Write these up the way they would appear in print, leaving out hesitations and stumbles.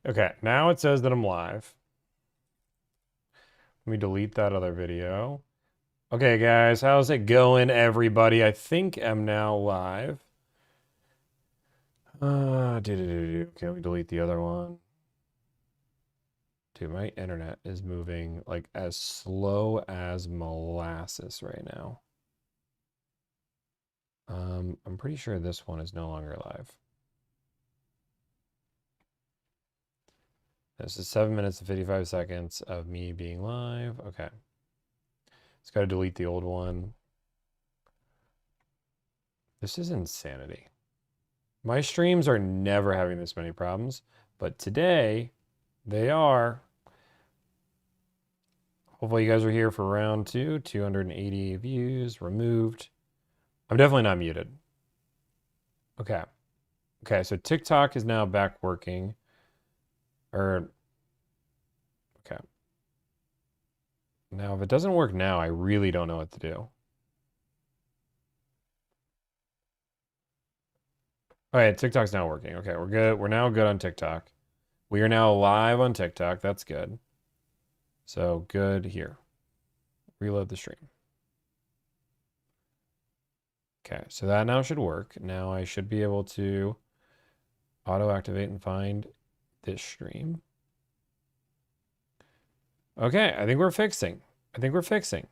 Okay, now it says that I'm live. Let me delete that other video. Okay, guys, how's it going, everybody? I think I'm now live. Okay, we delete the other one. Dude, my internet is moving like as slow as molasses right now. I'm pretty sure this one is no longer live. This is 7 minutes and 55 seconds of me being live. Okay. Just got to delete the old one. This is insanity. My streams are never having this many problems, but today they are. Hopefully you guys are here for round two. 280 views removed. I'm definitely not muted. Okay. Okay, so TikTok is now back working. Okay. Now, if it doesn't work now, I really don't know what to do. All right, TikTok's now working. Okay, we're good. We're now good on TikTok. We are now live on TikTok. That's good. So good here. Reload the stream. Okay, so that now should work. Now I should be able to auto activate and find this stream. Okay, I think we're fixing. I think we're fixing.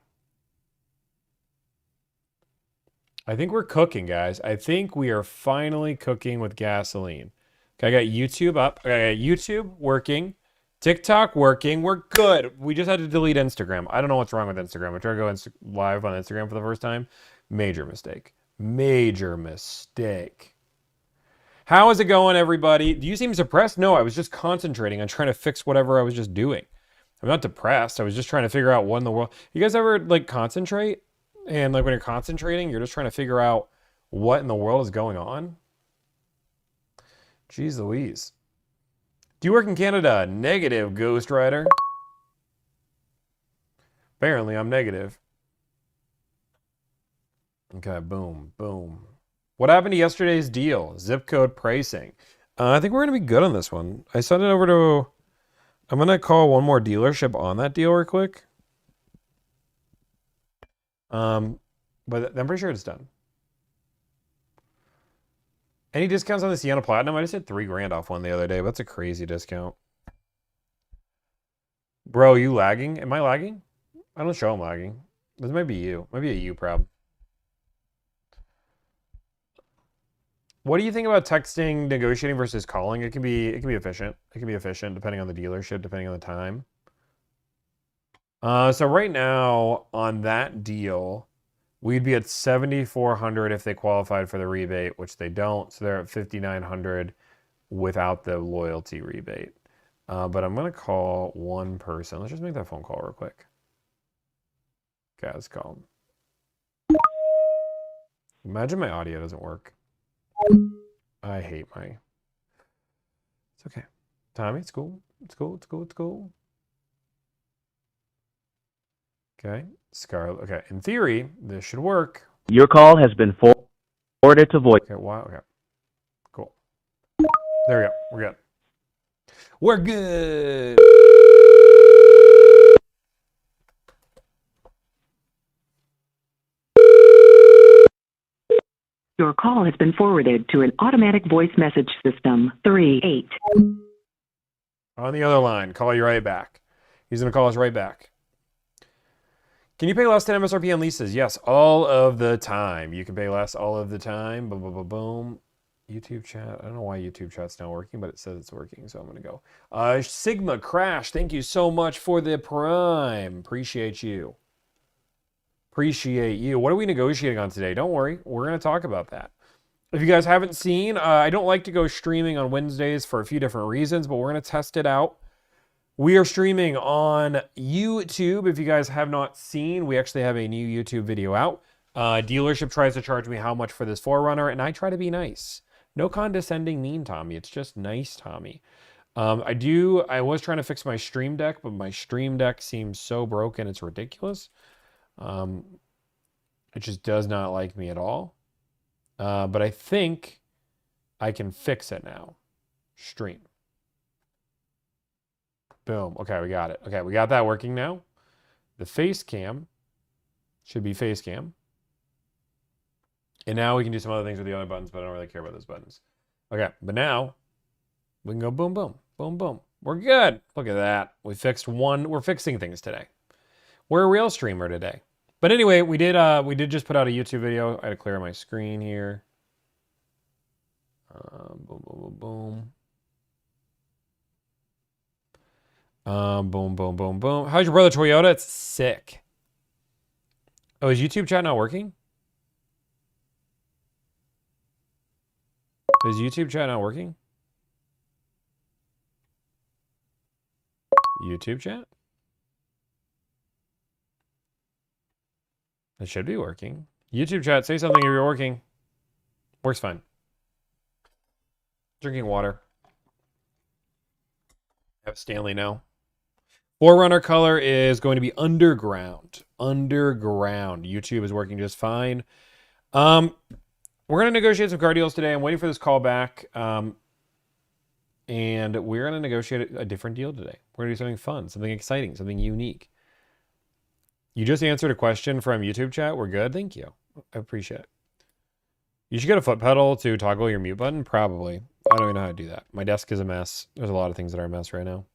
I think we're cooking, guys. I think we are finally cooking with gasoline. Okay, I got YouTube up. Okay, I got YouTube working. TikTok working. We're good. We just had to delete Instagram. I don't know what's wrong with Instagram. I tried to go live on Instagram for the first time. Major mistake. Major mistake. How is it going, everybody? Do you seem suppressed? No, I was just concentrating on trying to fix whatever I was just doing. I'm not depressed. I was just trying to figure out what in the world. You guys ever like concentrate? And like when you're concentrating, you're just trying to figure out what in the world is going on? Jeez Louise. Do you work in Canada? Negative, Ghost Rider. Apparently, I'm negative. Okay, boom, boom. What happened to yesterday's deal? Zip code pricing. I think we're going to be good on this one. I sent it over to... I'm going to call one more dealership on that deal real quick. But I'm pretty sure it's done. Any discounts on the Sienna Platinum? I just hit $3,000 off one the other day. But that's a crazy discount. Bro, you lagging? Am I lagging? I don't show I'm lagging. This might be you. Might be a you problem. What do you think about texting, negotiating versus calling? It can be efficient. It can be efficient depending on the dealership, depending on the time. So right now on that deal, we'd be at 7,400 if they qualified for the rebate, which they don't. So they're at 5,900 without the loyalty rebate. But I'm gonna call one person. Let's just make that phone call real quick. Okay, let's call him. Imagine my audio doesn't work. I hate my... It's okay. Tommy, it's cool. It's cool, it's cool, it's cool. Okay, Scarlet. Okay, in theory, this should work. Your call has been forwarded to voice. Okay, wow, okay. Cool. There we go. We're good. We're good. Your call has been forwarded to an automatic voice message system. 38. On the other line, call you right back. He's going to call us right back. Can you pay less than MSRP on leases? Yes, all of the time. You can pay less all of the time. Boom, boom, boom, boom. YouTube chat. I don't know why YouTube chat's not working, but it says it's working, so I'm going to go. Sigma Crash, thank you so much for the Prime. Appreciate you. Appreciate you. What are we negotiating on today? Don't worry. We're going to talk about that. If you guys haven't seen, I don't like to go streaming on Wednesdays for a few different reasons, but we're going to test it out. We are streaming on YouTube. If you guys have not seen, we actually have a new YouTube video out. Dealership tries to charge me how much for this 4Runner, and I try to be nice. No condescending mean, Tommy. It's just nice, Tommy. I was trying to fix my Stream Deck, but my Stream Deck seems so broken, it's ridiculous. It just does not like me at all. But I think I can fix it now. Stream. Boom. Okay, we got it. Okay, we got that working now. The face cam should be face cam. And now we can do some other things with the other buttons, but I don't really care about those buttons. Okay, but now we can go boom, boom, boom, boom. We're good. Look at that. We fixed one. We're fixing things today. We're a real streamer today. But anyway, we did just put out a YouTube video. I had to clear my screen here. Boom, boom, boom, boom. Boom, boom, boom, boom. How's your brother Toyota? It's sick. Oh, is YouTube chat not working? Is YouTube chat not working? YouTube chat? It should be working. YouTube chat, say something if you're working. Works fine. Drinking water. I have Stanley now. Forerunner color is going to be underground. Underground. YouTube is working just fine. We're going to negotiate some car deals today. I'm waiting for this call back. And we're going to negotiate a different deal today. We're going to do something fun, something exciting, something unique. You just answered a question from YouTube chat. We're good. Thank you. I appreciate it. You should get a foot pedal to toggle your mute button. Probably. I don't even know how to do that. My desk is a mess. There's a lot of things that are a mess right now.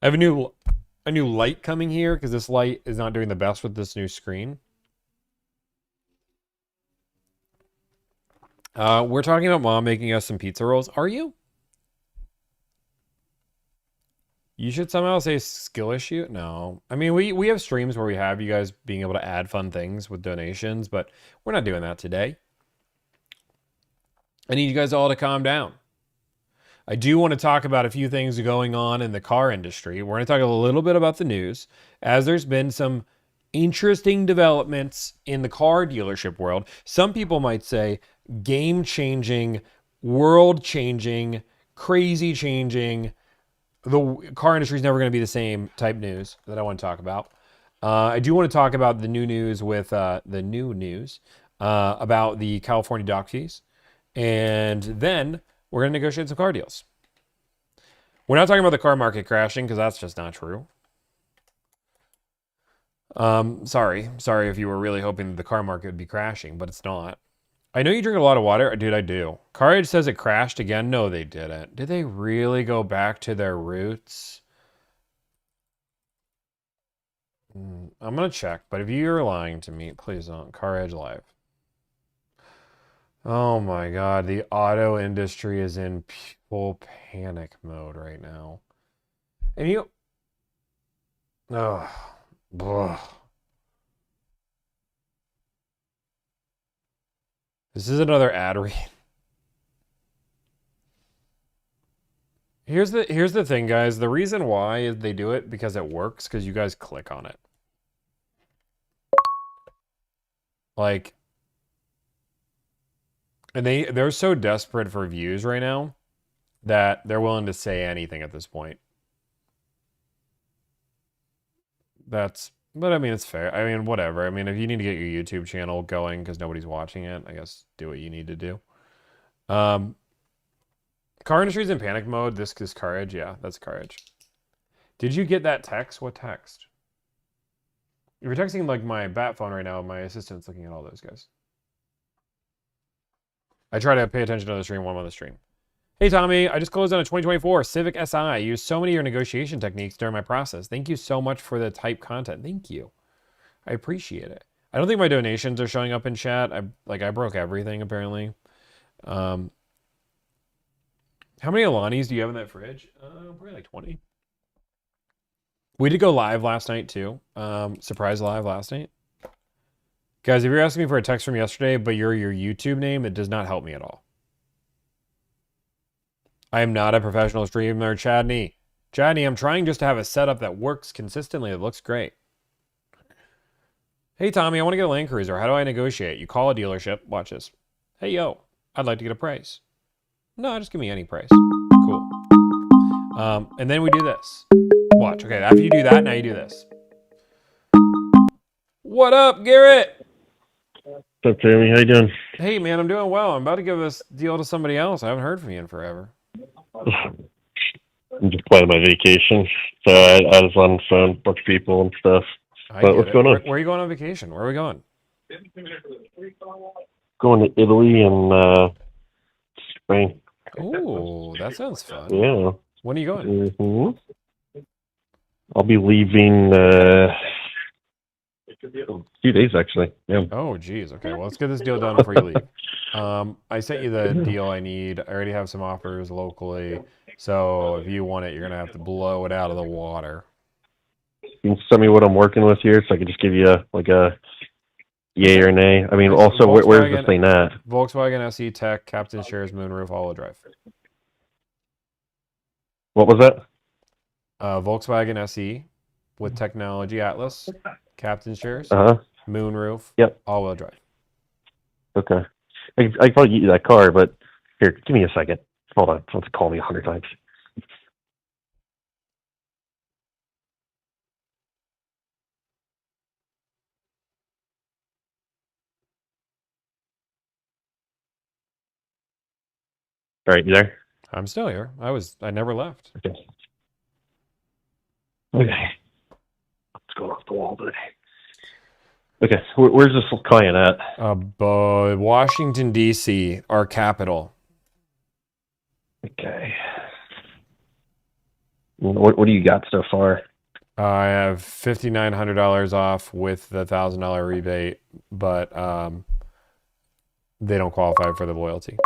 I have a new light coming here because this light is not doing the best with this new screen. We're talking about Mom making us some pizza rolls. Are you? You should somehow say skill issue. No. I mean, we have streams where we have you guys being able to add fun things with donations, but we're not doing that today. I need you guys all to calm down. I do want to talk about a few things going on in the car industry. We're going to talk a little bit about the news, as there's been some interesting developments in the car dealership world. Some people might say game-changing, world-changing, crazy-changing. The car industry is never going to be the same type news that I want to talk about. I do want to talk about the new news with about the California dock fees. And then we're going to negotiate some car deals. We're not talking about the car market crashing because that's just not true. Sorry if you were really hoping that the car market would be crashing, but it's not. I know you drink a lot of water. Dude, I do. CarEdge says it crashed again. No, they didn't. Did they really go back to their roots? I'm going to check, but if you're lying to me, please don't. CarEdge Live. Oh my God, the auto industry is in full panic mode right now. And you... Oh, ugh. This is another ad read. Here's the thing, guys. The reason why they do it because it works because you guys click on it. Like, and they're so desperate for views right now that they're willing to say anything at this point. But I mean, it's fair. I mean, whatever. I mean, if you need to get your YouTube channel going because nobody's watching it, I guess do what you need to do. Car industry's in panic mode. This is CarEdge. Yeah, that's CarEdge. Did you get that text? What text? If you're texting like my bat phone right now, my assistant's looking at all those guys. I try to pay attention to the stream while I'm on the stream. Hey, Tommy, I just closed on a 2024 Civic Si. I used so many of your negotiation techniques during my process. Thank you so much for the type content. Thank you. I appreciate it. I don't think my donations are showing up in chat. I broke everything, apparently. How many Alanis do you have in that fridge? Probably like 20. We did go live last night, too. Surprise live last night. Guys, if you're asking me for a text from yesterday, but you're your YouTube name, it does not help me at all. I am not a professional streamer, Chadney. Chadney, I'm trying just to have a setup that works consistently. It looks great. Hey, Tommy, I want to get a Land Cruiser. How do I negotiate? You call a dealership. Watch this. Hey, yo, I'd like to get a price. No, just give me any price. Cool. And then we do this. Watch. Okay, after you do that, now you do this. What up, Garrett? What's up, Jeremy? How you doing? Hey, man, I'm doing well. I'm about to give this deal to somebody else. I haven't heard from you in forever. I'm just planning my vacation. So I was on the phone with a bunch of people and stuff. I But get what's it. going on? Where are you going on vacation? Where are we going? Going to Italy and Spain. Ooh, that sounds fun. Yeah. When are you going? I'll be leaving a few days actually. Yeah. Oh, geez. Okay, well, let's get this deal done before you leave. I sent you the deal I need. I already have some offers locally. So if you want it, you're going to have to blow it out of the water. You can send me what I'm working with here, so I can just give you a yay or nay. I mean, Nice. also, where's this thing at? Volkswagen SE Tech, Captain Shares, moonroof, all-wheel drive. What was that? Volkswagen SE with technology Atlas, Captain Shares, Uh-huh. moonroof, Yep. all-wheel drive. Okay. I could probably get you that car, but here, give me a second. Hold on. Someone's called me 100 times. All right, you there? I'm still here. I never left. Okay. Okay. What's going off the wall today? Okay, where's this client at? Washington, D.C., our capital. Okay. What do you got so far? I have $5,900 off with the $1,000 rebate, but they don't qualify for the loyalty.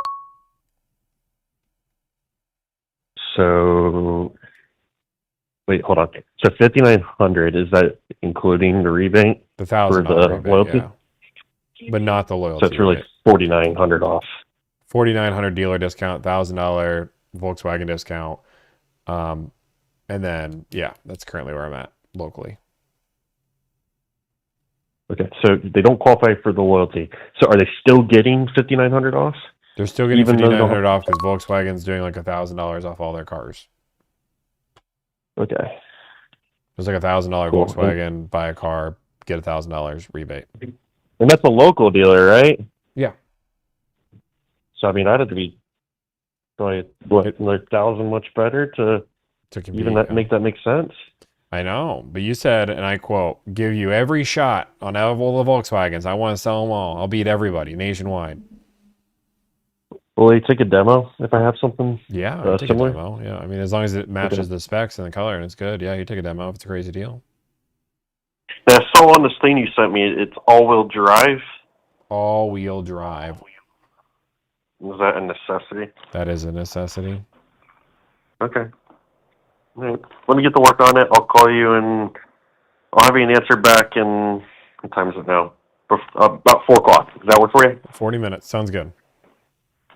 So, wait, hold on. So 5,900, is that including the rebate? The For $1,000 the rebate, loyalty? yeah, but not the loyalty. So it's really rebate. 4,900 off. 4,900 dealer discount, $1,000 Volkswagen discount, and then yeah, that's currently where I'm at locally. Okay, so they don't qualify for the loyalty. So are they still getting 5,900 off? They're still getting Even though they don't- $5,900 off because Volkswagen's doing like $1,000 off all their cars. Okay. There's like $1,000 Cool. Volkswagen, buy a car, get $1,000 rebate. And that's a local dealer, right? Yeah. So I mean, I'd have to be probably like 1,000 much better to compete, even that make sense. I know, but you said, and I quote, "Give you every shot on all the Volkswagens. I want to sell them all. I'll beat everybody nationwide." Will they take a demo if I have something? Yeah, I'll take a similar? demo. Yeah, I mean, as long as it matches Okay. the specs and the color and it's good, yeah, you take a demo if it's a crazy deal. Yeah, I saw on this thing you sent me, it's all-wheel drive. All-wheel drive. Was that a necessity? That is a necessity. Okay. All right. Let me get to work on it. I'll call you and I'll have you an answer back in, what time is it now? About 4 o'clock. Does that work for you? 40 minutes. Sounds good.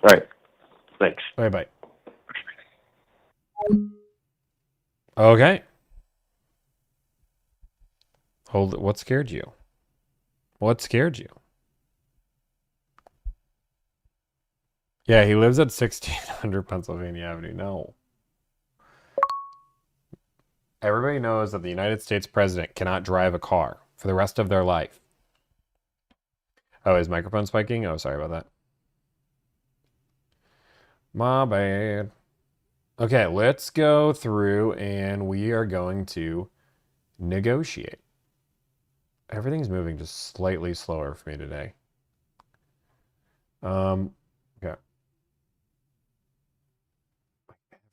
All right. Thanks. Bye-bye. Okay. Hold it. What scared you? What scared you? Yeah, he lives at 1600 Pennsylvania Avenue. No. Everybody knows that the United States president cannot drive a car for the rest of their life. Oh, is microphone spiking? Oh, sorry about that. My bad. Okay, let's go through and we are going to negotiate. Everything's moving just slightly slower for me today. Okay.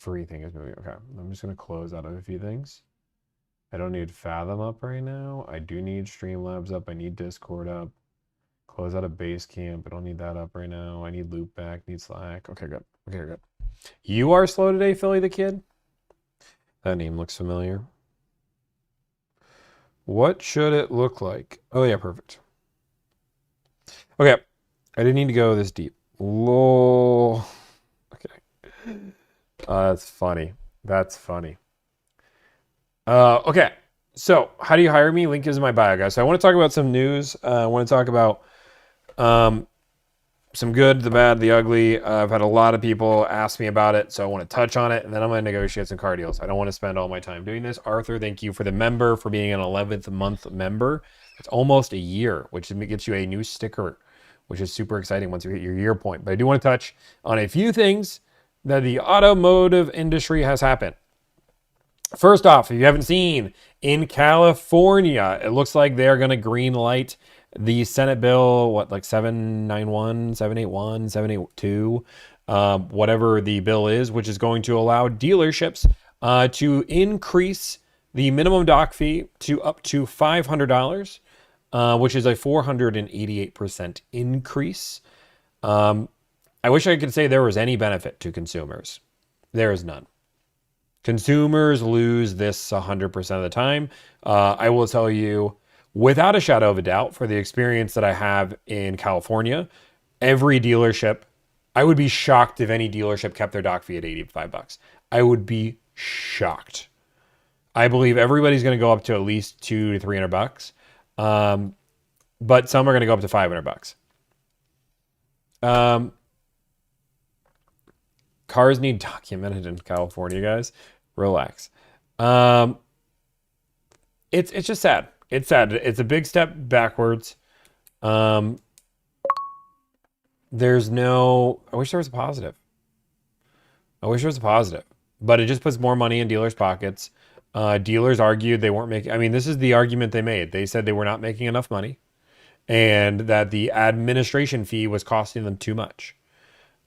Everything is moving. Okay, I'm just going to close out of a few things. I don't need Fathom up right now. I do need Streamlabs up. I need Discord up. Close out of Basecamp. I don't need that up right now. I need Loopback. Need Slack. Okay, good. Okay, good. You are slow today, Philly the Kid? That name looks familiar. What should it look like? Oh, yeah, perfect. Okay. I didn't need to go this deep. Lol. Okay. That's funny. That's funny. Okay. So, how do you hire me? Link is in my bio, guys. So, I want to talk about some news. I want to talk about some good, the bad, the ugly. I've had a lot of people ask me about it, so I want to touch on it, and then I'm going to negotiate some car deals. I don't want to spend all my time doing this. Arthur, thank you for the member, for being an 11th month member. It's almost a year, which gets you a new sticker, which is super exciting once you hit your year point. But I do want to touch on a few things that the automotive industry has happened. First off, if you haven't seen, in California, it looks like they're going to green light the Senate bill, what, like 791, 781, 782, whatever the bill is, which is going to allow dealerships to increase the minimum dock fee to up to $500, which is a 488% increase. I wish I could say there was any benefit to consumers. There is none. Consumers lose this 100% of the time. I will tell you, without a shadow of a doubt, for the experience that I have in California, every dealership, I would be shocked if any dealership kept their dock fee at $85. I would be shocked. I believe everybody's going to go up to at least $200 to $300, but some are going to go up to $500. Cars need documented in California, guys. Relax. It's just sad. It's sad. It's a big step backwards. There's no. I wish there was a positive. But it just puts more money in dealers' pockets. Dealers argued they weren't making. I mean, this is the argument they made. They said they were not making enough money, and that the administration fee was costing them too much.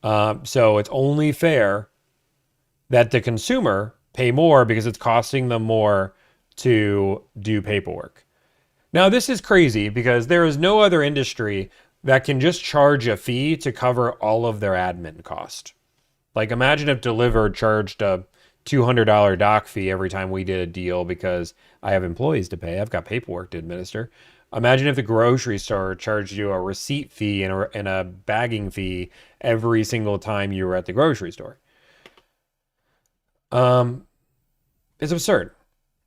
So it's only fair that the consumer pay more because it's costing them more to do paperwork. Now, this is crazy because there is no other industry that can just charge a fee to cover all of their admin cost. Like, imagine if Delivered charged a $200 dock fee every time we did a deal because I have employees to pay. I've got paperwork to administer. Imagine if the grocery store charged you a receipt fee and a bagging fee every single time you were at the grocery store. It's absurd.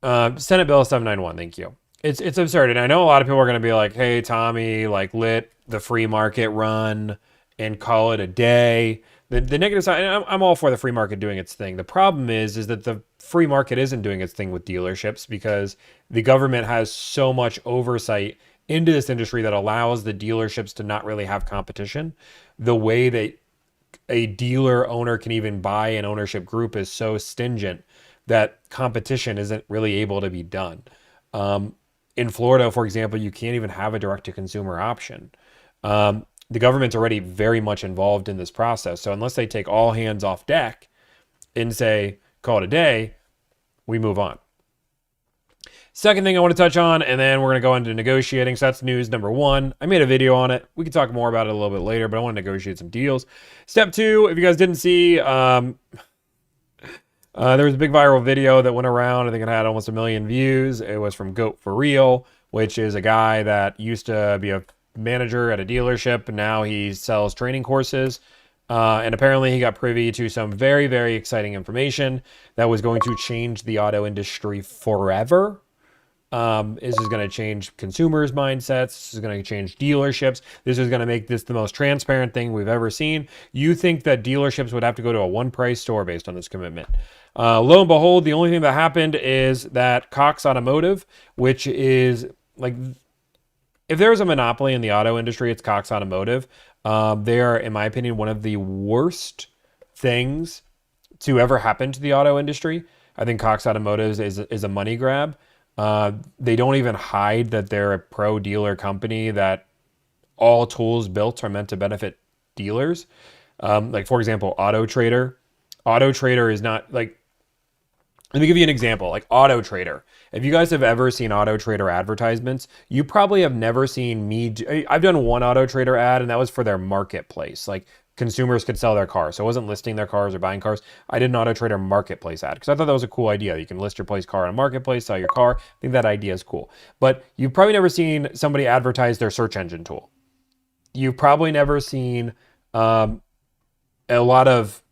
Senate Bill 791, thank you. It's absurd. And I know a lot of people are going to be like, hey, Tommy, like, let the free market run and call it a day. The negative side, and I'm all for the free market doing its thing. The problem is that the free market isn't doing its thing with dealerships because the government has so much oversight into this industry that allows the dealerships to not really have competition. The way that a dealer owner can even buy an ownership group is so stingent that competition isn't really able to be done. In Florida, for example, you can't even have a direct-to-consumer option. The government's already very much involved in this process. So unless they take all hands off deck and say, call it a day, we move on. Second thing I want to touch on, and then we're going to go into negotiating. So that's news number one. I made a video on it. We can talk more about it a little bit later, but I want to negotiate some deals. Step two, if you guys didn't see, there was a big viral video that went around. I think it had almost 1 million views. It was from Goat for Real, which is a guy that used to be a manager at a dealership, and now he sells training courses. And apparently he got privy to some very, very exciting information that was going to change the auto industry forever. This is going to change consumers' mindsets. This is going to change dealerships. This is going to make this the most transparent thing we've ever seen. You think that dealerships would have to go to a one-price store based on this commitment. Lo and behold, the only thing that happened is that Cox Automotive, which is like, if there's a monopoly in the auto industry, it's Cox Automotive. They are, in my opinion, one of the worst things to ever happen to the auto industry. I think Cox Automotive is a money grab. They don't even hide that they're a pro dealer company, that all tools built are meant to benefit dealers. Like, for example, Auto Trader. Auto Trader is not like, let me give you an example, like Auto Trader. If you guys have ever seen Auto Trader advertisements, you probably have never seen me. I've done one Auto Trader ad, and that was for their marketplace. Like, consumers could sell their cars. So I wasn't listing their cars or buying cars. I did an Auto Trader marketplace ad because I thought that was a cool idea. You can list your place car on a marketplace, sell your car. I think that idea is cool. But you've probably never seen somebody advertise their search engine tool. You've probably never seen a lot of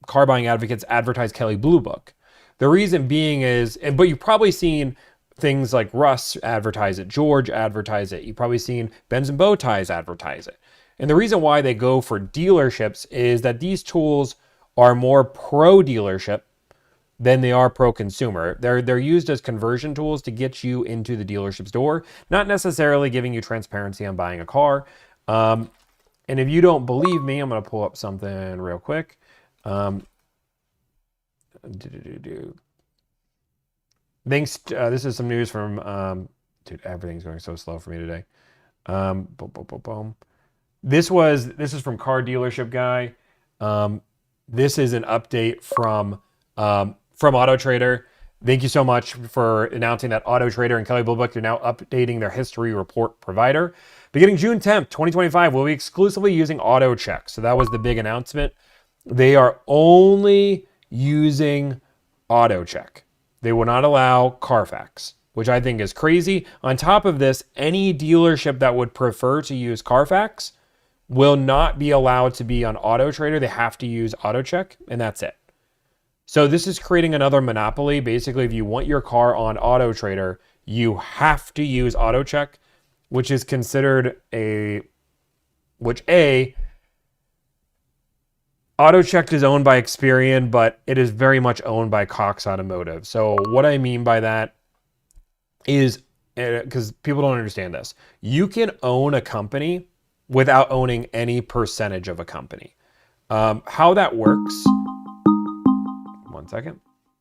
car buying advocates advertise Kelley Blue Book. The reason being is, but you've probably seen things like Russ advertise it, George advertise it. You've probably seen Benz and Bow Ties advertise it. And the reason why they go for dealerships is that these tools are more pro dealership than they are pro consumer. They're used as conversion tools to get you into the dealership's door, not necessarily giving you transparency on buying a car. And if you don't believe me, I'm going to pull up something real quick. Thanks. This is some news from, dude, everything's going so slow for me today. Boom, boom, boom, boom. This is from Car Dealership Guy. This is an update from Auto Trader. Thank you so much for announcing that Auto Trader and Kelley Blue Book are now updating their history report provider. Beginning June 10th, 2025, we'll be exclusively using Auto Check. So that was the big announcement. They are only using Auto Check. They will not allow Carfax, which I think is crazy. On top of this, any dealership that would prefer to use Carfax will not be allowed to be on Auto Trader. They have to use Auto Check, and that's it. So this is creating another monopoly. Basically, if you want your car on Auto Trader, you have to use Auto Check, which is considered Auto Check is owned by Experian, but it is very much owned by Cox Automotive. So what I mean by that is, because people don't understand this, you can own a company without owning any percentage of a company. How that works, one second,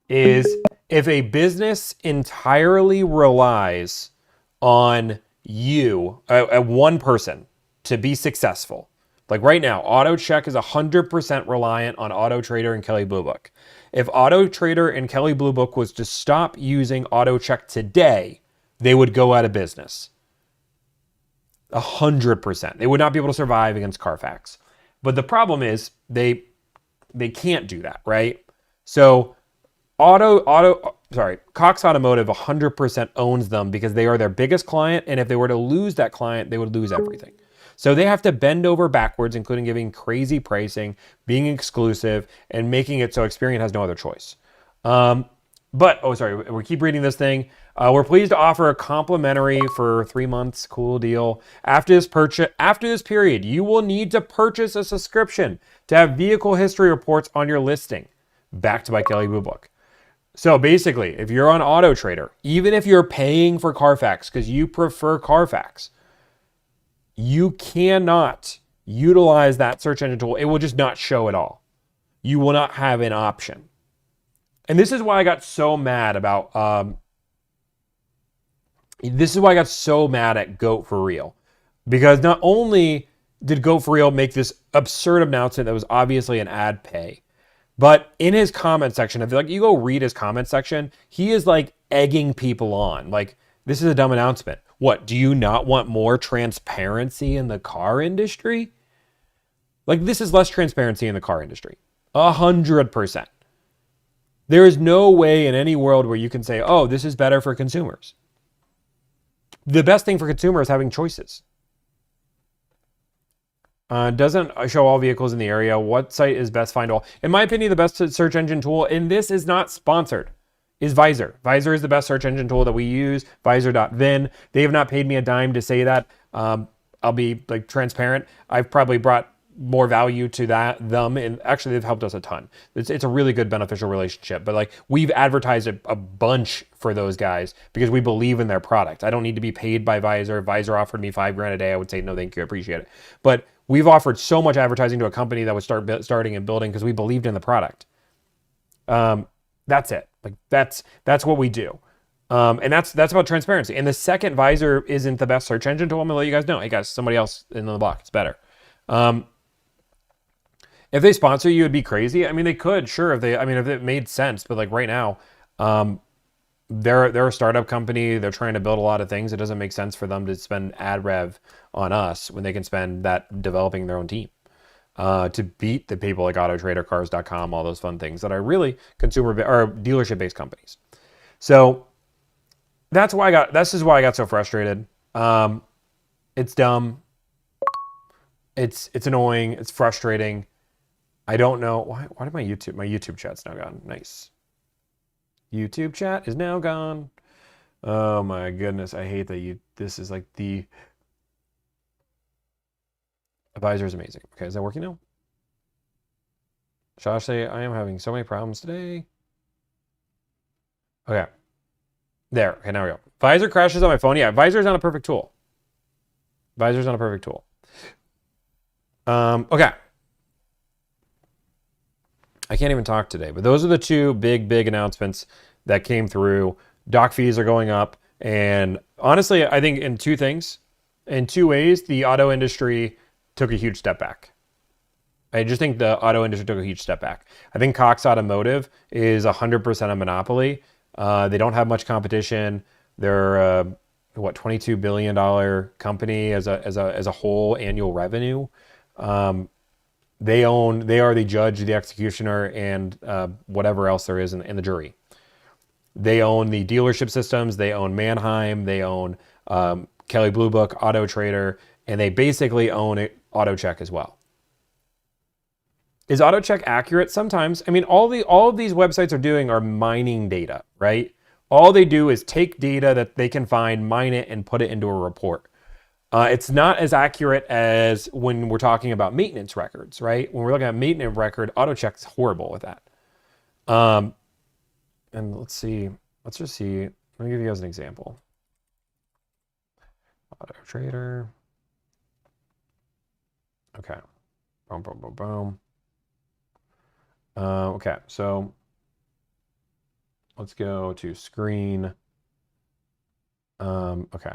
is if a business entirely relies on you, one person, to be successful. Like right now, Auto Check is 100% reliant on Auto Trader and Kelley Blue Book. If Auto Trader and Kelley Blue Book was to stop using Auto Check today, they would go out of business. 100%. They would not be able to survive against Carfax. But the problem is they can't do that, right? So Cox Automotive 100% owns them because they are their biggest client, and if they were to lose that client, they would lose everything. So they have to bend over backwards, including giving crazy pricing, being exclusive, and making it so Experian has no other choice. We keep reading this thing. We're pleased to offer a complimentary for 3 months, cool deal. After this period, you will need to purchase a subscription to have vehicle history reports on your listing, backed by Kelley Blue Book. So basically, if you're on Auto Trader, even if you're paying for Carfax because you prefer Carfax, you cannot utilize that search engine tool. It will just not show at all. You will not have an option. And this is why I got so mad about at Goat for Real. Because not only did Goat for Real make this absurd announcement that was obviously an ad pay, but in his comment section, if you go read his comment section, he is like egging people on. Like, this is a dumb announcement. What, do you not want more transparency in the car industry? Like, this is less transparency in the car industry. 100%. There is no way in any world where you can say, oh, this is better for consumers. The best thing for consumers is having choices. Doesn't show all vehicles in the area. What site is best find all? In my opinion, the best search engine tool, and this is not sponsored, is Visor. Visor is the best search engine tool that we use, visor.vin. They have not paid me a dime to say that. I'll be like transparent. I've probably brought more value to them, and actually they've helped us a ton. It's a really good beneficial relationship, but like we've advertised a bunch for those guys because we believe in their product. I don't need to be paid by Visor. Visor offered me $5,000 a day. I would say no thank you, I appreciate it. But we've offered so much advertising to a company that was starting and building because we believed in the product. That's it. Like that's what we do. And that's about transparency. And the second, Visor isn't the best search engine tool, I'm gonna let you guys know. Hey guys, somebody else in the block, it's better. If they sponsor you, it'd be crazy. I mean, they could, sure, if it made sense. But like right now, they're a startup company. They're trying to build a lot of things. It doesn't make sense for them to spend ad rev on us when they can spend that developing their own team to beat the people like AutoTrader, Cars.com, all those fun things that are really consumer or dealership based companies. So this is why I got so frustrated. It's dumb. It's annoying. It's frustrating. I don't know why did my YouTube chat's now gone. Nice. YouTube chat is now gone. Oh my goodness. I hate that this is like the Visor is amazing. Okay, is that working now? Josh say I am having so many problems today. Okay. There. Okay, now we go. Visor crashes on my phone. Yeah, Visor's not a perfect tool. Okay. I can't even talk today, but those are the two big announcements that came through Doc fees are going up. And honestly, I think in two ways, the auto industry took a huge step back. I just think the auto industry took a huge step back. I think Cox Automotive is 100% a monopoly. They don't have much competition. They're $22 billion company as a whole annual revenue. They are the judge, the executioner, and whatever else there is in the jury. They own the dealership systems. They own Manheim. They own Kelley Blue Book, Auto Trader, and they basically own AutoCheck as well. Is AutoCheck accurate? Sometimes. I mean, all of these websites are doing are mining data, right? All they do is take data that they can find, mine it, and put it into a report. It's not as accurate as when we're talking about maintenance records, right? When we're looking at maintenance record, AutoCheck's horrible with that. And let's see. Let's just see. Let me give you guys an example. Auto Trader. Okay. Boom, boom, boom, boom. Okay, so let's go to screen. Okay.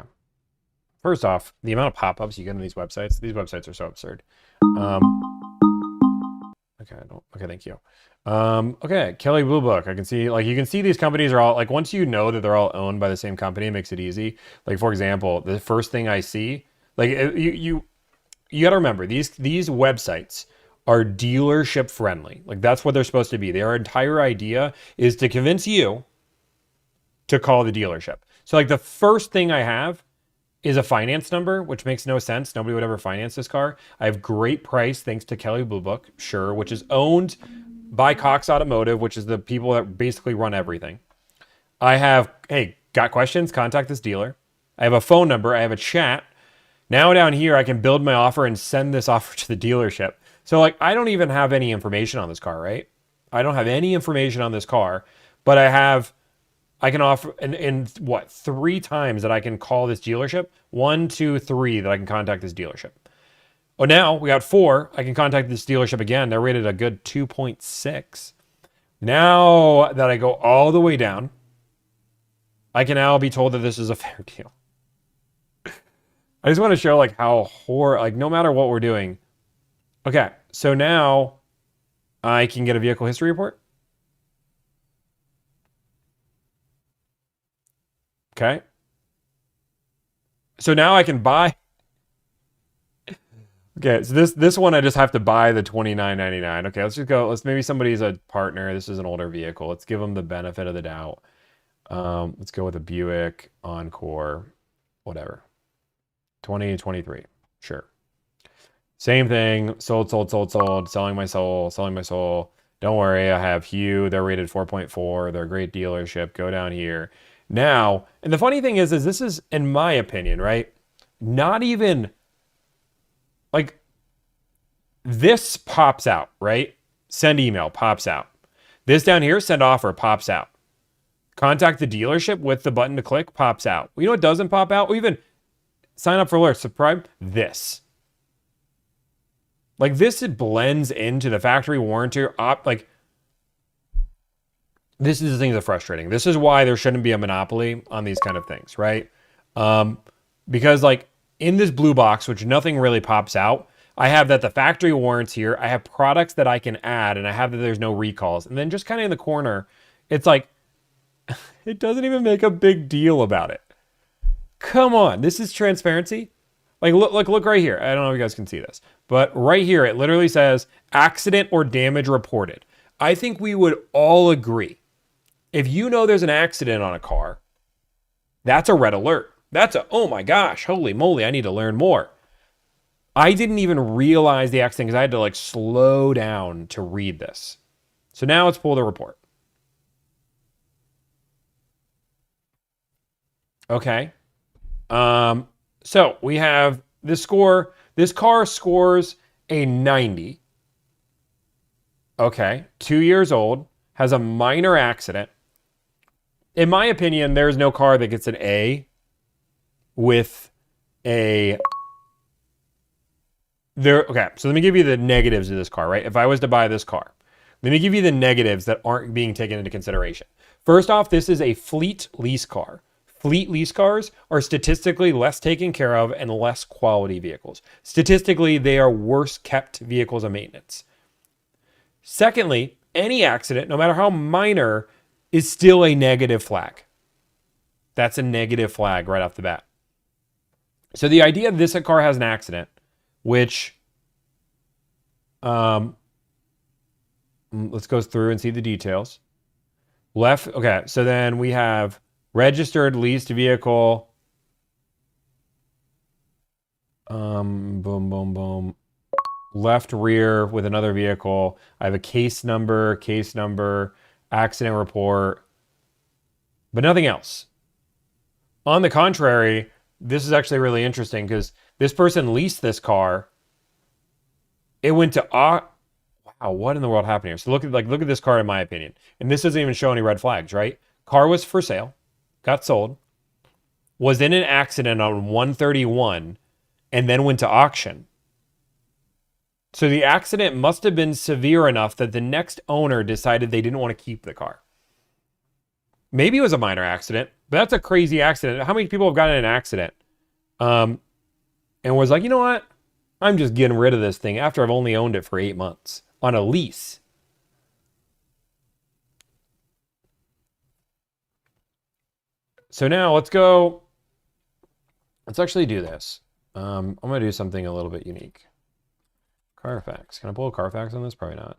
First off, the amount of pop-ups you get on these websites are so absurd. Okay, okay, thank you. Okay, Kelley Blue Book. I can see, like, you can see these companies are all, like, once you know that they're all owned by the same company, it makes it easy. Like, for example, the first thing I see, like, you got to remember, these websites are dealership friendly. Like, that's what they're supposed to be. Their entire idea is to convince you to call the dealership. So, like, the first thing I have is a finance number, which makes no sense. Nobody would ever finance this car. I have great price thanks to Kelley Blue Book, sure, which is owned by Cox Automotive, which is the people that basically run everything. I have, hey, got questions? Contact this dealer. I have a phone number. I have a chat. Now down here, I can build my offer and send this offer to the dealership. So, like, I don't even have any information on this car, right? I don't have any information on this car, but I can offer in what, 3 times that I can call this dealership? 1, 2, 3 that I can contact this dealership. Oh, now we got 4. I can contact this dealership again. They're rated a good 2.6. Now that I go all the way down, I can now be told that this is a fair deal. I just want to show, like, how like, no matter what we're doing. Okay, so now I can get a vehicle history report. Okay. So now I can buy. Okay, so this one I just have to buy the $29.99. Okay, let's just go. Maybe somebody's a partner. This is an older vehicle. Let's give them the benefit of the doubt. Let's go with a Buick Encore, whatever. 2023. Sure. Same thing. Sold. Selling my soul. Don't worry, I have Hue. They're rated 4.4. They're a great dealership. Go down here. Now, and the funny thing is this is, in my opinion, right? Not even, like, this pops out, right? Send email pops out. This down here, send offer, pops out. Contact the dealership with the button to click, pops out. You know what doesn't pop out? Or even sign up for alerts, subscribe. This. Like, this, it blends into the factory warranty like, this is the thing that's frustrating. This is why there shouldn't be a monopoly on these kind of things, right? Because, like, in this blue box, which nothing really pops out, I have that the factory warrants here. I have products that I can add, and I have that there's no recalls. And then just kind of in the corner, it's like, it doesn't even make a big deal about it. Come on, this is transparency. Like, look right here. I don't know if you guys can see this, but right here, it literally says accident or damage reported. I think we would all agree. If you know there's an accident on a car, that's a red alert. That's a, oh my gosh, holy moly, I need to learn more. I didn't even realize the accident because I had to, like, slow down to read this. So now let's pull the report. Okay. So we have this score. This car scores a 90. Okay. 2 years old. Has a minor accident. In my opinion, there's no car that gets an A with a... Okay, so let me give you the negatives of this car, right? If I was to buy this car, let me give you the negatives that aren't being taken into consideration. First off, this is a fleet lease car. Fleet lease cars are statistically less taken care of and less quality vehicles. Statistically, they are worse kept vehicles of maintenance. Secondly, any accident, no matter how minor, is still a negative flag. That's a negative flag right off the bat. So the idea that this car has an accident, which let's go through and see the details. Okay, so then we have registered leased vehicle. Boom, boom, boom. Left rear with another vehicle. I have a case number, accident report, but nothing else. On the contrary, this is actually really interesting because this person leased this car. It went to wow, what in the world happened here? So look at this car in my opinion. And this doesn't even show any red flags, right? Car was for sale, got sold, was in an accident on 131, and then went to auction. So the accident must have been severe enough that the next owner decided they didn't want to keep the car. Maybe it was a minor accident, but that's a crazy accident. How many people have gotten in an accident and was like, you know what? I'm just getting rid of this thing after I've only owned it for 8 months on a lease. So now let's actually do this. I'm going to do something a little bit unique. Carfax. Can I pull a Carfax on this? Probably not.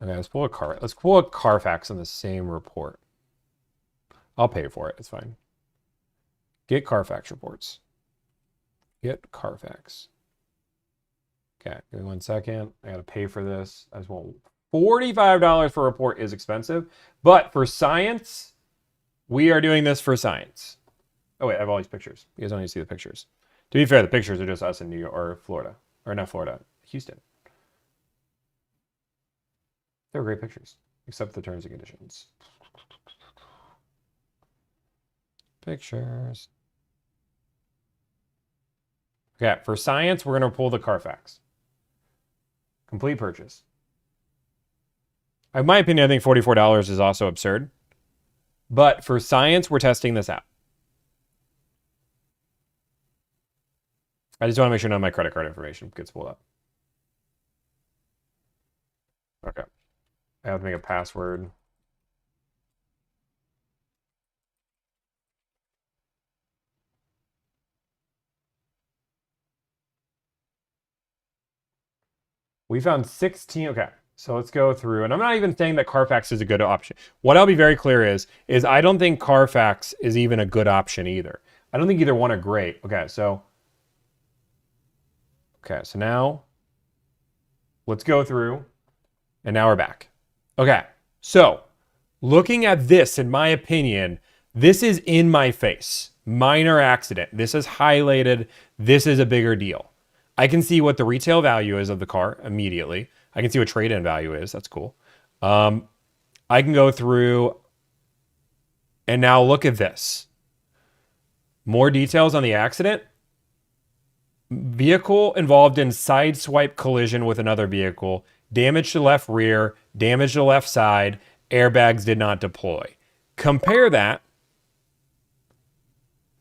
Okay, let's pull a Carfax on the same report. I'll pay for it. It's fine. Get Carfax reports. Get Carfax. Okay, give me 1 second. I got to pay for this. I just want $45 for a report is expensive. But for science, we are doing this for science. Oh, wait, I have all these pictures. You guys don't need to see the pictures. To be fair, the pictures are just us in New York or Florida. Or not Florida, Houston. They were great pictures, except the terms and conditions. Pictures. Okay, for science, we're going to pull the Carfax. Complete purchase. In my opinion, I think $44 is also absurd. But for science, we're testing this out. I just want to make sure none of my credit card information gets pulled up. Okay. I have to make a password. We found 16. Okay. So let's go through. And I'm not even saying that Carfax is a good option. What I'll be very clear is I don't think Carfax is even a good option either. I don't think either one are great. Okay, so now let's go through. And now we're back. Okay, so looking at this, in my opinion, this is in my face. Minor accident. This is highlighted. This is a bigger deal. I can see what the retail value is of the car immediately. I can see what trade-in value is. That's cool. I can go through and now look at this. More details on the accident. Vehicle involved in side swipe collision with another vehicle. Damage to left rear. Damage to left side. Airbags did not deploy. Compare that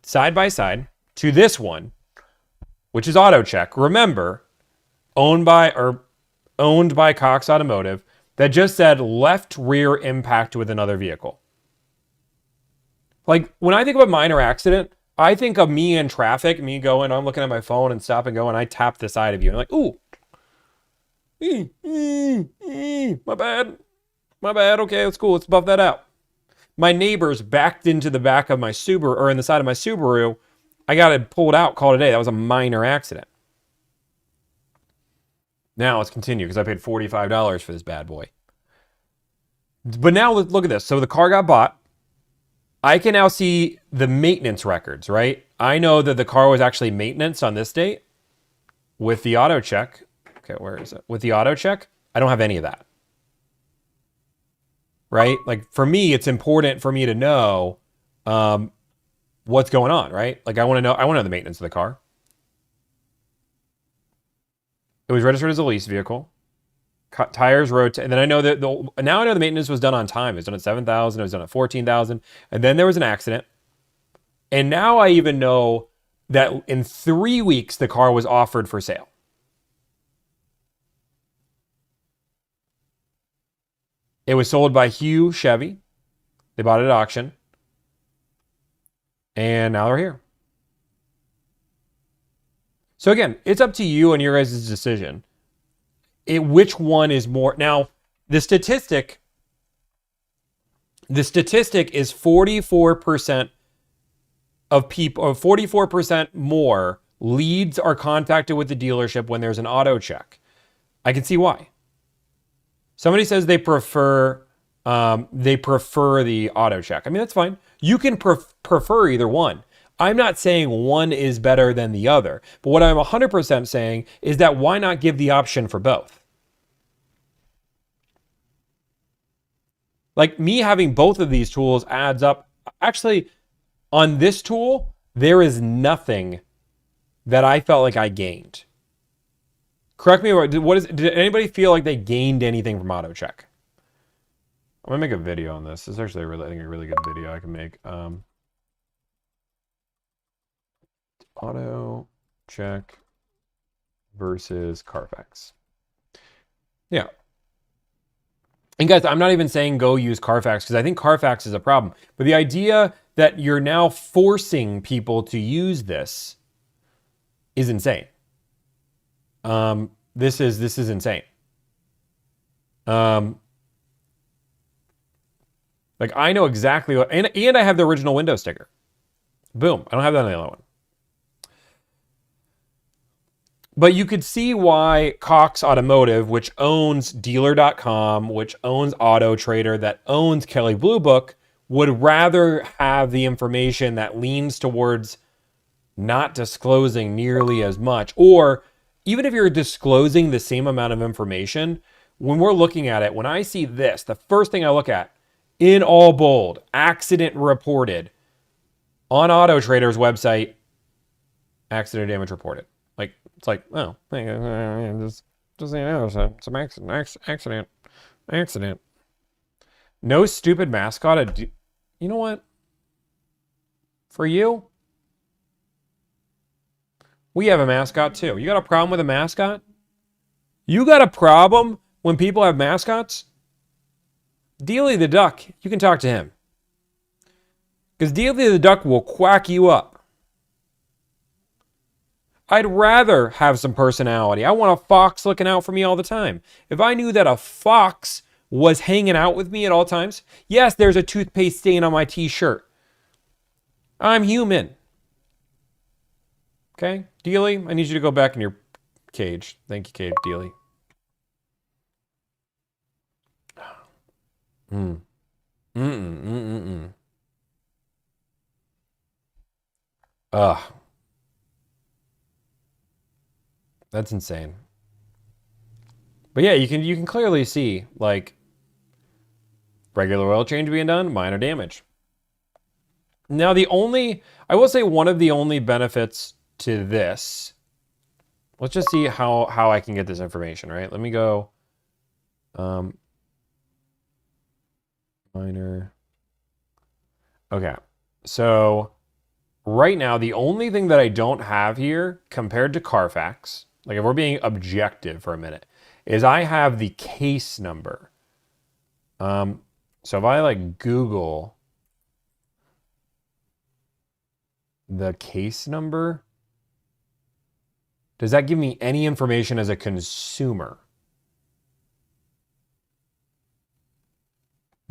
side by side to this one, which is AutoCheck. Remember, owned by Cox Automotive, that just said left rear impact with another vehicle. Like, when I think of a minor accident, I think of me in traffic, me going, I'm looking at my phone and stop and go, and I tap the side of you. And I'm like, ooh. My bad. Okay, that's cool. Let's buff that out. My neighbors backed into the back of my Subaru, or in the side of my Subaru. I got it pulled out, called it a day. That was a minor accident. Now let's continue because I paid $45 for this bad boy. But now look at this. So the car got bought. I can now see the maintenance records, right? I know that the car was actually maintenance on this date with the AutoCheck. Okay, where is it? With the AutoCheck, I don't have any of that. Right? Like, for me, it's important for me to know what's going on, right? Like, I want to know the maintenance of the car. It was registered as a lease vehicle. Tires rotate, and then I know that now I know the maintenance was done on time. It was done at 7,000. It was done at 14,000, and then there was an accident. And now I even know that in 3 weeks the car was offered for sale. It was sold by Hugh Chevy. They bought it at auction, and now they're here. So again, it's up to you and your guys' decision. Which one is more now? The statistic is 44% of people, or 44% more leads are contacted with the dealership when there's an auto check. I can see why. Somebody says they prefer the auto check. I mean, that's fine. You can prefer either one. I'm not saying one is better than the other, but what I'm 100% saying is that why not give the option for both? Like me having both of these tools adds up. Actually, on this tool, there is nothing that I felt like I gained. Correct me. Did anybody feel like they gained anything from AutoCheck? I'm gonna make a video on this. This is actually I think a really good video I can make. AutoCheck versus Carfax. Yeah. And guys, I'm not even saying go use Carfax because I think Carfax is a problem. But the idea that you're now forcing people to use this is insane. This is insane. Like I know exactly what, and I have the original window sticker. Boom. I don't have that on the other one. But you could see why Cox Automotive, which owns dealer.com, which owns Auto Trader, that owns Kelley Blue Book, would rather have the information that leans towards not disclosing nearly as much. Or even if you're disclosing the same amount of information, when we're looking at it, when I see this, the first thing I look at, in all bold, accident reported, on Auto Trader's website, accident damage reported. Like, it's like, oh, just you know, some accident. No stupid mascot. You know what? For you, we have a mascot too. You got a problem with a mascot? You got a problem when people have mascots? Dealey the Duck, you can talk to him. Because Dealey the Duck will quack you up. I'd rather have some personality. I want a fox looking out for me all the time. If I knew that a fox was hanging out with me at all times, yes, there's a toothpaste stain on my t-shirt. I'm human. Okay? Dealey, I need you to go back in your cage. Thank you, Cage Dealey. Ugh. That's insane. But yeah, you can clearly see like regular oil change being done, minor damage. Now I will say one of the only benefits to this, let's just see how I can get this information, right? Let me go minor. Okay. So right now, the only thing that I don't have here compared to Carfax, like if we're being objective for a minute, is I have the case number. So if I like Google the case number, does that give me any information as a consumer?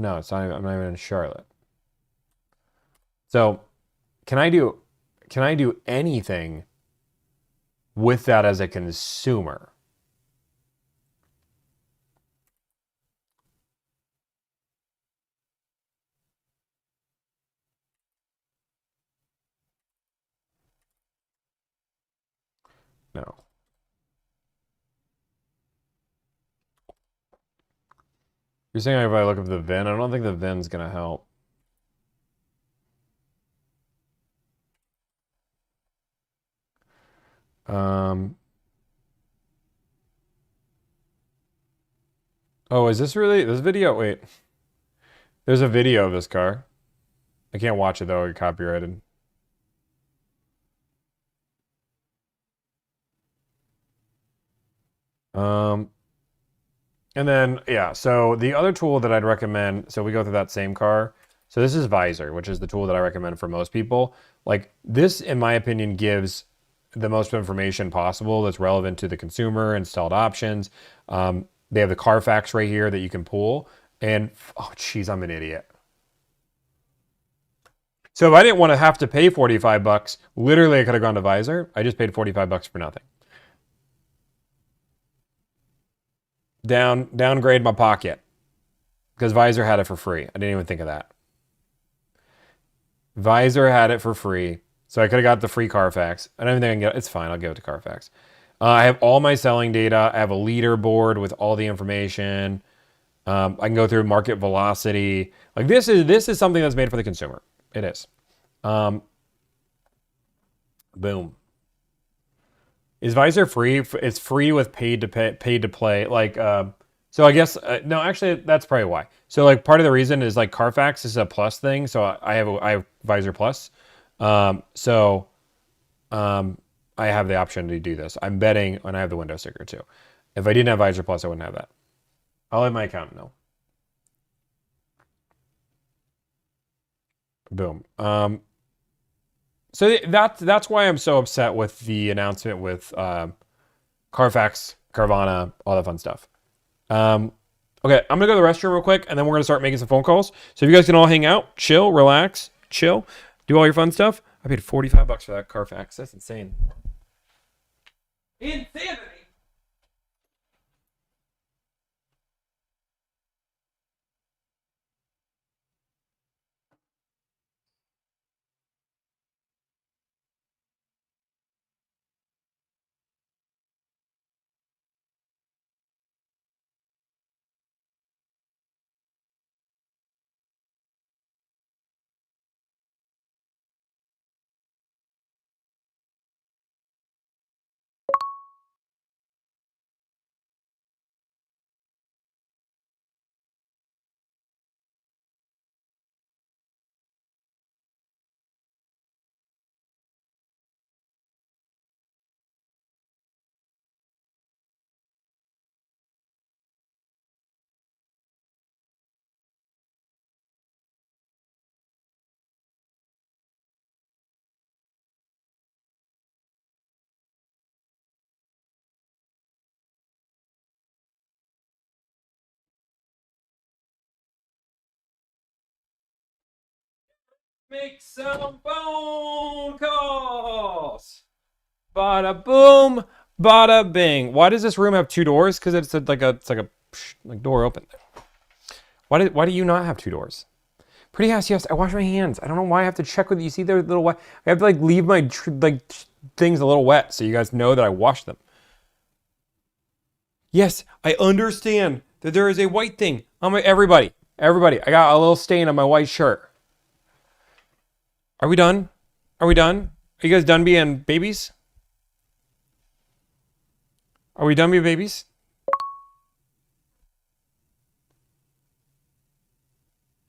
No, it's not. I'm not even in Charlotte. So can I do anything with that as a consumer? No. You're saying if I look up the VIN, I don't think the VIN's gonna help. Um, Oh, is this really this video? Wait, there's a video of this car. I can't watch it though. It's copyrighted. Um, and then yeah. So the other tool that I'd recommend. So we go through that same car. So this is Visor, which is the tool that I recommend for most people. Like this, in my opinion, gives the most information possible that's relevant to the consumer, installed options. They have the Carfax right here that you can pull. And oh, geez, I'm an idiot. So if I didn't want to have to pay 45 bucks, literally I could have gone to Visor. I just paid 45 bucks for nothing. Downgrade my pocket because Visor had it for free. I didn't even think of that. Visor had it for free. So I could have got the free Carfax. I don't even think I can get it. It's fine. I'll give it to Carfax. I have all my selling data. I have a leaderboard with all the information. I can go through market velocity. Like this is something that's made for the consumer. It is. Boom. Is Visor free? It's free with paid to play. Like, so I guess no, actually, that's probably why. So like part of the reason is like Carfax is a plus thing. So I have Visor Plus. So I have the option to do this. I'm betting, and I have the window sticker too. If I didn't have Visor Plus, I wouldn't have that. I'll let my account know. Boom. So that's why I'm so upset with the announcement with Carfax, Carvana, all that fun stuff. Okay, I'm gonna go to the restroom real quick, and then we're gonna start making some phone calls. So if you guys can all hang out, chill, relax, chill, do all your fun stuff. I paid 45 bucks for that Carfax. That's insane. Insanity. Make some phone calls. Bada boom, bada bing. Why does this room have two doors? Because it's like a door open. Why do you not have two doors? Pretty house, yes. I wash my hands. I don't know why I have to check with you. See, they're a little wet. I have to like leave my things a little wet so you guys know that I washed them. Yes, I understand that there is a white thing on my everybody. Everybody, I got a little stain on my white shirt. Are we done? Are we done? Are you guys done being babies? Are we done being babies?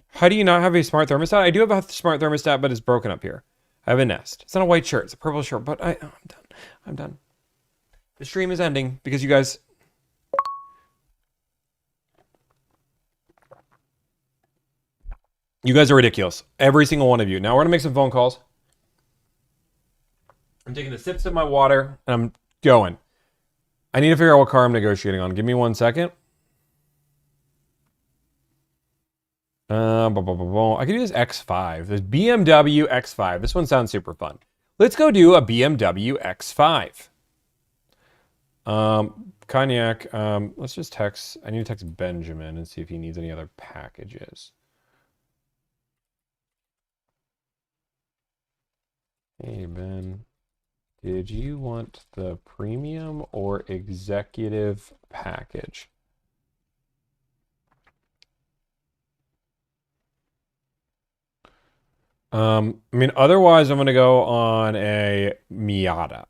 How do you not have a smart thermostat? I do have a smart thermostat, but it's broken up here. I have a Nest. It's not a white shirt. It's a purple shirt, but I'm done. I'm done. The stream is ending because you guys... You guys are ridiculous. Every single one of you. Now we're going to make some phone calls. I'm taking the sips of my water, and I'm going. I need to figure out what car I'm negotiating on. Give me 1 second. I could do this X5. There's BMW X5. This one sounds super fun. Let's go do a BMW X5. Cognac. Let's just text. I need to text Benjamin and see if he needs any other packages. Hey, Ben. Did you want the premium or executive package? I mean, otherwise, I'm going to go on a Miata.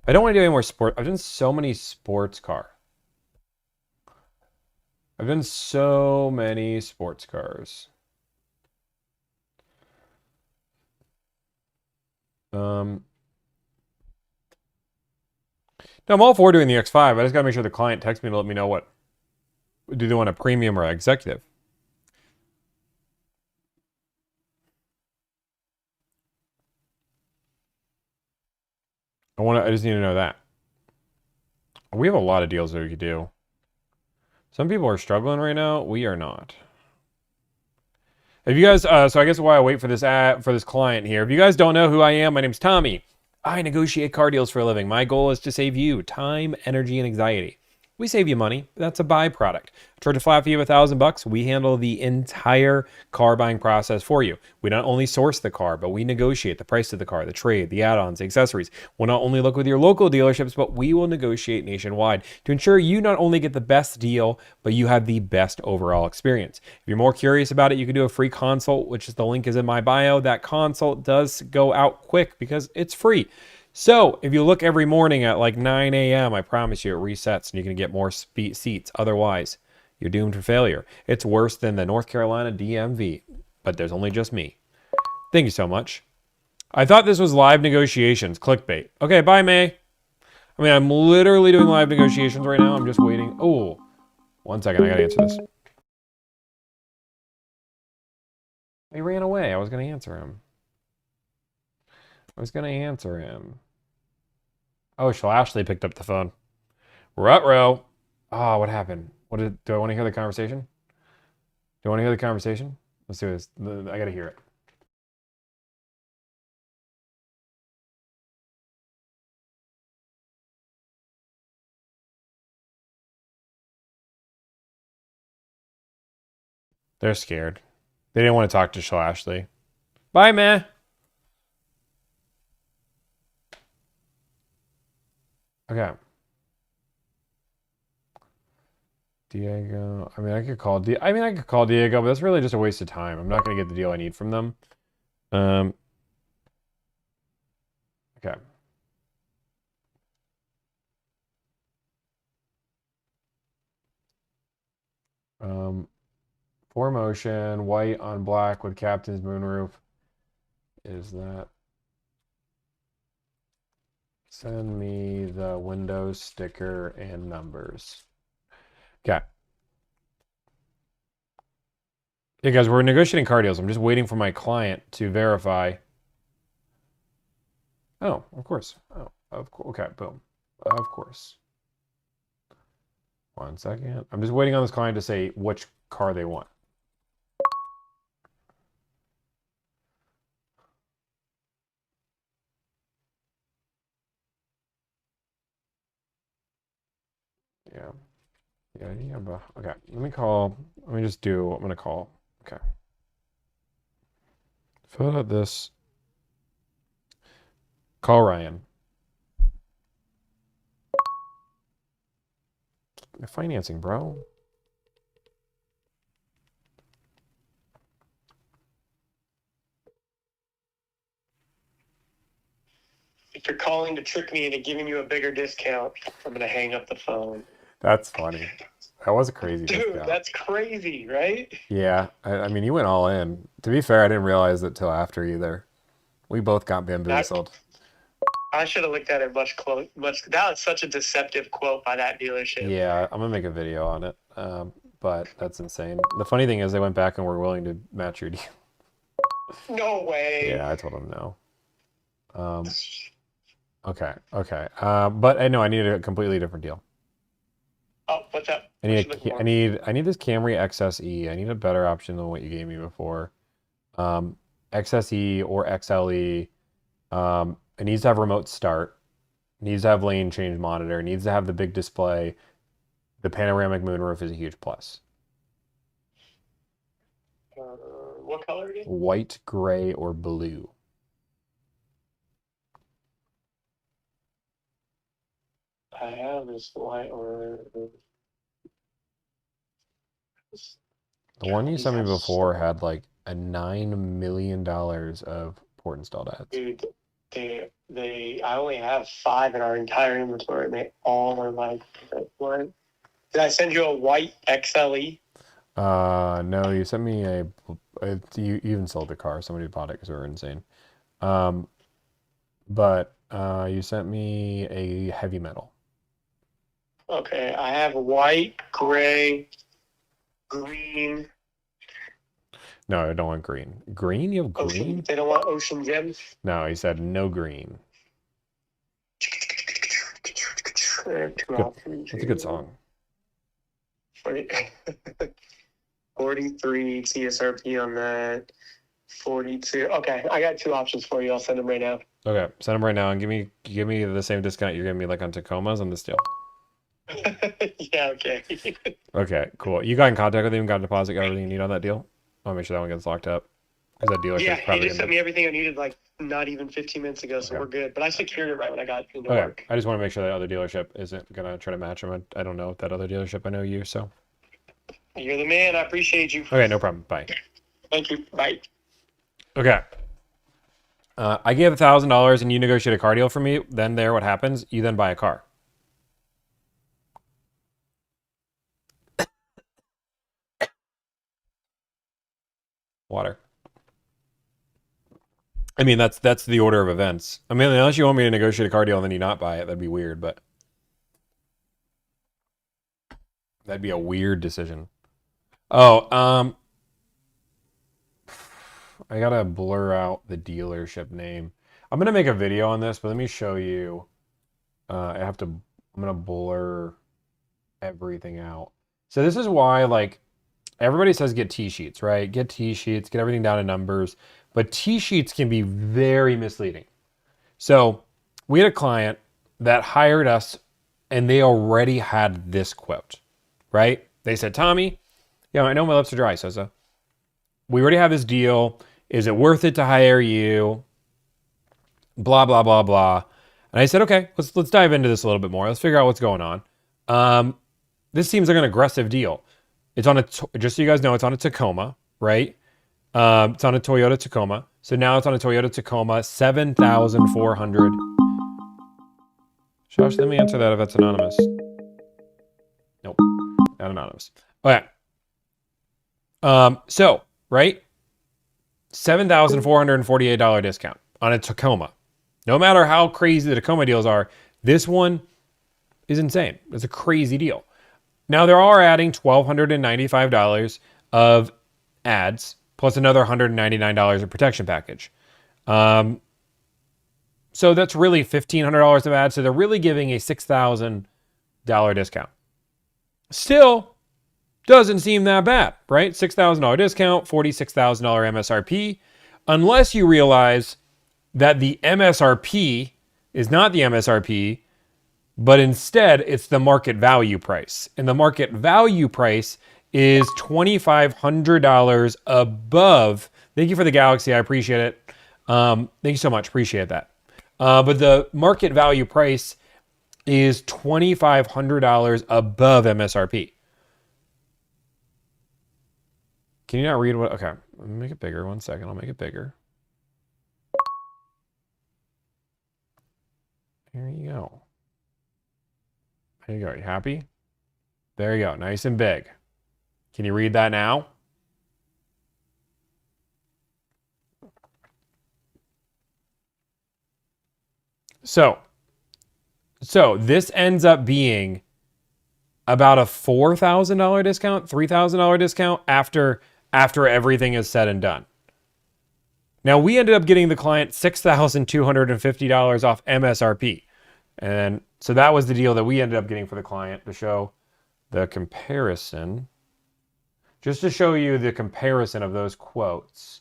I don't want to do any more sport. I've done so many sports car. I've done so many sports cars. No, I'm all for doing the X5. I just gotta make sure the client texts me to let me know what do they want, a premium or executive. I just need to know that. We have a lot of deals that we could do. Some people are struggling right now. We are not. If you guys, so I guess while I wait for this client here, if you guys don't know who I am, my name's Tommy. I negotiate car deals for a living. My goal is to save you time, energy, and anxiety. We save you money. That's a byproduct. Charge a flat fee of $1,000. We handle the entire car buying process for you. We not only source the car, but we negotiate the price of the car, the trade, the add-ons, the accessories. We'll not only look with your local dealerships, but we will negotiate nationwide to ensure you not only get the best deal, but you have the best overall experience. If you're more curious about it, you can do a free consult, which is the link is in my bio. That consult does go out quick because it's free. So if you look every morning at like 9 a.m., I promise you it resets and you're going to get more seats. Otherwise, you're doomed for failure. It's worse than the North Carolina DMV, but there's only just me. Thank you so much. I thought this was live negotiations. Clickbait. Okay, bye, May. I mean, I'm literally doing live negotiations right now. I'm just waiting. Oh, one second. I got to answer this. He ran away. I was going to answer him. Oh, Ashley picked up the phone. Ruh-roh. Oh, what happened? Do I want to hear the conversation? Do you want to hear the conversation? Let's do this. I got to hear it. They're scared. They didn't want to talk to Ashley. Bye, man. Okay. Diego. I could call Diego, but that's really just a waste of time. I'm not going to get the deal I need from them. Okay. Four motion, white on black with captain's moonroof. Is that? Send me the Windows sticker and numbers. Okay. Hey guys, we're negotiating car deals. I'm just waiting for my client to verify. Oh, of course. Oh, of course. Okay, boom. Of course. One second. I'm just waiting on this client to say which car they want. Yeah. Yeah, but okay. Let me just do, I'm gonna call. Okay. Fill out this. Call Ryan. Financing, bro. If you're calling to trick me into giving you a bigger discount, I'm gonna hang up the phone. That's funny. That was a crazy Dude, discount. that's crazy, right? Yeah, I mean, you went all in. To be fair, I didn't realize it till after either. We both got bamboozled. I should have looked at it much. That was such a deceptive quote by that dealership. Yeah, I'm gonna make a video on it. But that's insane. The funny thing is, they went back and were willing to match your deal. No way. Yeah, I told them no. Okay. But I know I need a completely different deal. Oh, what's up? I need this Camry XSE. I need a better option than what you gave me before. XSE or XLE. It needs to have remote start. It needs to have lane change monitor. It needs to have the big display. The panoramic moonroof is a huge plus. What color again? White, gray, or blue. I have this white or The one you sent me before had like a $9 million of port installed ads. dude. I only have 5 in our entire inventory, and they all are like white. Did I send you a white XLE? No, you sent me you even sold the car. Somebody bought it because we were insane. Um, but you sent me a heavy metal. Okay, I have white, gray, green. No, I don't want green. Green? You have Ocean. green? They don't want ocean gems. No, he said no green. Two Good. options. That's a good song. 43 TSRP on that. 42. Okay, I got two options for you. I'll send them right now. Okay, send them right now and give me the same discount you're giving me like on Tacomas on this deal. Yeah, okay. Okay, cool. You got in contact with him, got a deposit, got everything you need on that deal? I'll make sure that one gets locked up. Because that dealership's Yeah, he probably just sent me everything I needed like not even 15 minutes ago, so Okay. we're good. But I secured it right when I got into Okay, work. I just want to make sure that other dealership isn't gonna try to match him. I don't know that other dealership. I know you, so. You're the man. I appreciate you. Okay, no problem. Bye. Thank you. Bye. Okay. I give $1,000 and you negotiate a car deal for me. Then what happens? You then buy a car. Water. I mean, that's the order of events. I mean, unless you want me to negotiate a car deal and then you not buy it, that'd be weird, but that'd be a weird decision. Oh, I gotta blur out the dealership name. I'm gonna make a video on this, but let me show you. I'm gonna blur everything out. So this is why, like, everybody says get T-sheets, right? Get T-sheets, get everything down to numbers, but T-sheets can be very misleading. So we had a client that hired us and they already had this quote, right? They said, Tommy, I know my lips are dry, Sosa. We already have this deal. Is it worth it to hire you? Blah, blah, blah, blah. And I said, okay, let's dive into this a little bit more. Let's figure out what's going on. This seems like an aggressive deal. It's on just so you guys know, it's on a Tacoma, right? It's on a Toyota Tacoma. So now it's on a Toyota Tacoma, 7,400. Josh, let me answer that if that's anonymous. Nope, not anonymous. Okay. So, right? $7,448 discount on a Tacoma. No matter how crazy the Tacoma deals are, this one is insane. It's a crazy deal. Now, they are adding $1,295 of ads plus another $199 of protection package. So that's really $1,500 of ads. So they're really giving a $6,000 discount. Still doesn't seem that bad, right? $6,000 discount, $46,000 MSRP, unless you realize that the MSRP is not the MSRP, but instead it's the market value price. And the market value price is $2,500 above. Thank you for the Galaxy. I appreciate it. Thank you so much. Appreciate that. But the market value price is $2,500 above MSRP. Can you not read what? Okay, let me make it bigger. 1 second. I'll make it bigger. There you go. There you go. You happy? There you go. Nice and big. Can you read that now? So this ends up being about a $4,000 discount, $3,000 discount after everything is said and done. Now, we ended up getting the client $6,250 off MSRP. And so that was the deal that we ended up getting for the client, to show the comparison. Just to show you the comparison of those quotes.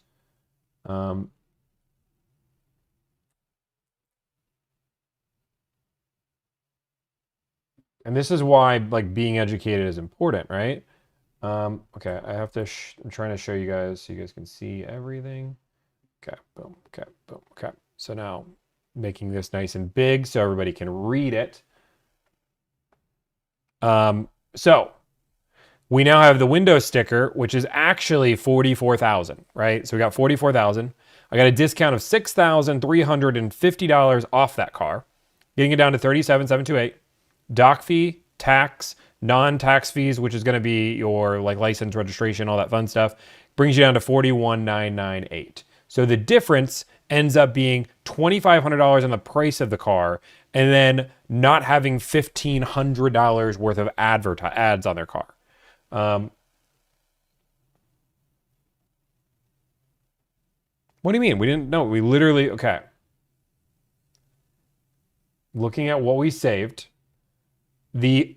And this is why, like, being educated is important, right? Okay, I have to, I'm trying to show you guys so you guys can see everything. Okay, boom, okay, boom, okay. So now, making this nice and big so everybody can read it. So, we now have the window sticker, which is actually $44,000, right? So we got $44,000. I got a discount of $6,350 off that car, getting it down to $37,728. Doc fee, tax, non-tax fees, which is going to be your like license, registration, all that fun stuff, brings you down to $41,998. So the difference ends up being $2,500 on the price of the car, and then not having $1,500 worth of ads on their car. What do you mean? We didn't know. We literally, okay. Looking at what we saved, here,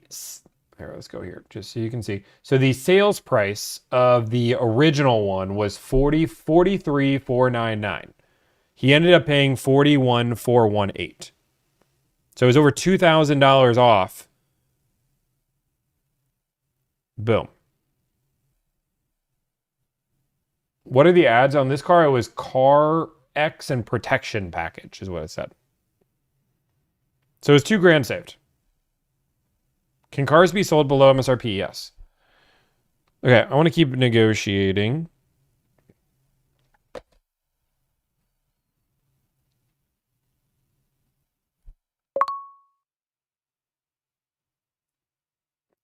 let's go here, just so you can see. So the sales price of the original one was $43,499. He ended up paying $41,418. So it was over $2,000 off. Boom. What are the ads on this car? It was Car X and Protection Package is what it said. So it's $2,000 saved. Can cars be sold below MSRP? Yes. Okay, I want to keep negotiating.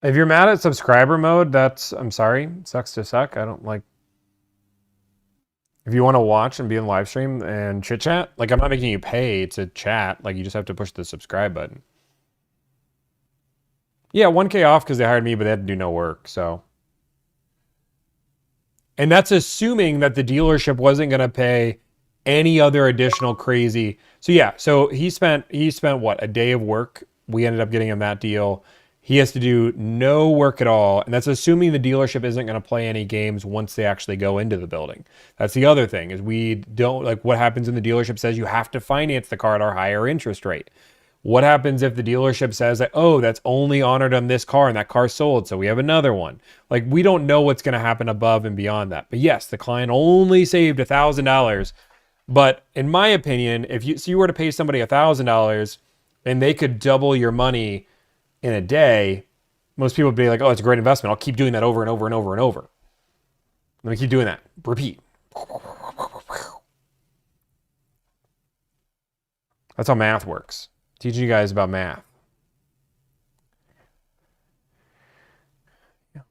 If you're mad at subscriber mode, I'm sorry. It sucks to suck. I don't like. If you want to watch and be in live stream and chit chat, like I'm not making you pay to chat. Like you just have to push the subscribe button. Yeah, 1K off because they hired me, but they had to do no work. So, and that's assuming that the dealership wasn't going to pay any other additional crazy. So yeah, so he spent what, a day of work. We ended up getting him that deal. He has to do no work at all. And that's assuming the dealership isn't going to play any games once they actually go into the building. That's the other thing is we don't like what happens when the dealership says you have to finance the car at our higher interest rate. What happens if the dealership says that, oh, that's only honored on this car and that car's sold, so we have another one. Like we don't know what's going to happen above and beyond that. But yes, the client only saved $1,000. But in my opinion, if you were to pay somebody $1,000 and they could double your money in a day, most people would be like, oh, it's a great investment. I'll keep doing that over and over and over and over. Let me keep doing that. Repeat. That's how math works. Teaching you guys about math. Yeah.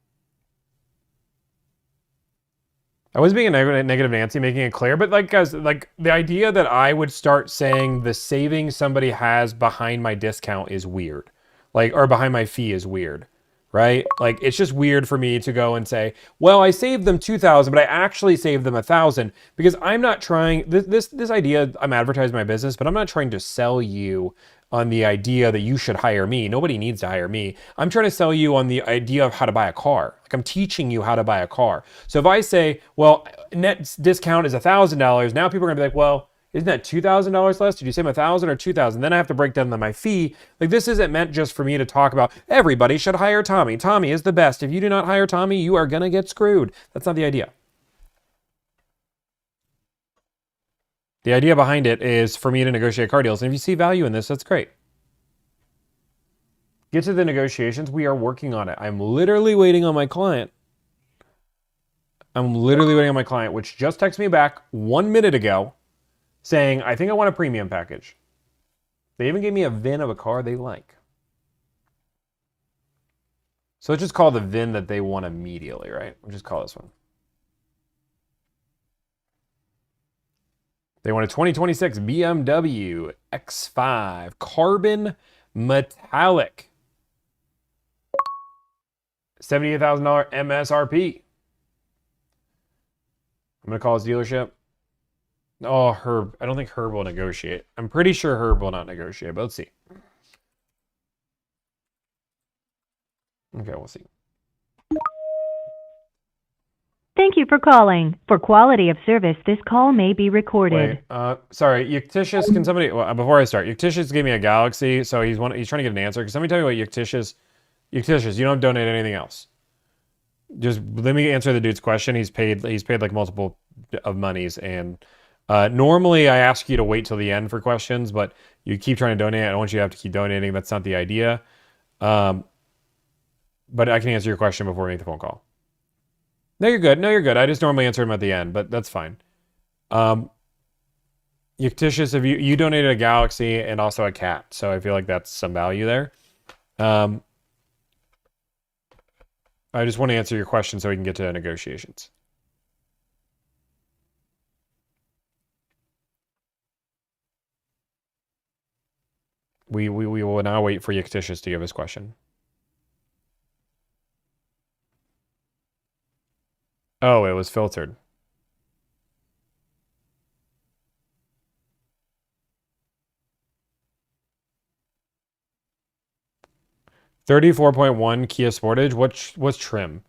I was being a negative Nancy, making it clear, but like guys, like the idea that I would start saying the savings somebody has behind my discount is weird. Like, or behind my fee is weird, right? Like, it's just weird for me to go and say, well, I saved them $2,000, but I actually saved them $1,000 because I'm not trying this idea. I'm advertising my business, but I'm not trying to sell you on the idea that you should hire me. Nobody needs to hire me. I'm trying to sell you on the idea of how to buy a car. Like I'm teaching you how to buy a car. So if I say, well, net discount is $1,000, now people are gonna be like, well, isn't that $2,000 less? Did you say $1,000 or $2,000? Then I have to break down my fee. Like this isn't meant just for me to talk about everybody should hire Tommy. Tommy is the best. If you do not hire Tommy, you are gonna get screwed. That's not the idea. The idea behind it is for me to negotiate car deals. And if you see value in this, that's great. Get to the negotiations. We are working on it. I'm literally waiting on my client. Which just texted me back 1 minute ago saying, I think I want a premium package. They even gave me a VIN of a car they like. So let's just call the VIN that they want immediately, right? We'll just call this one. They want a 2026 BMW X5 Carbon Metallic. $78,000 MSRP. I'm going to call his dealership. Oh, Herb. I don't think Herb will negotiate. I'm pretty sure Herb will not negotiate, but let's see. Okay, we'll see. Thank you for calling. For quality of service, this call may be recorded. Wait, sorry, Yuctitious, can somebody, well, before I start, Yuctitious gave me a Galaxy, so he's trying to get an answer. Can somebody tell me what Yuctitious, you don't donate anything else. Just let me answer the dude's question. He's paid like multiple of monies, and normally I ask you to wait till the end for questions, but you keep trying to donate. I don't want you to have to keep donating. That's not the idea. But I can answer your question before we make the phone call. No, you're good. I just normally answer them at the end, but that's fine. Yuctitious, if you donated a Galaxy and also a cat, so I feel like that's some value there. I just want to answer your question so we can get to negotiations. We will now wait for Yactitius to give his question. Oh, it was filtered. $34.1 Kia Sportage. What's trim?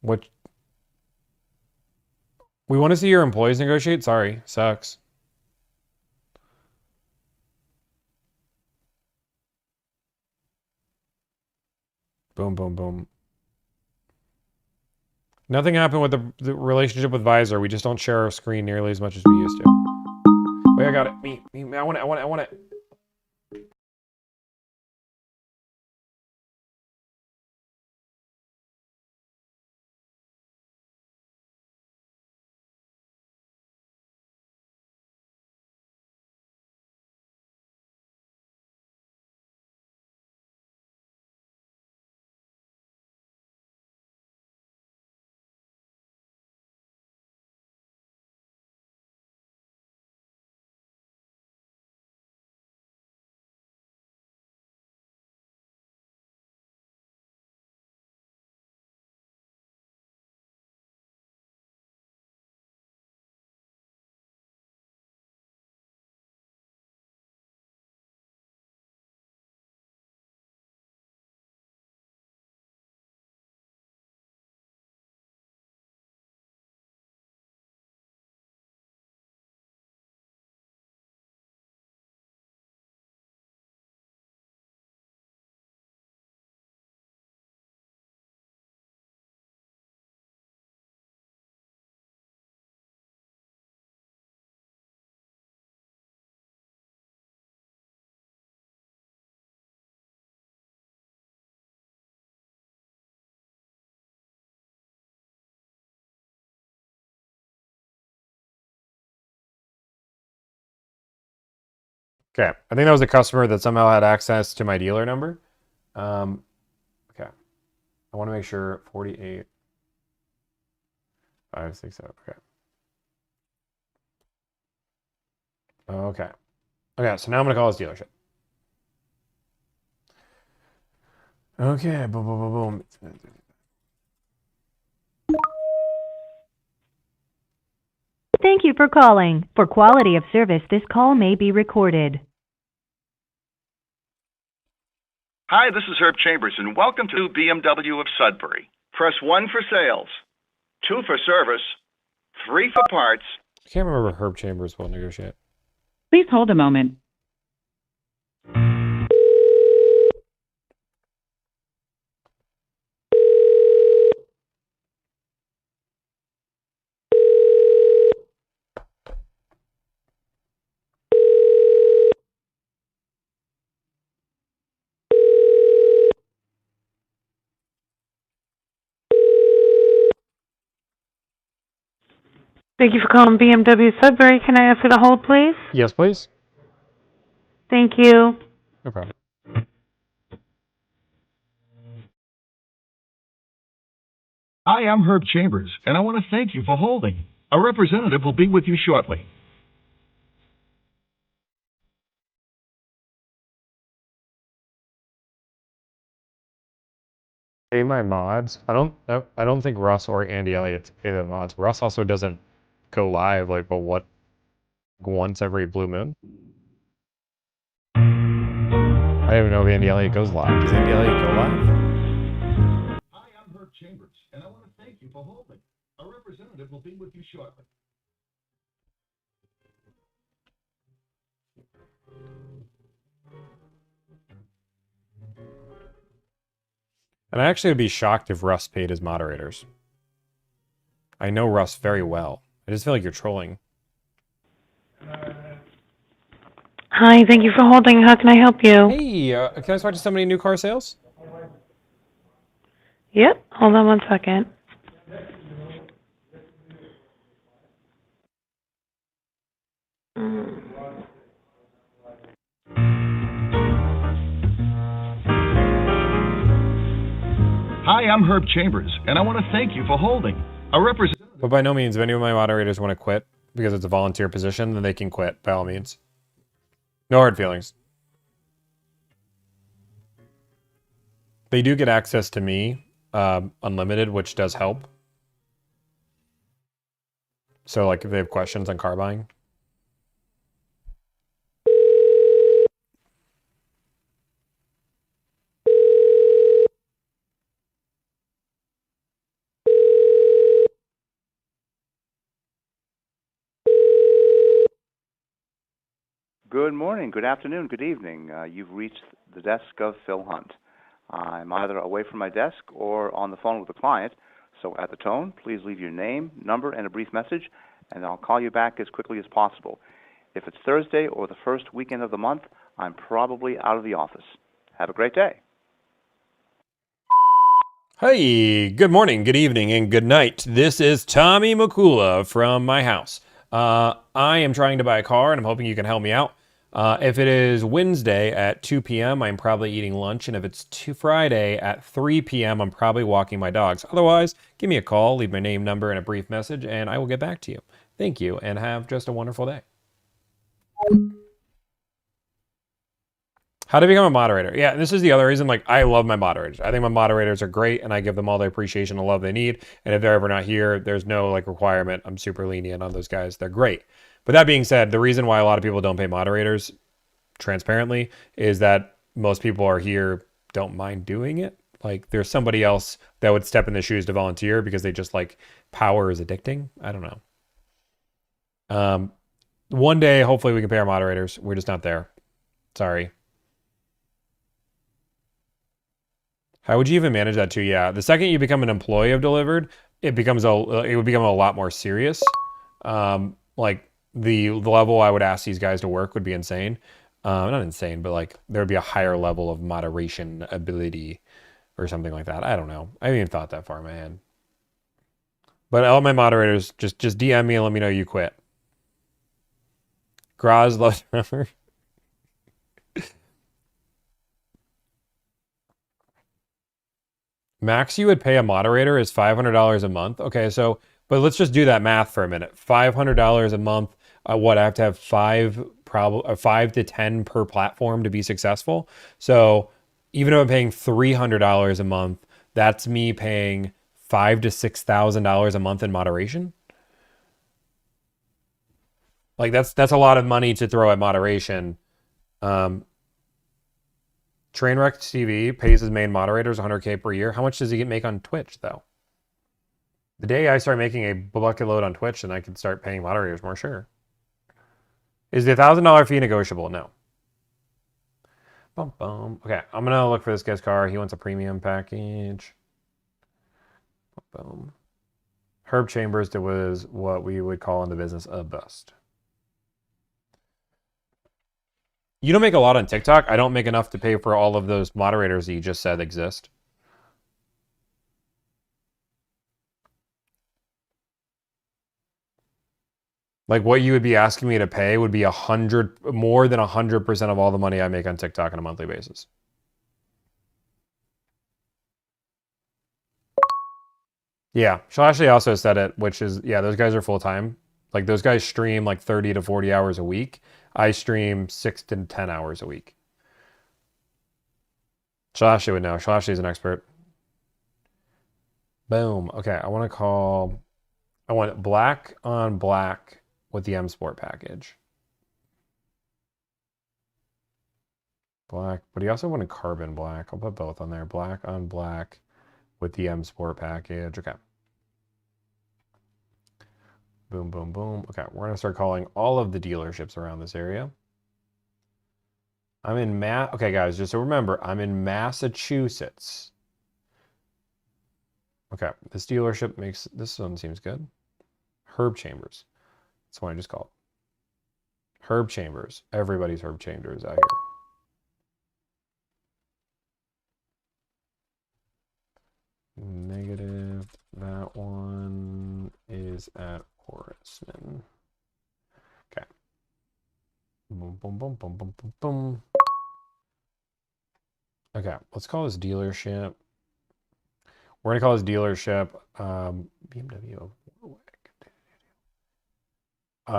What? We want to see your employees negotiate? Sorry, sucks. Boom, boom, boom. Nothing happened with the relationship with Visor. We just don't share our screen nearly as much as we used to. Wait, I got it. Me. I want it. Okay, I think that was a customer that somehow had access to my dealer number. Okay, I want to make sure 48, 5, 6, 7. Okay. Okay. Okay, so now I'm gonna call this dealership. Okay, boom, boom, boom, boom. Thank you for calling. For quality of service, this call may be recorded. Hi, this is Herb Chambers, and welcome to BMW of Sudbury. Press 1 for sales, 2 for service, 3 for parts. I can't remember Herb Chambers will negotiate. Please hold a moment. Thank you for calling BMW Sudbury. Can I ask you to hold, please? Yes, please. Thank you. No problem. Hi, I'm Herb Chambers, and I want to thank you for holding. A representative will be with you shortly. Hey, my mods. I don't think Russ or Andy Elliott pay the mods. Russ also doesn't go live like but what once every blue moon. I don't even know if Andy Elliott goes live. Does Andy Elliott go live? Hi, I'm Herb Chambers, and I want to thank you for holding. A representative will be with you shortly. And I actually would be shocked if Russ paid his moderators. I know Russ very well. I just feel like you're trolling. Hi, thank you for holding. How can I help you? Hey, can I talk to somebody in new car sales? Yep, hold on one second. I'm Herb Chambers, and I want to thank you for holding. A representative. But by no means, if any of my moderators want to quit because it's a volunteer position, then they can quit, by all means. No hard feelings. They do get access to me, unlimited, which does help. So, like, if they have questions on car buying. Good morning, good afternoon, good evening. You've reached the desk of Phil Hunt. I'm either away from my desk or on the phone with a client, so at the tone, please leave your name, number, and a brief message, and I'll call you back as quickly as possible. If it's Thursday or the first weekend of the month, I'm probably out of the office. Have a great day. Hey, good morning, good evening, and good night. This is Tommy Makula from my house. I am trying to buy a car, and I'm hoping you can help me out. If it is Wednesday at 2 p.m., I'm probably eating lunch, and if it's Friday at 3 p.m., I'm probably walking my dogs. Otherwise, give me a call, leave my name, number, and a brief message, and I will get back to you. Thank you, and have just a wonderful day. How to become a moderator? Yeah, this is the other reason. Like, I love my moderators. I think my moderators are great, and I give them all the appreciation and love they need. And if they're ever not here, there's no like requirement. I'm super lenient on those guys. They're great. But that being said, the reason why a lot of people don't pay moderators, transparently, is that most people are here don't mind doing it. Like, there's somebody else that would step in the shoes to volunteer because they just like power is addicting. I don't know. One day, hopefully, we can pay our moderators. We're just not there. Sorry. How would you even manage that too? Yeah, the second you become an employee of Delivered, it would become a lot more serious. Like the level I would ask these guys to work would be insane. Not insane, but like there would be a higher level of moderation ability or something like that. I don't know. I haven't even thought that far, man. But all my moderators, just DM me and let me know you quit. Graz loves remember. Max you would pay a moderator is $500 a month. Okay, so, but let's just do that math for a minute. $500 a month. What, I have to have five to 10 per platform to be successful. So even if I'm paying $300 a month, that's me paying $5,000 to $6,000 a month in moderation. Like that's a lot of money to throw at moderation. Trainwreck TV pays his main moderators $100K per year. How much does he make on Twitch, though? The day I start making a bucket load on Twitch, then I can start paying moderators more, sure. Is the $1,000 fee negotiable? No. Boom, boom. Okay, I'm going to look for this guy's car. He wants a premium package. Boom, boom. Herb Chambers was what we would call in the business a bust. You don't make a lot on TikTok. I don't make enough to pay for all of those moderators that you just said exist. Like what you would be asking me to pay would be more than 100% of all the money I make on TikTok on a monthly basis. Yeah, Ashley also said it, which is, yeah, those guys are full-time. Like those guys stream like 30 to 40 hours a week. I stream 6 to 10 hours a week. Ashley would know. Ashley's an expert. Boom. Okay, I want black on black with the M Sport package. Black, but he also wanted carbon black. I'll put both on there. Black on black with the M Sport package. Okay. Boom, boom, boom. Okay, we're going to start calling all of the dealerships around this area. Okay, guys, just so remember, I'm in Massachusetts. Okay, this dealership this one seems good. Herb Chambers. That's what I just called. Herb Chambers. Everybody's Herb Chambers out here. Negative. That one is at Horseman. Okay. Boom, boom, boom, boom, boom, boom, boom. Okay, let's call this dealership. We're gonna call his dealership BMW of Warwick.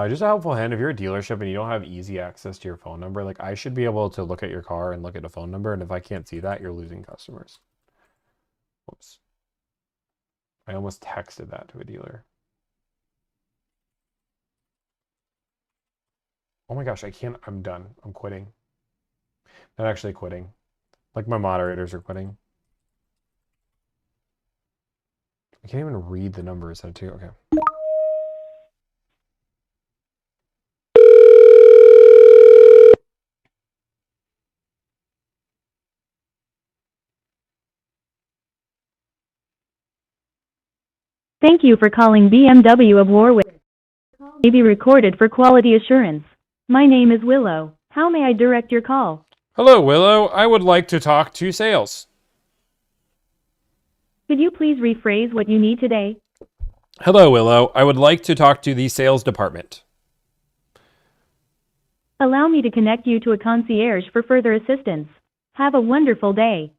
Just a helpful hint, if you're a dealership and you don't have easy access to your phone number, like I should be able to look at your car and look at a phone number, and if I can't see that, you're losing customers. Whoops. I almost texted that to a dealer. Oh my gosh, I can't. I'm done. I'm quitting. Not actually quitting. Like my moderators are quitting. I can't even read the numbers. That too. Okay. Thank you for calling BMW of Warwick. May be recorded for quality assurance. My name is Willow. How may I direct your call? Hello, Willow. I would like to talk to sales. Could you please rephrase what you need today? Hello, Willow. I would like to talk to the sales department. Allow me to connect you to a concierge for further assistance. Have a wonderful day.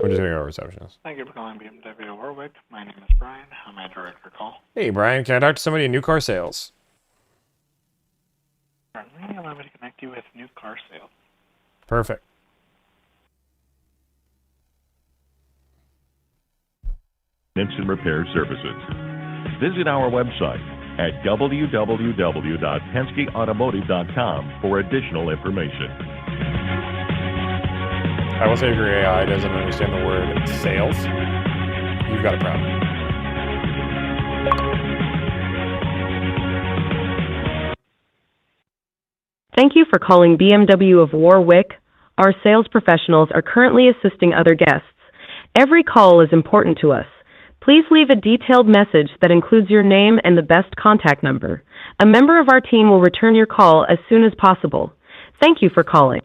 I'm just gonna go to receptionist. Thank you for calling BMW Warwick. My name is Brian. How may I direct your call? Hey, Brian, can I talk to somebody in new car sales? Certainly. Allow me to connect you with new car sales. Perfect. Instant Repair Services. Visit our website at www.penskeautomotive.com for additional information. I will say if your AI doesn't understand the word sales, you've got a problem. Thank you for calling BMW of Warwick. Our sales professionals are currently assisting other guests. Every call is important to us. Please leave a detailed message that includes your name and the best contact number. A member of our team will return your call as soon as possible. Thank you for calling.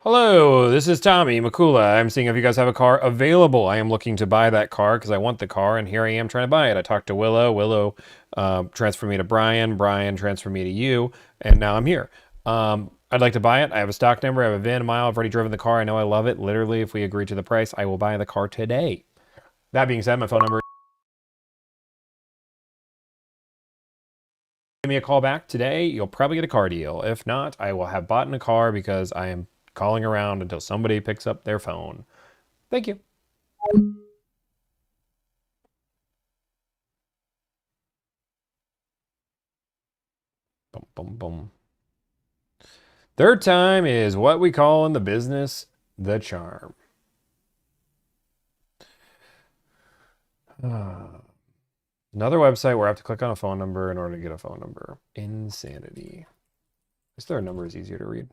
Hello, this is Tommy Makula. I'm seeing if you guys have a car available. I am looking to buy that car because I want the car, and here I am trying to buy it. I talked to Willow. Willow transferred me to Brian. Brian transferred me to you, and now I'm here. I'd like to buy it. I have a stock number. I have a VIN, a mile. I've already driven the car. I know I love it. Literally, if we agree to the price, I will buy the car today. That being said, my phone number. Give me a call back today. You'll probably get a car deal. If not, I will have bought in a car because I am calling around until somebody picks up their phone. Thank you. Boom, boom, boom. Third time is what we call in the business the charm. Another website where I have to click on a phone number in order to get a phone number. Insanity. Is there a number is easier to read?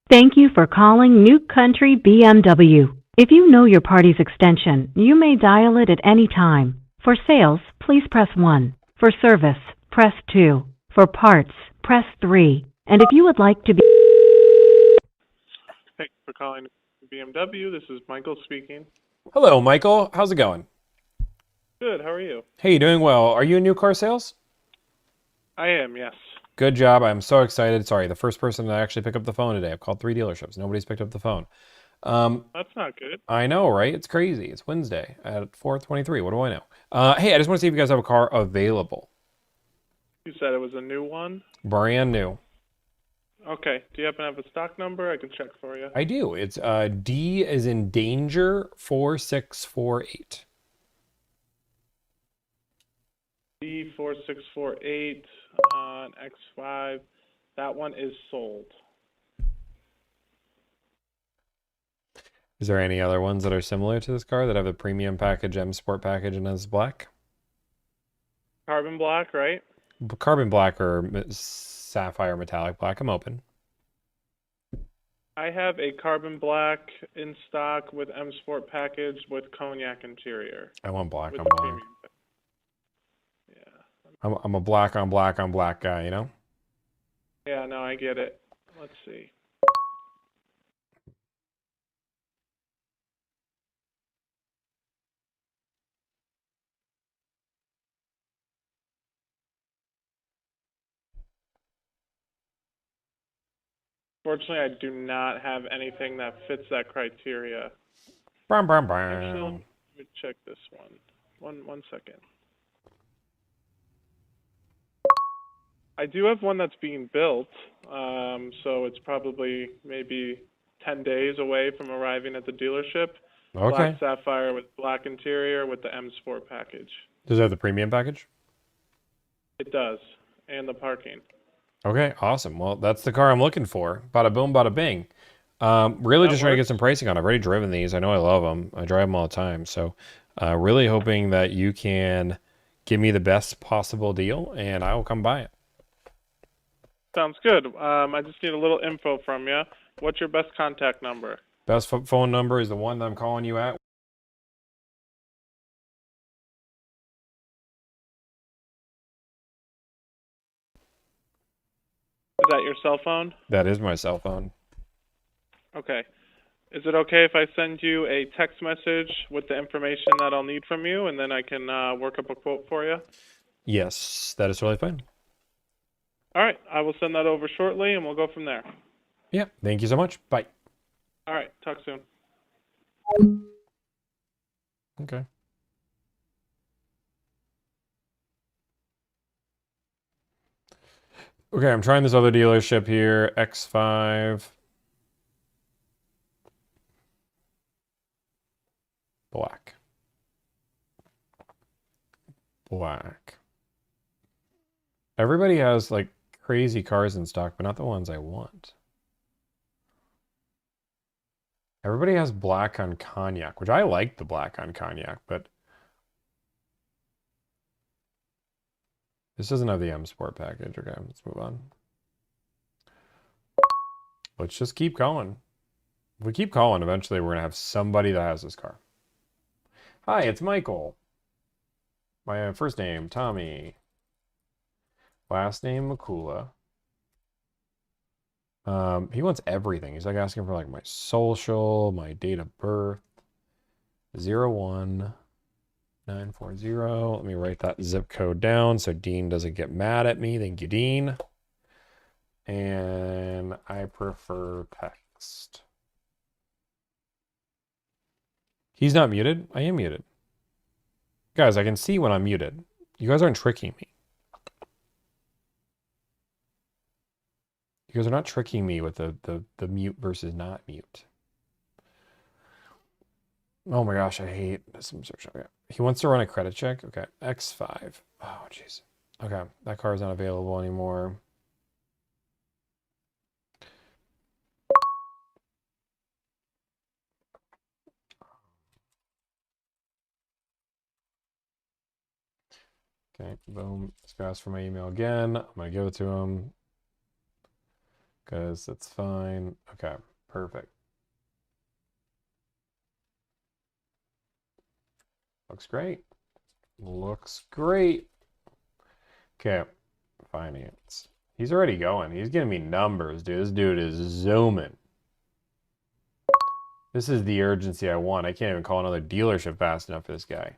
Thank you for calling New Country BMW. If you know your party's extension, you may dial it at any time. For sales, please press 1. For service, press 2. For parts, press 3. And if you would like to be... Thank you for calling BMW. This is Michael speaking. Hello, Michael. How's it going? Good. How are you? Hey, doing well. Are you in new car sales? I am, yes. Good job. I'm so excited. Sorry, the first person to actually pick up the phone today. I've called 3 dealerships. Nobody's picked up the phone. That's not good. I know, right? It's crazy. It's Wednesday at 4:23. What do I know? Hey, I just want to see if you guys have a car available. You said it was a new one? Brand new. Okay. Do you happen to have a stock number? I can check for you. I do. It's D as in danger 4648. D4648 on X5. That one is sold. Is there any other ones that are similar to this car that have the premium package, M Sport package, and is black? Carbon black, right? Carbon black or sapphire metallic black. I'm open. I have a carbon black in stock with M Sport package with cognac interior. I want black with on the black. premium. Yeah. I'm a black on black on black guy, you know? Yeah, no, I get it. Let's see. Unfortunately, I do not have anything that fits that criteria. Brum, brum, Actually, let brum. me check this one. One second. I do have one that's being built, so it's probably maybe 10 days away from arriving at the dealership. Black Okay. Sapphire with black interior with the M Sport package. Does it have the premium package? It does, and the parking. Okay, awesome. Well, that's the car I'm looking for. Bada boom, bada bing. Really That just trying to get works. some pricing on it. I've already driven these. I know I love them. I drive them all the time. So really hoping that you can give me the best possible deal, and I will come buy it. Sounds good. I just need a little info from you. What's your best contact number? Best phone number is the one that I'm calling you at. Is that your cell phone? That is my cell phone. Okay. Is it okay if I send you a text message with the information that I'll need from you, and then I can work up a quote for you? Yes, that is totally fine. All right. I will send that over shortly, and we'll go from there. Yeah, thank you so much. Bye. All right. Talk soon. Okay. Okay, I'm trying this other dealership here, X5. Black. Black. Everybody has like crazy cars in stock, but not the ones I want. Everybody has black on cognac, which I like the black on cognac, but this doesn't have the M Sport package. Okay, let's move on. Let's just keep going. If we keep calling, eventually we're going to have somebody that has this car. Hi, it's Michael. My first name, Tommy. Last name, Makula. He wants everything. He's like asking for like my social, my date of birth, 01940. Let me write that zip code down so Dean doesn't get mad at me. Thank you, Dean. And I prefer text. He's not muted. I am muted. Guys, I can see when I'm muted. You guys aren't tricking me. You guys are not tricking me with the mute versus not mute. Oh my gosh, I hate this. Okay. He wants to run a credit check. Okay, X5. Oh, jeez. Okay, that car is not available anymore. Okay, boom. This guy asked for my email again. I'm going to give it to him because it's fine. Okay, perfect. Looks great. Looks great. Okay, finance. He's already going. He's giving me numbers, dude. This dude is zooming. This is the urgency I want. I can't even call another dealership fast enough for this guy.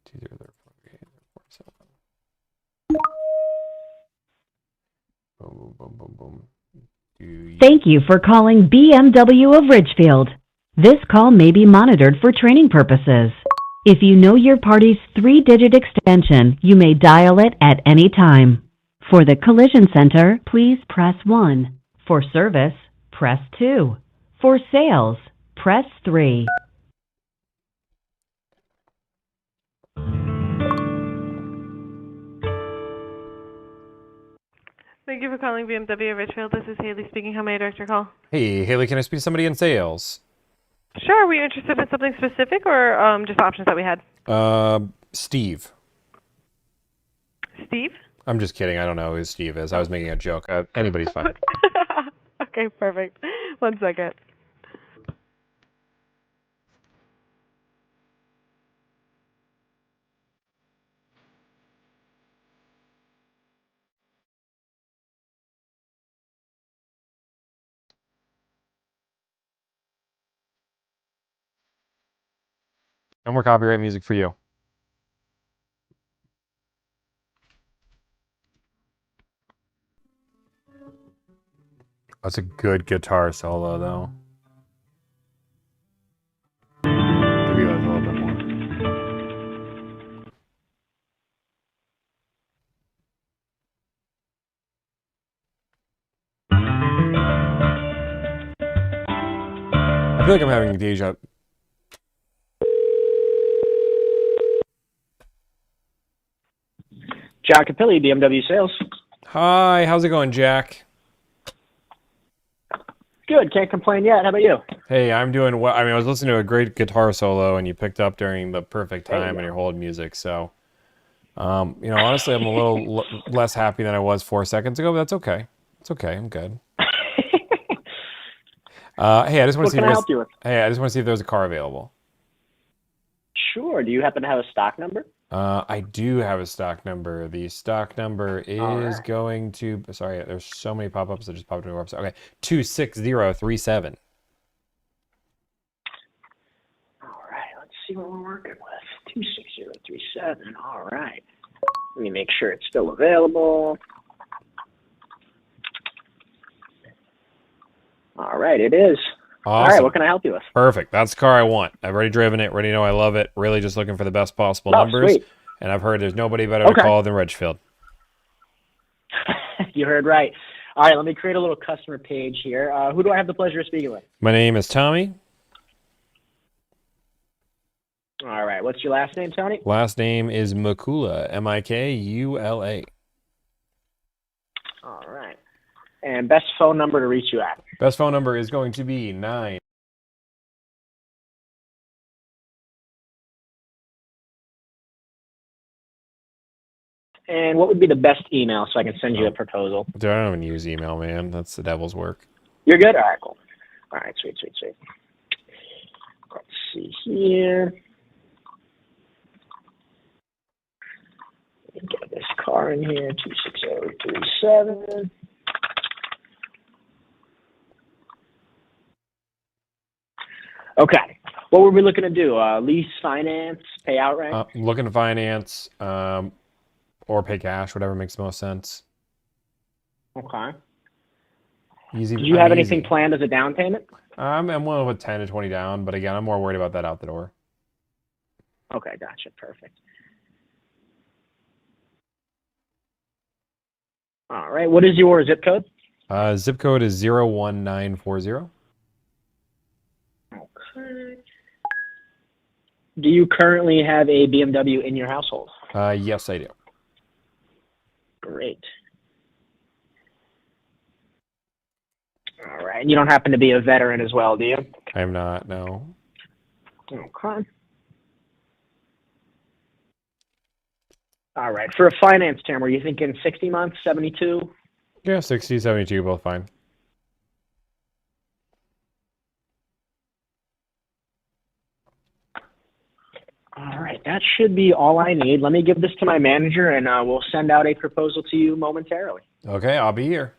20347. Boom, boom, boom, boom, boom. Thank you for calling BMW of Ridgefield. This call may be monitored for training purposes. If you know your party's 3-digit extension, you may dial it at any time. For the collision center, please press 1. For service, press 2. For sales, press 3. Thank you for calling BMW Richfield. This is Haley speaking. How may I direct your call? Hey, Haley, can I speak to somebody in sales? Sure. Were you interested in something specific or just options that we had? Steve. Steve? I'm just kidding. I don't know who Steve is. I was making a joke. Anybody's fine. Okay, perfect. 1 second. No more copyright music for you. That's a good guitar solo, though. Maybe a little bit more. I feel like I'm having deja. Jack Capilli, BMW Sales. Hi, how's it going, Jack? Good, can't complain yet. How about you? Hey, I'm doing well. I mean, I was listening to a great guitar solo, and you picked up during the perfect There you time go. in your hold music. So, honestly, I'm a little less happy than I was 4 seconds ago, but that's okay. It's okay. I'm good. Hey, I just want to What see can if I help you with? Hey, I just want to see if there's a car available. Sure. Do you happen to have a stock number? I do have a stock number. The stock number is going to. Sorry, there's so many pop-ups that just popped into our website. Okay, 26037. All right. Let's see what we're working with. 26037. All right. Let me make sure it's still available. All right, it is. Awesome. All right, what can I help you with? Perfect. That's the car I want. I've already driven it. Already know I love it. Really just looking for the best possible Oh, numbers. sweet. And I've heard there's nobody better to call than Ridgefield. You heard right. All right, let me create a little customer page here. Who do I have the pleasure of speaking with? My name is Tommy. All right, what's your last name, Tony? Last name is Mikula. Mikula. All right. And best phone number to reach you at? Best phone number is going to be 9. And what would be the best email so I can send you a proposal? Dude, I don't even use email, man. That's the devil's work. You're good? All right, cool. All right, sweet. Let's see here. Let me get this car in here, 26037. Okay. What were we looking to do? Lease, finance, pay outright? Looking to finance or pay cash, whatever makes the most sense. Okay. Easy. Do you have anything planned as a down payment? I'm willing to put 10 to 20 down, but again, I'm more worried about that out the door. Okay, gotcha. Perfect. All right. What is your zip code? Zip code is 01940. Okay. Do you currently have a BMW in your household? Yes, I do. Great. All right. And you don't happen to be a veteran as well, do you? I am not, no. Okay. All right. For a finance term, were you thinking 60 months, 72? Yeah, 60, 72, both fine. All right. That should be all I need. Let me give this to my manager, and we'll send out a proposal to you momentarily. Okay, I'll be here.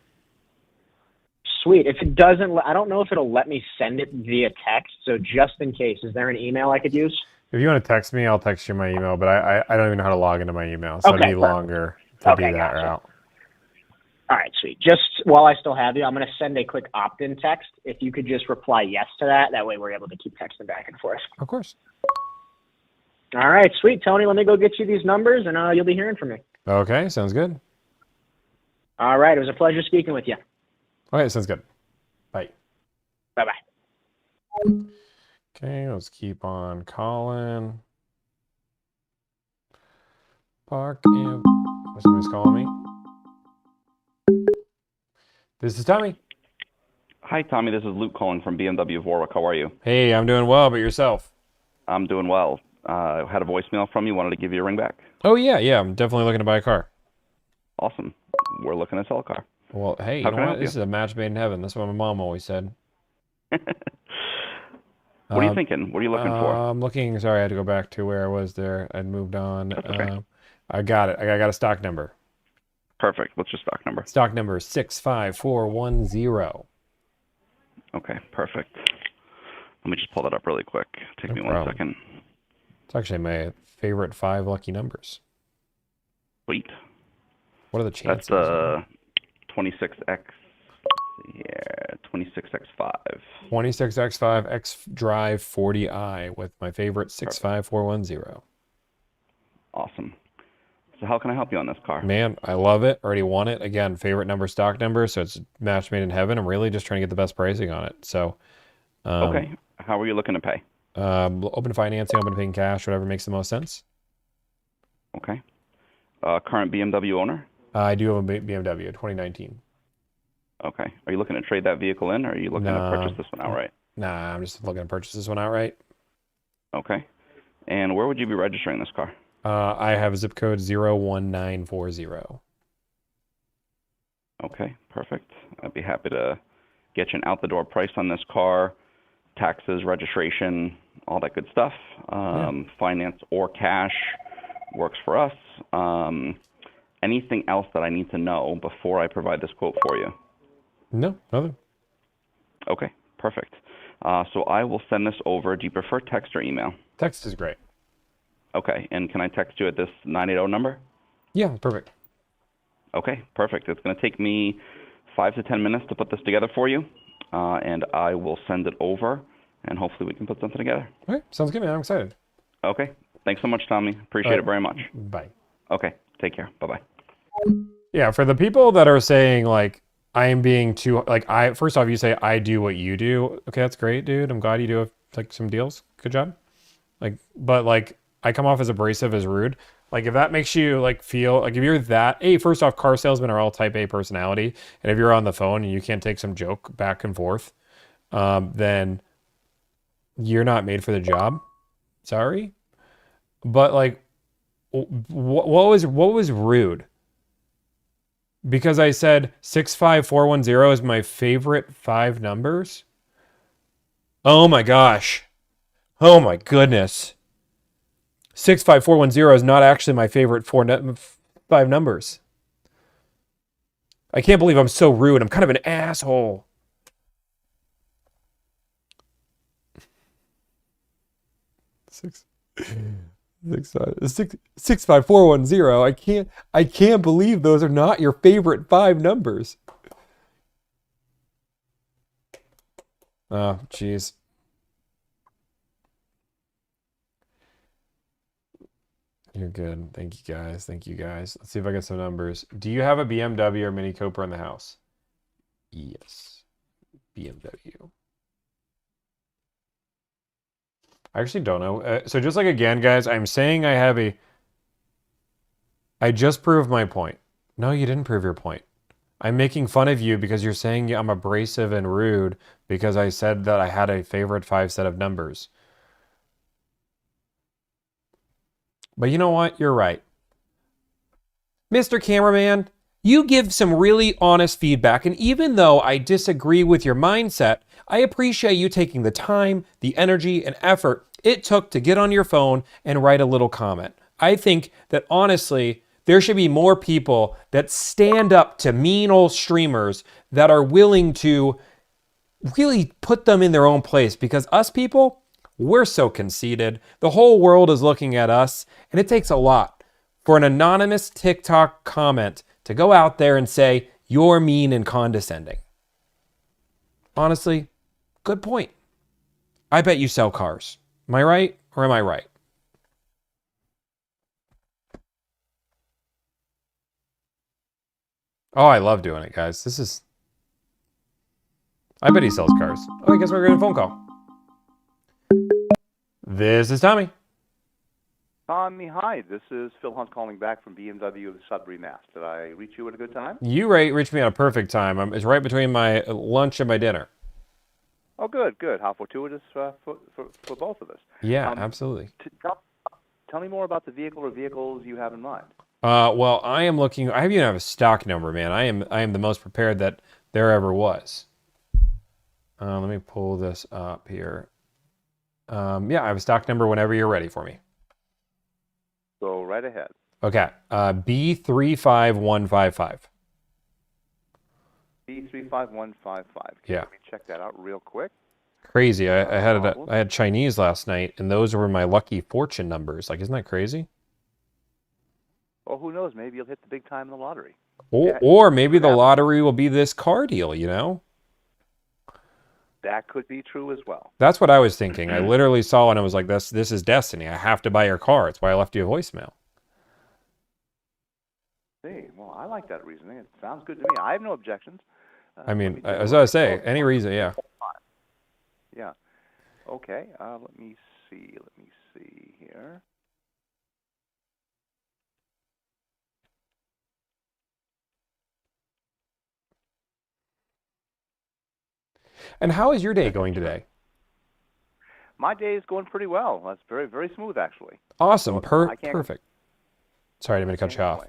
Sweet. If it doesn't, I don't know if it'll let me send it via text, so just in case, is there an email I could use? If you want to text me, I'll text you my email, but I don't even know how to log into my email, so it'd be longer to do that route. All right, sweet. Just while I still have you, I'm going to send a quick opt-in text. If you could just reply yes to that, that way we're able to keep texting back and forth. Of course. All right, sweet. Tony, let me go get you these numbers, and you'll be hearing from me. Okay, sounds good. All right, it was a pleasure speaking with you. Okay, sounds good. Bye. Bye-bye. Okay, let's keep on calling. Park and... Somebody's calling me. This is Tommy. Hi, Tommy. This is Luke calling from BMW of Warwick. How are you? Hey, I'm doing well, but yourself? I'm doing well. I had a voicemail from you. Wanted to give you a ring back. Oh, yeah. I'm definitely looking to buy a car. Awesome. We're looking to sell a car. Well, hey, you know what? This is a match made in heaven. That's what my mom always said. What are you thinking? What are you looking for? I'm looking... Sorry, I had to go back to where I was there. I'd moved on. That's okay. I got it. I got a stock number. Perfect. What's your stock number? Stock number 65410. Okay, perfect. Let me just pull that up really quick. Take me 1 second. It's actually my favorite 5 lucky numbers. Sweet. What are the chances? That's the 26X. see here. 26X5. 26X5 X Drive 40i with my favorite 65410. Awesome. So how can I help you on this car? Man, I love it. Already won it. Again, favorite number, stock number. So it's match made in heaven. I'm really just trying to get the best pricing on it. So, Okay. How are you looking to pay? Open financing, open paying cash, whatever makes the most sense. Okay. Current BMW owner? I do have a BMW 2019. Okay. Are you looking to trade that vehicle in, or are you looking to purchase this one outright? Nah, I'm just looking to purchase this one outright. Okay. And where would you be registering this car? I have zip code 01940. Okay, perfect. I'd be happy to get you an out-the-door price on this car, taxes, registration, all that good stuff. Finance or cash works for us. Anything else that I need to know before I provide this quote for you? No, nothing. Okay, perfect. So I will send this over. Do you prefer text or email? Text is great. Okay, and can I text you at this 980 number? Yeah, perfect. Okay, perfect. It's going to take me 5 to 10 minutes to put this together for you, and I will send it over, and hopefully we can put something together. Okay, sounds good, man. I'm excited. Okay, thanks so much, Tommy. Appreciate it very much. Bye. Okay, take care. Bye-bye. Yeah, for the people that are saying, like, I am being too, like, first off, you say, I do what you do. Okay, that's great, dude. I'm glad you do, like, some deals. Good job. Like, but, like, I come off as abrasive, as rude. Like, if that makes you, like, feel, like, if you're that, hey, first off, car salesmen are all type A personality. And if you're on the phone and you can't take some joke back and forth, then you're not made for the job. Sorry. But, like, what was rude? Because I said 65410 is my favorite 5 numbers? Oh my gosh. Oh my goodness. 65410 is not actually my favorite 5 numbers. I can't believe I'm so rude. I'm kind of an asshole. Six 65410. I can't believe those are not your favorite 5 numbers. Oh, jeez. You're good. Thank you guys. Thank you guys. Let's see if I get some numbers. Do you have a BMW or Mini Cooper in the house? Yes. BMW. I actually don't know. So just like again, guys, I'm saying I have a... I just proved my point. No, you didn't prove your point. I'm making fun of you because you're saying I'm abrasive and rude because I said that I had a favorite 5 set of numbers. But you know what? You're right. Mr. Cameraman, you give some really honest feedback, and even though I disagree with your mindset, I appreciate you taking the time, the energy, and effort it took to get on your phone and write a little comment. I think that honestly, there should be more people that stand up to mean old streamers that are willing to really put them in their own place, because us people, we're so conceited. The whole world is looking at us, and it takes a lot for an anonymous TikTok comment to go out there and say, you're mean and condescending. Honestly, good point. I bet you sell cars. Am I right or am I right? Oh, I love doing it, guys. I bet he sells cars. Oh, I guess we're getting a phone call. This is Tommy. Tommy, hi. This is Phil Hunt calling back from BMW of Sudbury, Mass. Did I reach you at a good time? You reached me at a perfect time. It's right between my lunch and my dinner. Oh, good, good. How fortuitous for both of us. Yeah, absolutely. Tell me more about the vehicle or vehicles you have in mind. Well, I am looking. I even have a stock number, man. I am the most prepared that there ever was. Let me pull this up here. Yeah, I have a stock number whenever you're ready for me. Go right ahead. Okay. B35155. B35155. Yeah. Let me check that out real quick. Crazy. I had Chinese last night, and those were my lucky fortune numbers. Like, isn't that crazy? Well, who knows? Maybe you'll hit the big time in the lottery. Or maybe the lottery will be this car deal, you know? That could be true as well. That's what I was thinking. I literally saw and I was like, this is destiny. I have to buy your car. It's why I left you a voicemail. See, well, I like that reasoning. It sounds good to me. I have no objections. I mean, as I say, any reason, yeah. Yeah. Okay. Let me see. Let me see here. And how is your day going today? My day is going pretty well. That's very, very smooth, actually. Awesome. So, Perfect. Sorry, I didn't mean to cut you off.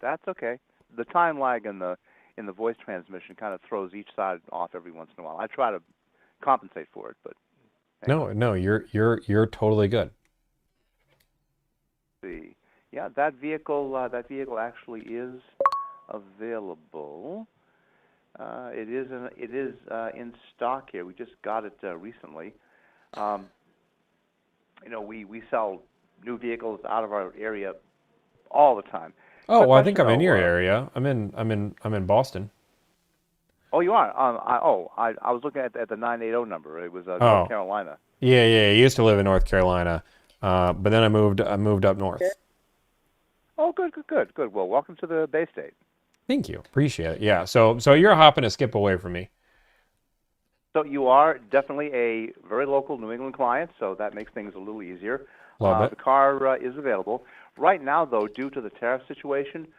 That's okay. The time lag in the voice transmission kind of throws each side off every once in a while. I try to compensate for it, but anyway. No, you're totally good. Let's see, yeah, that vehicle actually is available. It is in stock here. We just got it recently. We sell new vehicles out of our area all the time. Oh, Quick well, I think question, I'm in your though, area. I'm in Boston. Oh, you are. I was looking at the 980 number. It was North Carolina. Yeah. I used to live in North Carolina, but then I moved up north. Okay. Oh, good. Well, welcome to the Bay State. Thank you. Appreciate it. Yeah. So you're hopping a skip away from me. So you are definitely a very local New England client, so that makes things a little easier. Love it. The car is available. Right now, though, due to the tariff situation,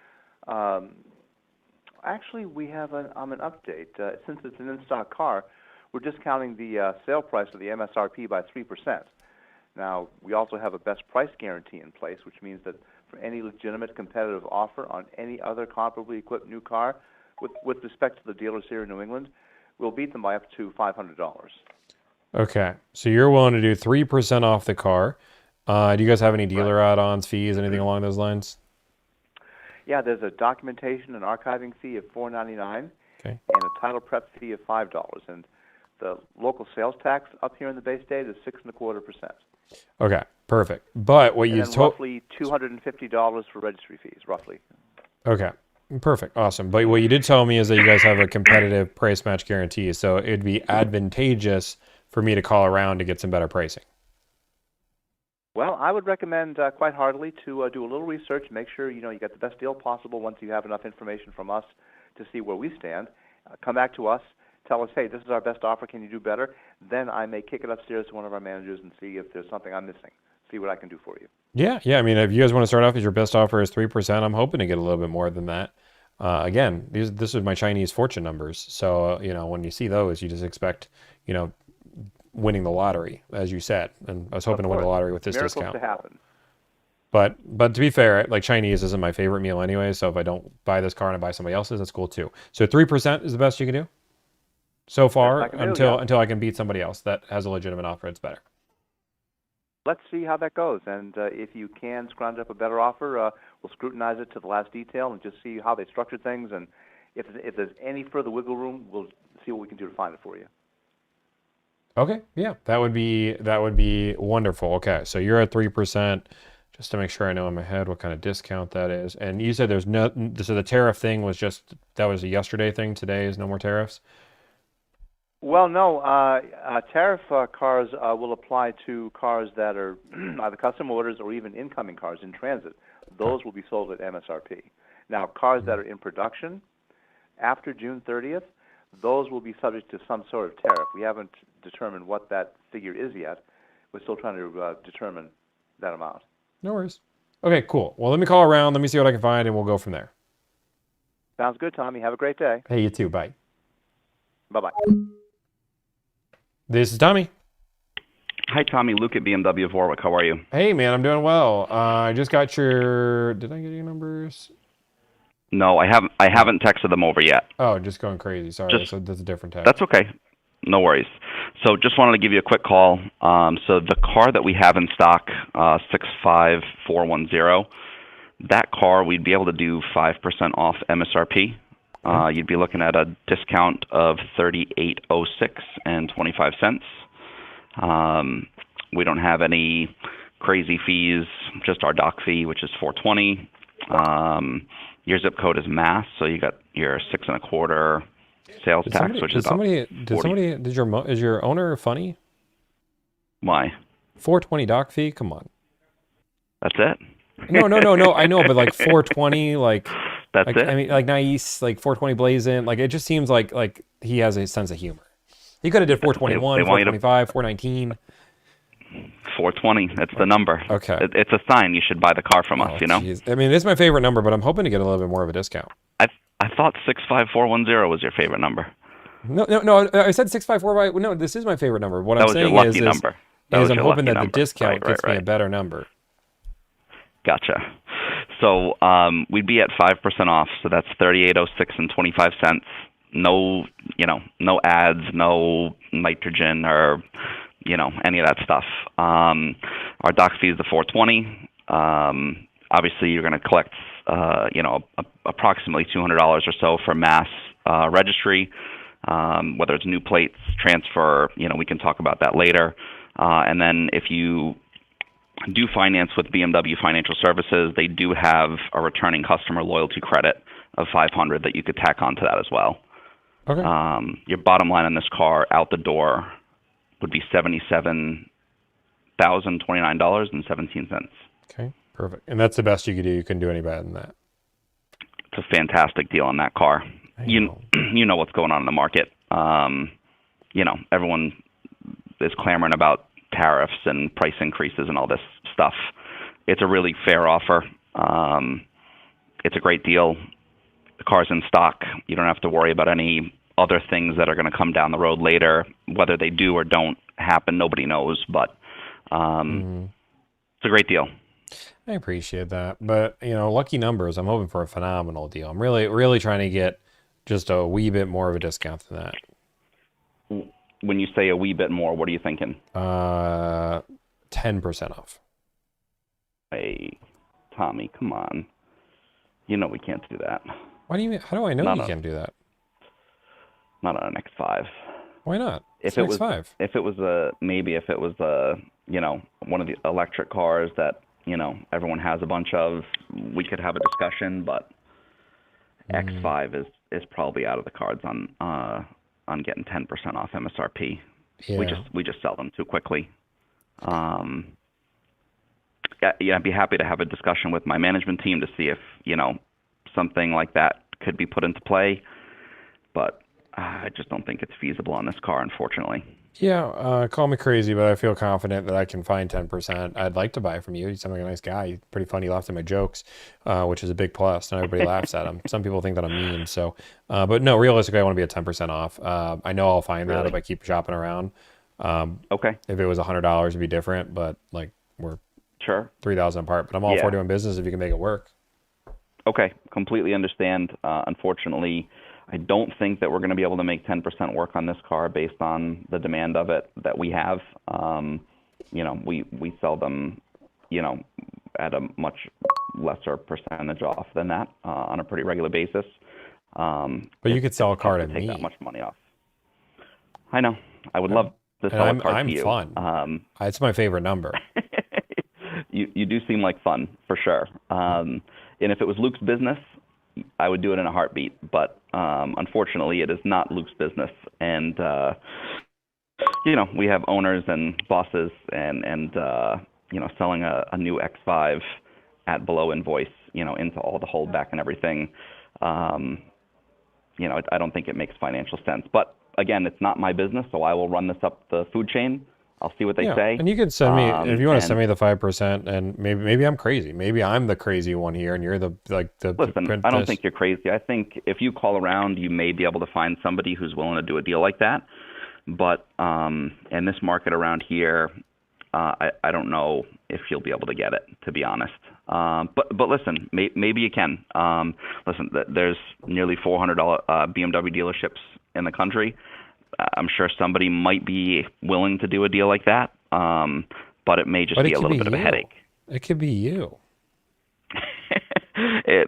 actually we have an update. Since it's an in-stock car, we're discounting the sale price of the MSRP by 3%. Now, we also have a best price guarantee in place, which means that for any legitimate competitive offer on any other comparably equipped new car, with respect to the dealers here in New England, we'll beat them by up to $500. Okay. So you're willing to do 3% off the car. Do you guys have any dealer add-ons, fees, anything along those lines? Yeah, there's a documentation and archiving fee of $4.99, okay, and a title prep fee of $5. And the local sales tax up here in the Bay State is 6.25%. Okay, perfect. But what you told roughly $250 for registry fees, roughly. Okay, perfect, awesome. But what you did tell me is that you guys have a competitive price match guarantee, so it'd be advantageous for me to call around to get some better pricing. Well, I would recommend quite heartily to do a little research, make sure you get the best deal possible. Once you have enough information from us to see where we stand, come back to us, tell us, hey, this is our best offer, can you do better? Then I may kick it upstairs to one of our managers and see if there's something I'm missing, see what I can do for you. Yeah. I mean, if you guys want to start off as your best offer is 3%, I'm hoping to get a little bit more than that. Again, this is my Chinese fortune numbers. So, when you see those, you just expect, winning the lottery, as you said. And I was hoping to win the lottery with this discount. Miracles to happen. But to be fair, like Chinese isn't my favorite meal anyway, so if I don't buy this car and I buy somebody else's, that's cool too. So 3% is the best you can do so far until I can beat somebody else that has a legitimate offer. It's better. Let's see how that goes. And if you can scrounge up a better offer, we'll scrutinize it to the last detail and just see how they structured things. And if there's any further wiggle room, we'll see what we can do to find it for you. Okay, yeah, that would be wonderful. Okay, so you're at 3%, just to make sure I know in my head what kind of discount that is. And you said there's no, so the tariff thing was that was a yesterday thing. Today is no more tariffs. Well, no, tariff cars will apply to cars that are either custom orders or even incoming cars in transit. Those will be sold at MSRP. Now, cars that are in production after June 30th, those will be subject to some sort of tariff. We haven't determined what that figure is yet. We're still trying to determine that amount. No worries. Okay, cool. Well, let me call around. Let me see what I can find, and we'll go from there. Sounds good, Tommy. Have a great day. Hey, you too. Bye. Bye-bye. This is Tommy. Hi, Tommy. Luke at BMW of Warwick. How are you? Hey, man. I'm doing well. I just got your... Did I get your numbers? No, I haven't texted them over yet. Oh, just going crazy. Sorry, so that's a different text. That's okay. No worries. So just wanted to give you a quick call. So the car that we have in stock, 65410, that car we'd be able to do 5% off MSRP. You'd be looking at a discount of $38.06.25. We don't have any crazy fees, just our doc fee, which is $420. Your zip code is Mass, so you got your 6.25 sales tax, which is about 40. Is your owner funny? Why? $420 doc fee? Come on. That's it? No. I know, but like 420, like that's like, it. I mean, like nice, like 420 blazing. Like it just seems like he has a sense of humor. He could have did 421, 425, 419. 420. That's the number. Okay. It's a sign you should buy the car from us. You know. Geez. I mean, it's my favorite number, but I'm hoping to get a little bit more of a discount. I thought 65410 was your favorite number. No. I said 654. No, this is my favorite number. What I'm saying was your lucky number. I'm hoping that the discount gets me a better number. Gotcha. So we'd be at 5% off. So that's $38.06 No, no ads, no nitrogen or any of that stuff. Our doc fee is the $420. Obviously, you're going to collect approximately $200 or so for mass registry, whether it's new plates, transfer. We can talk about that later. And then if you do finance with BMW Financial Services, they do have a returning customer loyalty credit of $500 that you could tack onto that as well. Okay. Your bottom line on this car out the door would be $77,029.17. Okay, perfect. And that's the best you could do. You couldn't do any better than that. It's a fantastic deal on that car. You know what's going on in the market. Everyone is clamoring about tariffs and price increases and all this stuff. It's a really fair offer. It's a great deal. The car's in stock. You don't have to worry about any other things that are going to come down the road later. Whether they do or don't happen, nobody knows. But it's a great deal. I appreciate that. But, lucky numbers, I'm hoping for a phenomenal deal. I'm really, really trying to get just a wee bit more of a discount than that. When you say a wee bit more, what are you thinking? 10% off. Hey, Tommy, come on. We can't do that. How do I know you can't do that? Not on an X5. Why not? If it was one of the electric cars that, everyone has a bunch of, we could have a discussion, but X5 is probably out of the cards on getting 10% off MSRP. Yeah. We just sell them too quickly. I'd be happy to have a discussion with my management team to see if, something like that could be put into play, but I just don't think it's feasible on this car, unfortunately. Yeah, call me crazy, but I feel confident that I can find 10%. I'd like to buy from you. You sound like a nice guy. You're pretty funny. You laughed at my jokes, which is a big plus. Not everybody laughs at them. Some people think that I'm mean. So, but no, realistically, I want to be at 10% off. I know I'll find that if I keep shopping around. Okay. If it was $100, it'd be different, but like we're sure 3,000 apart. But I'm all for doing business if you can make it work. Okay, completely understand. Unfortunately, I don't think that we're going to be able to make 10% work on this car based on the demand of it that we have. We sell them, at a much lesser percentage off than that on a pretty regular basis. But you could sell a car to me. Take that much money off. I know. I would love to sell a car to you. I'm fun. It's my favorite number. You do seem like fun, for sure. And if it was Luke's business, I would do it in a heartbeat. But unfortunately, it is not Luke's business. And, we have owners and bosses and selling a new X5 at below invoice, into all the holdback and everything. I don't think it makes financial sense. But, again, it's not my business, so I will run this up the food chain. I'll see what they say. And you can send me if you want to send me the 5%. And maybe I'm crazy. Maybe I'm the crazy one here, and you're the. Listen, I don't think you're crazy. I think if you call around, you may be able to find somebody who's willing to do a deal like that. But in this market around here, I don't know if you'll be able to get it, to be honest. But listen, maybe you can. Listen, there's nearly 400 BMW dealerships in the country. I'm sure somebody might be willing to do a deal like that, but it may just be a little bit of a headache. It could be you.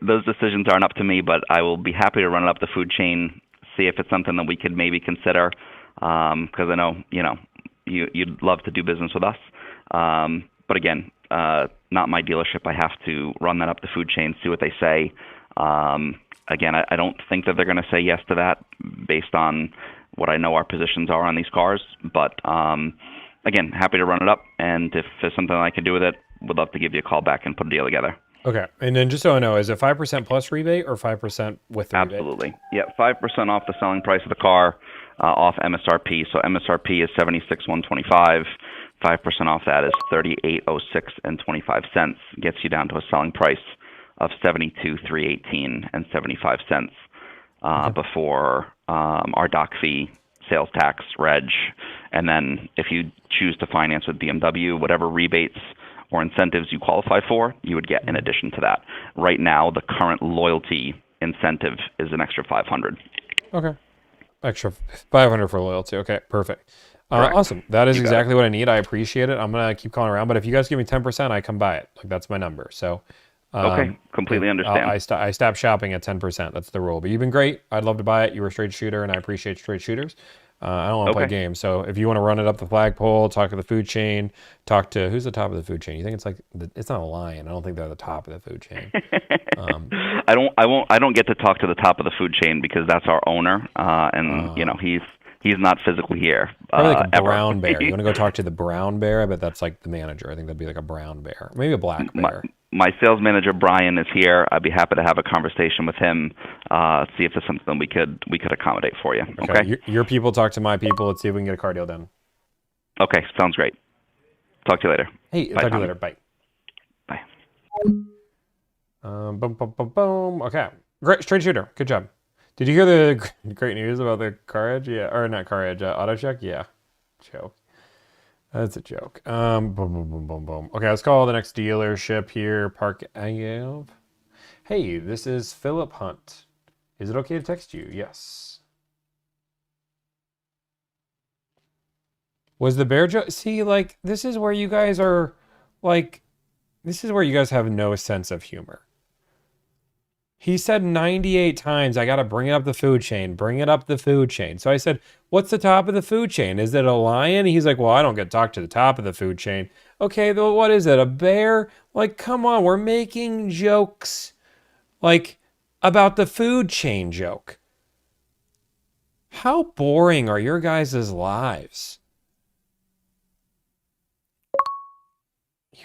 Those decisions aren't up to me, but I will be happy to run it up the food chain, see if it's something that we could maybe consider, because I know, you'd love to do business with us. But again, not my dealership. I have to run that up the food chain, see what they say. Again, I don't think that they're going to say yes to that based on what I know our positions are on these cars. But again, happy to run it up, and if there's something I can do with it, would love to give you a call back and put a deal together. Okay, and then just so I know, is it 5% plus rebate or 5% with the rebate? Absolutely. Yeah, 5% off the selling price of the car, off MSRP. So MSRP is 76,125. 5% off that is 3806 and 25 cents. Gets you down to a selling price of 72,318 and 75 cents before our doc fee, sales tax, reg, and then if you choose to finance with BMW, whatever rebates or incentives you qualify for, you would get in addition to that. Right now, the current loyalty incentive is an extra $500. Okay. Extra 500 for loyalty. Okay, perfect. Correct. Awesome. That is You got exactly what I need. I appreciate it. I'm going to keep calling around, but if you guys give me 10%, I come buy it. Like, that's my number. So, okay, completely understand. I stop shopping at 10%. That's the rule. But you've been great. I'd love to buy it. You were a straight shooter, and I appreciate straight shooters. I don't want to play games. So if you want to run it up the flagpole, talk to the food chain, talk to who's the top of the food chain. You think it's like it's not a lion. I don't think they're the top of the food chain. I don't get to talk to the top of the food chain because that's our owner, and you know he's not physically here. Probably like a ever. brown bear. You want to go talk to the brown bear? I bet that's like the manager. I think that'd be like a brown bear, maybe a black bear. My sales manager Brian is here. I'd be happy to have a conversation with him. See if there's something we could accommodate for you. Okay. Your people talk to my people. Let's see if we can get a car deal done. Okay, sounds great. Talk to you later. Hey, Bye, talk to you Tommy. later. Bye. Bye. Boom, boom, boom, boom. Okay, great straight shooter. Good job. Did you hear the great news about the car edge? Yeah, or not car edge. Auto check. Yeah, joke. That's a joke. Boom, boom, boom, boom, boom. Okay, let's call the next dealership here. Park Ave. Hey, this is Philip Hunt. Is it okay to text you? Yes. Was the bear joke? See, like, this is where you guys are, like, this is where you guys have no sense of humor. He said 98 times, I got to bring it up the food chain, bring it up the food chain. So I said, what's the top of the food chain? Is it a lion? He's like, well, I don't get to talk to the top of the food chain. Okay, well, what is it? A bear? Like, come on, we're making jokes, like, about the food chain joke. How boring are your guys' lives?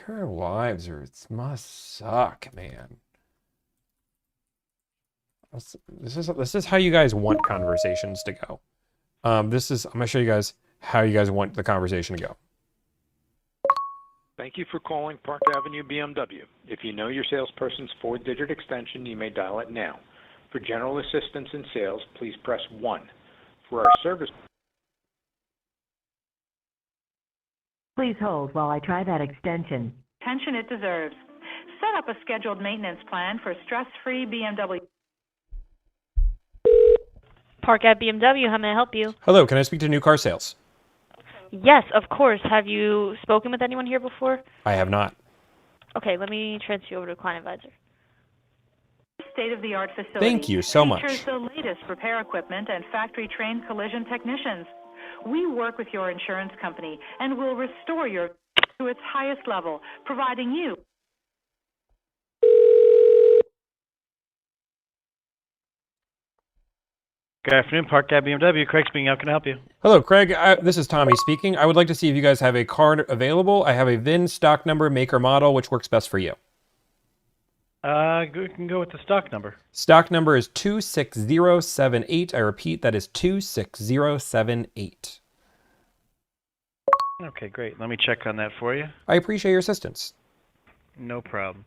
Your lives must suck, man. This is how you guys want conversations to go. I'm gonna show you guys how you guys want the conversation to go. Thank you for calling Park Avenue BMW. If you know your salesperson's 4-digit extension, you may dial it now. For general assistance in sales, please press 1. For our service... Please hold while I try that extension. Attention it deserves. Set up a scheduled maintenance plan for stress-free BMW. Park at BMW, how may I help you? Hello, can I speak to new car sales? Yes, of course. Have you spoken with anyone here before? I have not. Okay, let me transfer you over to a client advisor. State-of-the-art facility. Thank you so much. Features the latest repair equipment and factory-trained collision technicians. We work with your insurance company and will restore your to its highest level, providing you. Good afternoon, Park Ave BMW. Craig speaking. How can I help you? Hello, Craig. This is Tommy speaking. I would like to see if you guys have a car available. I have a VIN, stock number, make or model. Which works best for you? We can go with the stock number. Stock number is 26078. I repeat, that is 26078. Okay, great. Let me check on that for you. I appreciate your assistance. No problem.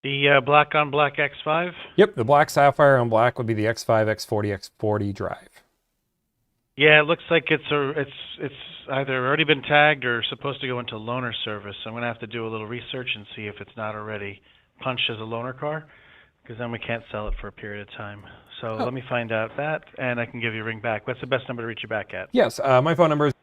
The black on black X5? Yep, the black Sapphire on black would be the X5, X40, X40 drive. Yeah, it looks like it's either already been tagged or supposed to go into loaner service. I'm going to have to do a little research and see if it's not already punched as a loaner car, because then we can't sell it for a period of time. So let me find out that, and I can give you a ring back. What's the best number to reach you back at? Yes, my phone number is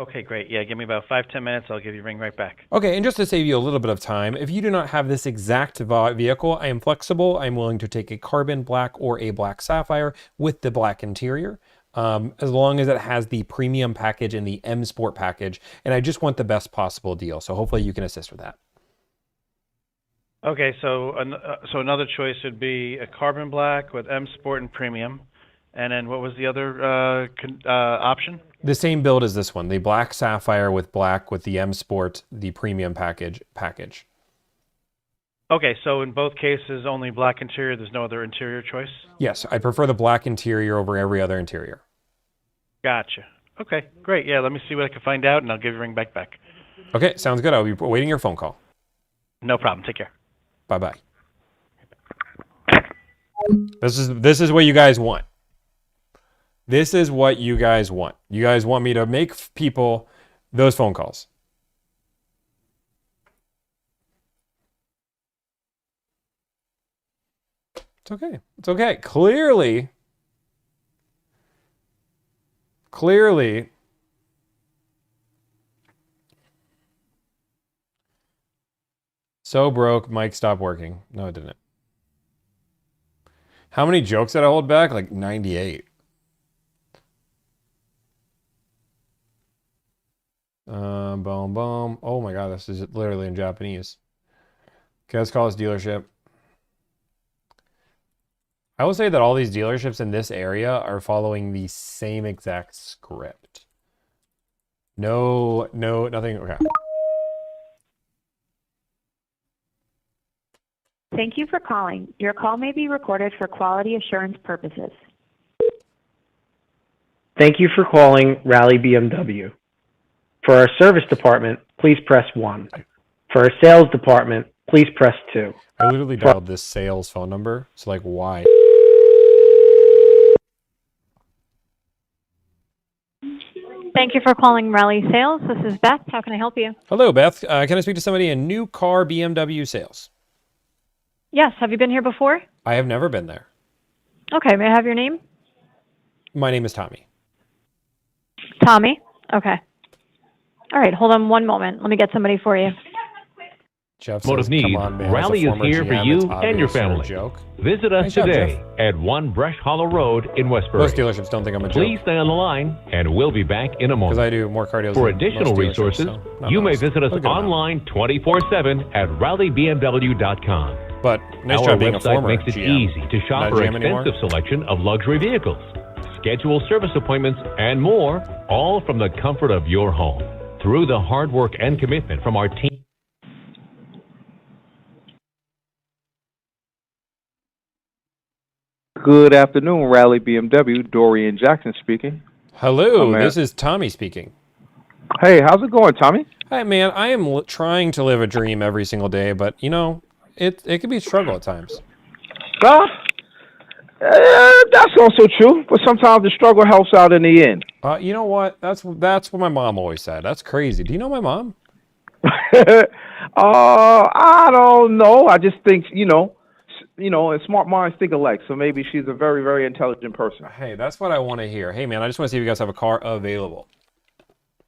Okay, great. Yeah, give me about 5-10 minutes. I'll give you a ring right back. Okay, and just to save you a little bit of time, if you do not have this exact vehicle, I am flexible. I'm willing to take a carbon black or a black sapphire with the black interior, as long as it has the premium package and the M Sport package. And I just want the best possible deal. So hopefully you can assist with that. Okay, so another choice would be a carbon black with M Sport and premium. And then what was the other option? The same build as this one, the black sapphire with black with the M Sport, the premium package. Okay, so in both cases, only black interior. There's no other interior choice? Yes, I prefer the black interior over every other interior. Gotcha. Okay, great. Yeah, let me see what I can find out, and I'll give you a ring back. Okay, sounds good. I'll be waiting your phone call. No problem. Take care. Bye-bye. This is what you guys want. This is what you guys want. You guys want me to make people those phone calls. It's okay. It's okay. Clearly, so broke, Mike stopped working. No, it didn't. How many jokes did I hold back? Like 98. Boom, boom. Oh my God, this is literally in Japanese. Okay, let's call this dealership. I will say that all these dealerships in this area are following the same exact script. No, nothing. Okay. Thank you for calling. Your call may be recorded for quality assurance purposes. Thank you for calling Raleigh BMW. For our service department, please press 1. For our sales department, please press 2. I literally dialed this sales phone number, so like, why? Thank you for calling Raleigh Sales. This is Beth. How can I help you? Hello, Beth. Can I speak to somebody in new car BMW sales? Yes. Have you been here before? I have never been there. Okay. May I have your name? My name is Tommy. Tommy? Okay. All right. Hold on one moment. Let me get somebody for you. Jeff says, Motive Need, come on, man. Raleigh is here for you and your family. Joke. Visit us Nice job, today Jeff. at 1 Brush Hollow Road in Westbury. Most dealerships don't think I'm a joke. Please stay on the line, and we'll be back in a moment. Because I do more car deals For than additional most dealerships, resources, so you may most. visit us Look at them. online 24/7 at RaleighBMW.com. But nice Our job being a website former makes it GM. easy to shop Not our GM anymore? extensive selection of luxury vehicles, schedule service appointments, and more, all from the comfort of your home. Through the hard work and commitment from our team. Good afternoon, Raleigh BMW. Dorian Jackson speaking. Hello, man. this is Tommy speaking. Hey, how's it going, Tommy? Hi, man. I am trying to live a dream every single day, but, you know, it can be a struggle at times. That's also true, but sometimes the struggle helps out in the end. You know what? That's what my mom always said. That's crazy. Do you know my mom? I don't know. I just think, and smart minds think alike, so maybe she's a very, very intelligent person. Hey, that's what I want to hear. Hey, man, I just want to see if you guys have a car available.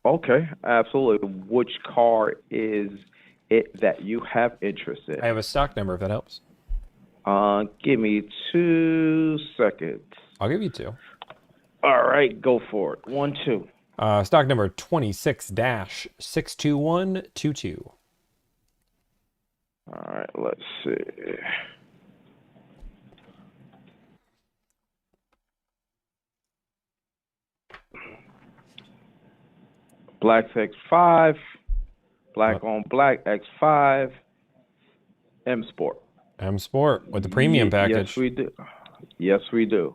Okay, absolutely. Which car is it that you have interest in? I have a stock number if that helps. Give me 2 seconds. I'll give you 2. All right, go for it. 1, 2. Stock number 26-62122. All right, let's see. Black X5, black on black X5, M Sport. M Sport with the premium package. Yes, we do. Yes, we do.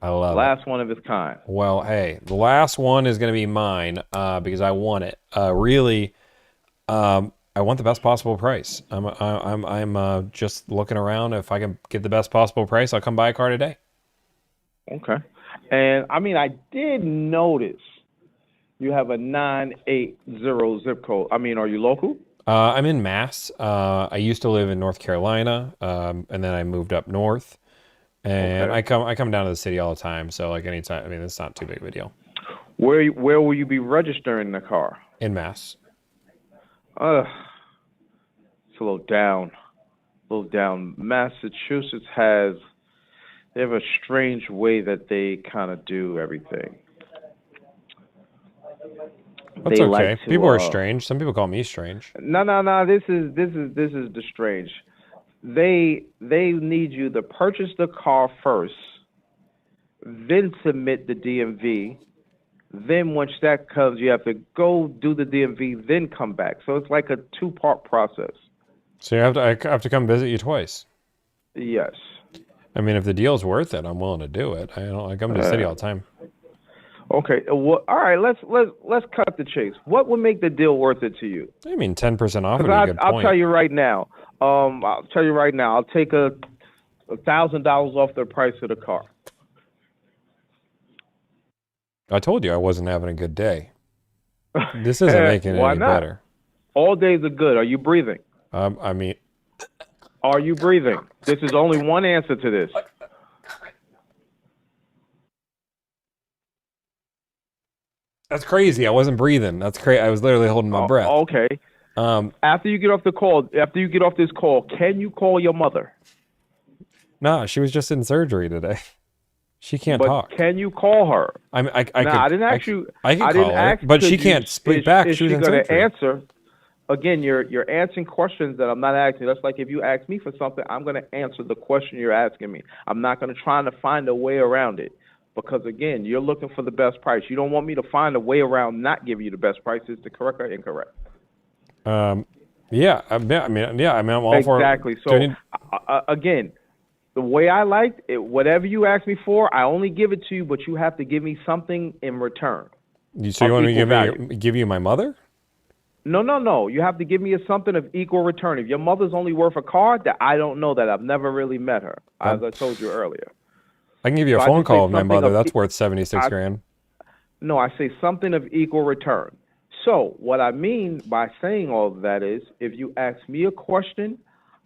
I love Last one of its kind. Well, hey, the last one is going to be mine because I want it. I I want the best possible price. I'm just looking around. If I can get the best possible price, I'll come buy a car today. Okay. And I mean, I did notice you have a 980 zip code. I mean, are you local? I'm in Mass. I used to live in North Carolina, and then I moved up north. And Okay. I come down to the city all the time. So like anytime, I mean, it's not too big of a deal. Where will you be registering the car? In Mass. It's a little down. A little down. Massachusetts they have a strange way that they kind of do everything. That's They okay. like to, People are strange. Some people call me strange. No. This is the strange. They need you to purchase the car first, then submit the DMV. Then once that comes, you have to go do the DMV, then come back. So it's like a 2-part process. So I have to come visit you twice. Yes. I mean, if the deal's worth it, I'm willing to do it. I come to the city all the time. Okay. Well, all right. Let's cut the chase. What would make the deal worth it to you? I mean, 10% off would be Because a good I'll point. tell you right now. I'll tell you right now. I'll take $1,000 off the price of the car. I told you I wasn't having a good day. This isn't making it Why any not? better. All days are good. Are you breathing? I mean, Are you breathing? This is only one answer to this. that's crazy. I wasn't breathing. That's crazy. I was literally holding my breath. Okay. After you get off this call, can you call your mother? Nah, she was just in surgery today. She can't But talk. can you call her? I didn't ask you. I can I call didn't her, ask but could she you- can't speak back. Is She was she in going to surgery. answer? Again, you're answering questions that I'm not asking. That's like if you ask me for something, I'm going to answer the question you're asking me. I'm not going to try to find a way around it because again, you're looking for the best price. You don't want me to find a way around not giving you the best price. Is it correct or incorrect? Yeah. I mean, I'm all for Exactly. Do So I need- again, the way I liked it, whatever you ask me for, I only give it to you, but you have to give me something in return. so you want me to equal give you my mother? No. You have to give me something of equal return. If your mother's only worth a car, that I don't know that. I've never really met her, as I told you earlier. I can give you a So I phone just say call with my something mother. of That's e- worth 76 grand. No, I say something of equal return. So what I mean by saying all of that is, if you ask me a question,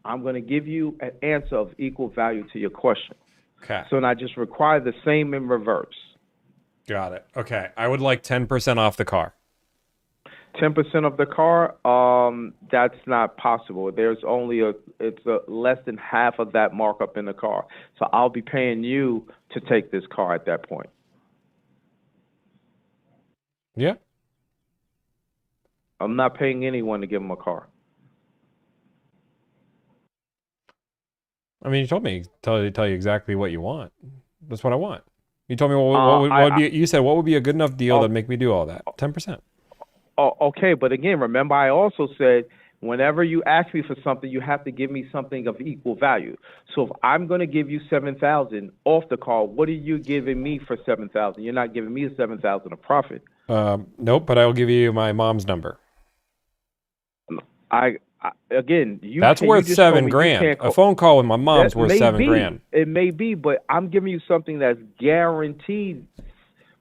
I'm going to give you an answer of equal value to your question. Okay. So and I just require the same in reverse. Got it. Okay. I would like 10% off the car. 10% of the car, that's not possible. There's only less than half of that markup in the car. So I'll be paying you to take this car at that point. Yeah. I'm not paying anyone to give them a car. I mean, you told me tell you exactly what you want. That's what I want. You told me what would be. You said what would be a good enough deal that'd make me do all that. 10%. Oh, okay, but again, remember I also said whenever you ask me for something, you have to give me something of equal value. So if I'm going to give you $7,000 off the car, what are you giving me for $7,000? You're not giving me $7,000 a profit. Nope. But I will give you my mom's number. Again, you That's you worth just told $7 me you grand. can't A phone call with my mom's That worth may $7 be. grand. It may be, but I'm giving you something that's guaranteed.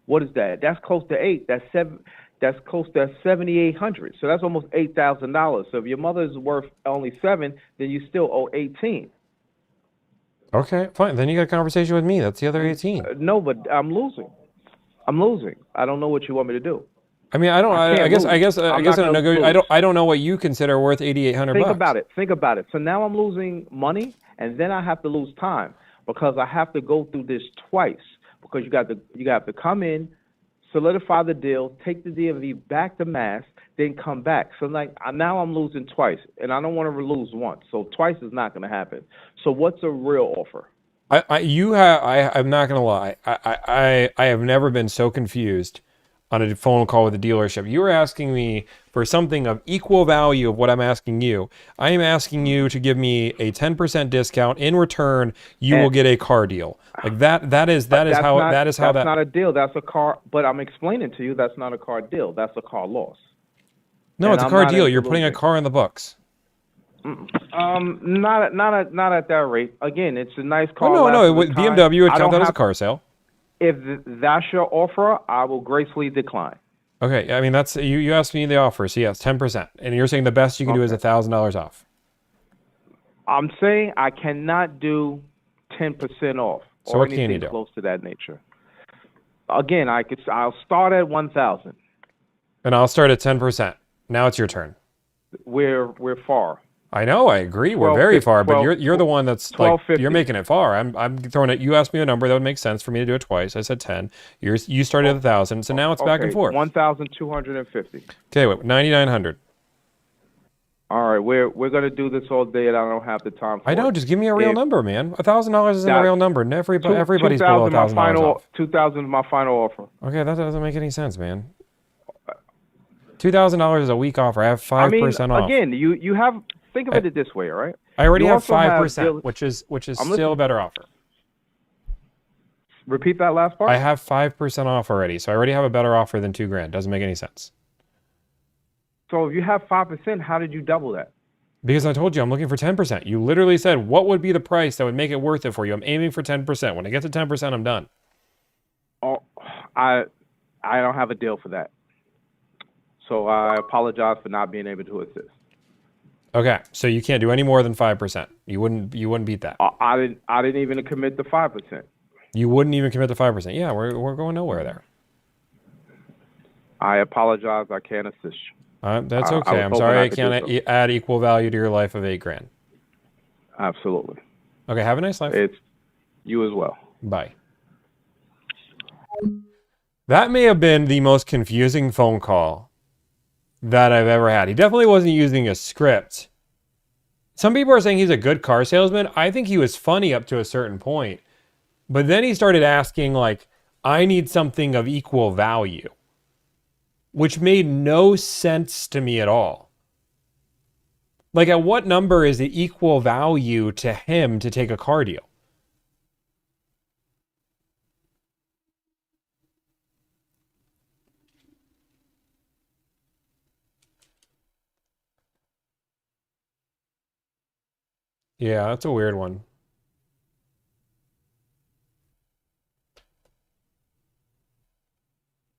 What is that? That's close to $8. That's $7. That's close to $7,800. So that's almost $8,000. So if your mother is worth only $7, then you still owe $18. Okay, fine. Then you got a conversation with me. That's the other 18. No, but I'm losing. I don't know what you want me to do. I mean, I don't. I guess. I don't know what you consider worth $8,800. Think about it. So now I'm losing money, and then I have to lose time because I have to go through this twice. Because you have to come in, solidify the deal, take the DMV back to Mass, then come back. So now I'm losing twice, and I don't want to lose once. So twice is not going to happen. So what's a real offer? I'm not gonna lie. I have never been so confused on a phone call with a dealership. You were asking me for something of equal value of what I'm asking you. I am asking you to give me a 10% discount. In return, you will get a car deal. Like that is how That's not a deal. That's a car. But I'm explaining to you that's not a car deal. That's a car loss. No, and it's a I'm car not deal. into You're putting a losing. car in the books. Not at that rate. Again, it's a nice car. Oh, no, last of with its kind. BMW would I count don't that as a have. car sale. If that's your offer, I will gracefully decline. Okay, I mean that's you asked me the offer, so yes, 10%, and you're saying the best you can do is $1,000 off. I'm saying I cannot do 10% off So or what can anything you do? close to that nature. Again, I'll start at 1,000. And I'll start at 10%. Now it's your turn. We're far. I know, I agree. We're very far, but you're the one that's like 12.50. you're making it far. I'm throwing it. You asked me a number that would make sense for me to do it twice. I said 10. You started at 1,000, so now it's back and forth. 1,250. Okay, wait, 9,900. All right, we're gonna do this all day, and I don't have the time for I know. it. Just give me a real number, man. $1,000 isn't a real number. Everybody's below $1,000 off. 2,000 is my final offer. Okay, that doesn't make any sense, man. $2,000 is a week offer. I have 5% off. Again, you have think of it this way, all right? I already You have also have 5%, which is still a better offer. Repeat that last part. I have 5% off already, so I already have a better offer than $2,000. Doesn't make any sense. So if you have 5%, how did you double that? Because I told you I'm looking for 10%. You literally said, what would be the price that would make it worth it for you? I'm aiming for 10%. When I get to 10%, I'm done. Oh, I don't have a deal for that. So I apologize for not being able to assist. Okay, so you can't do any more than 5%. You wouldn't beat that. I didn't even commit to 5%. You wouldn't even commit to 5%. Yeah, we're going nowhere there. I apologize. I can't assist you. That's I okay. was I'm hoping sorry I I could can't do so. add equal value to your life of $8,000. Absolutely. Okay, have a nice life. It's you as well. Bye. That may have been the most confusing phone call that I've ever had. He definitely wasn't using a script. Some people are saying he's a good car salesman. I think he was funny up to a certain point. But then he started asking, like, I need something of equal value, which made no sense to me at all. Like, at what number is it equal value to him to take a car deal? Yeah, that's a weird one.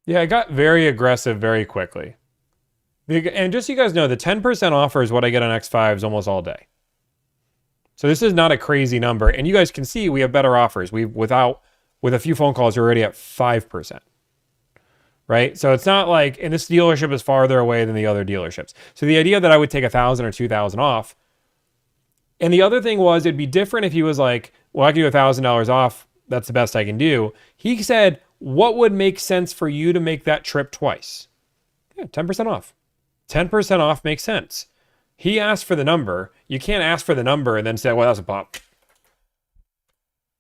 Yeah, it got very aggressive very quickly. And just so you guys know, the 10% offer is what I get on X5s almost all day. So this is not a crazy number. And you guys can see we have better offers. With a few phone calls, you're already at 5%. Right? So it's not like, and this dealership is farther away than the other dealerships. So the idea that I would take 1,000 or 2,000 off. And the other thing was, it'd be different if he was like, well, I can do $1,000 off. That's the best I can do. He said, what would make sense for you to make that trip twice? Yeah, 10% off. 10% off makes sense. He asked for the number. You can't ask for the number and then say, well, that's a pop.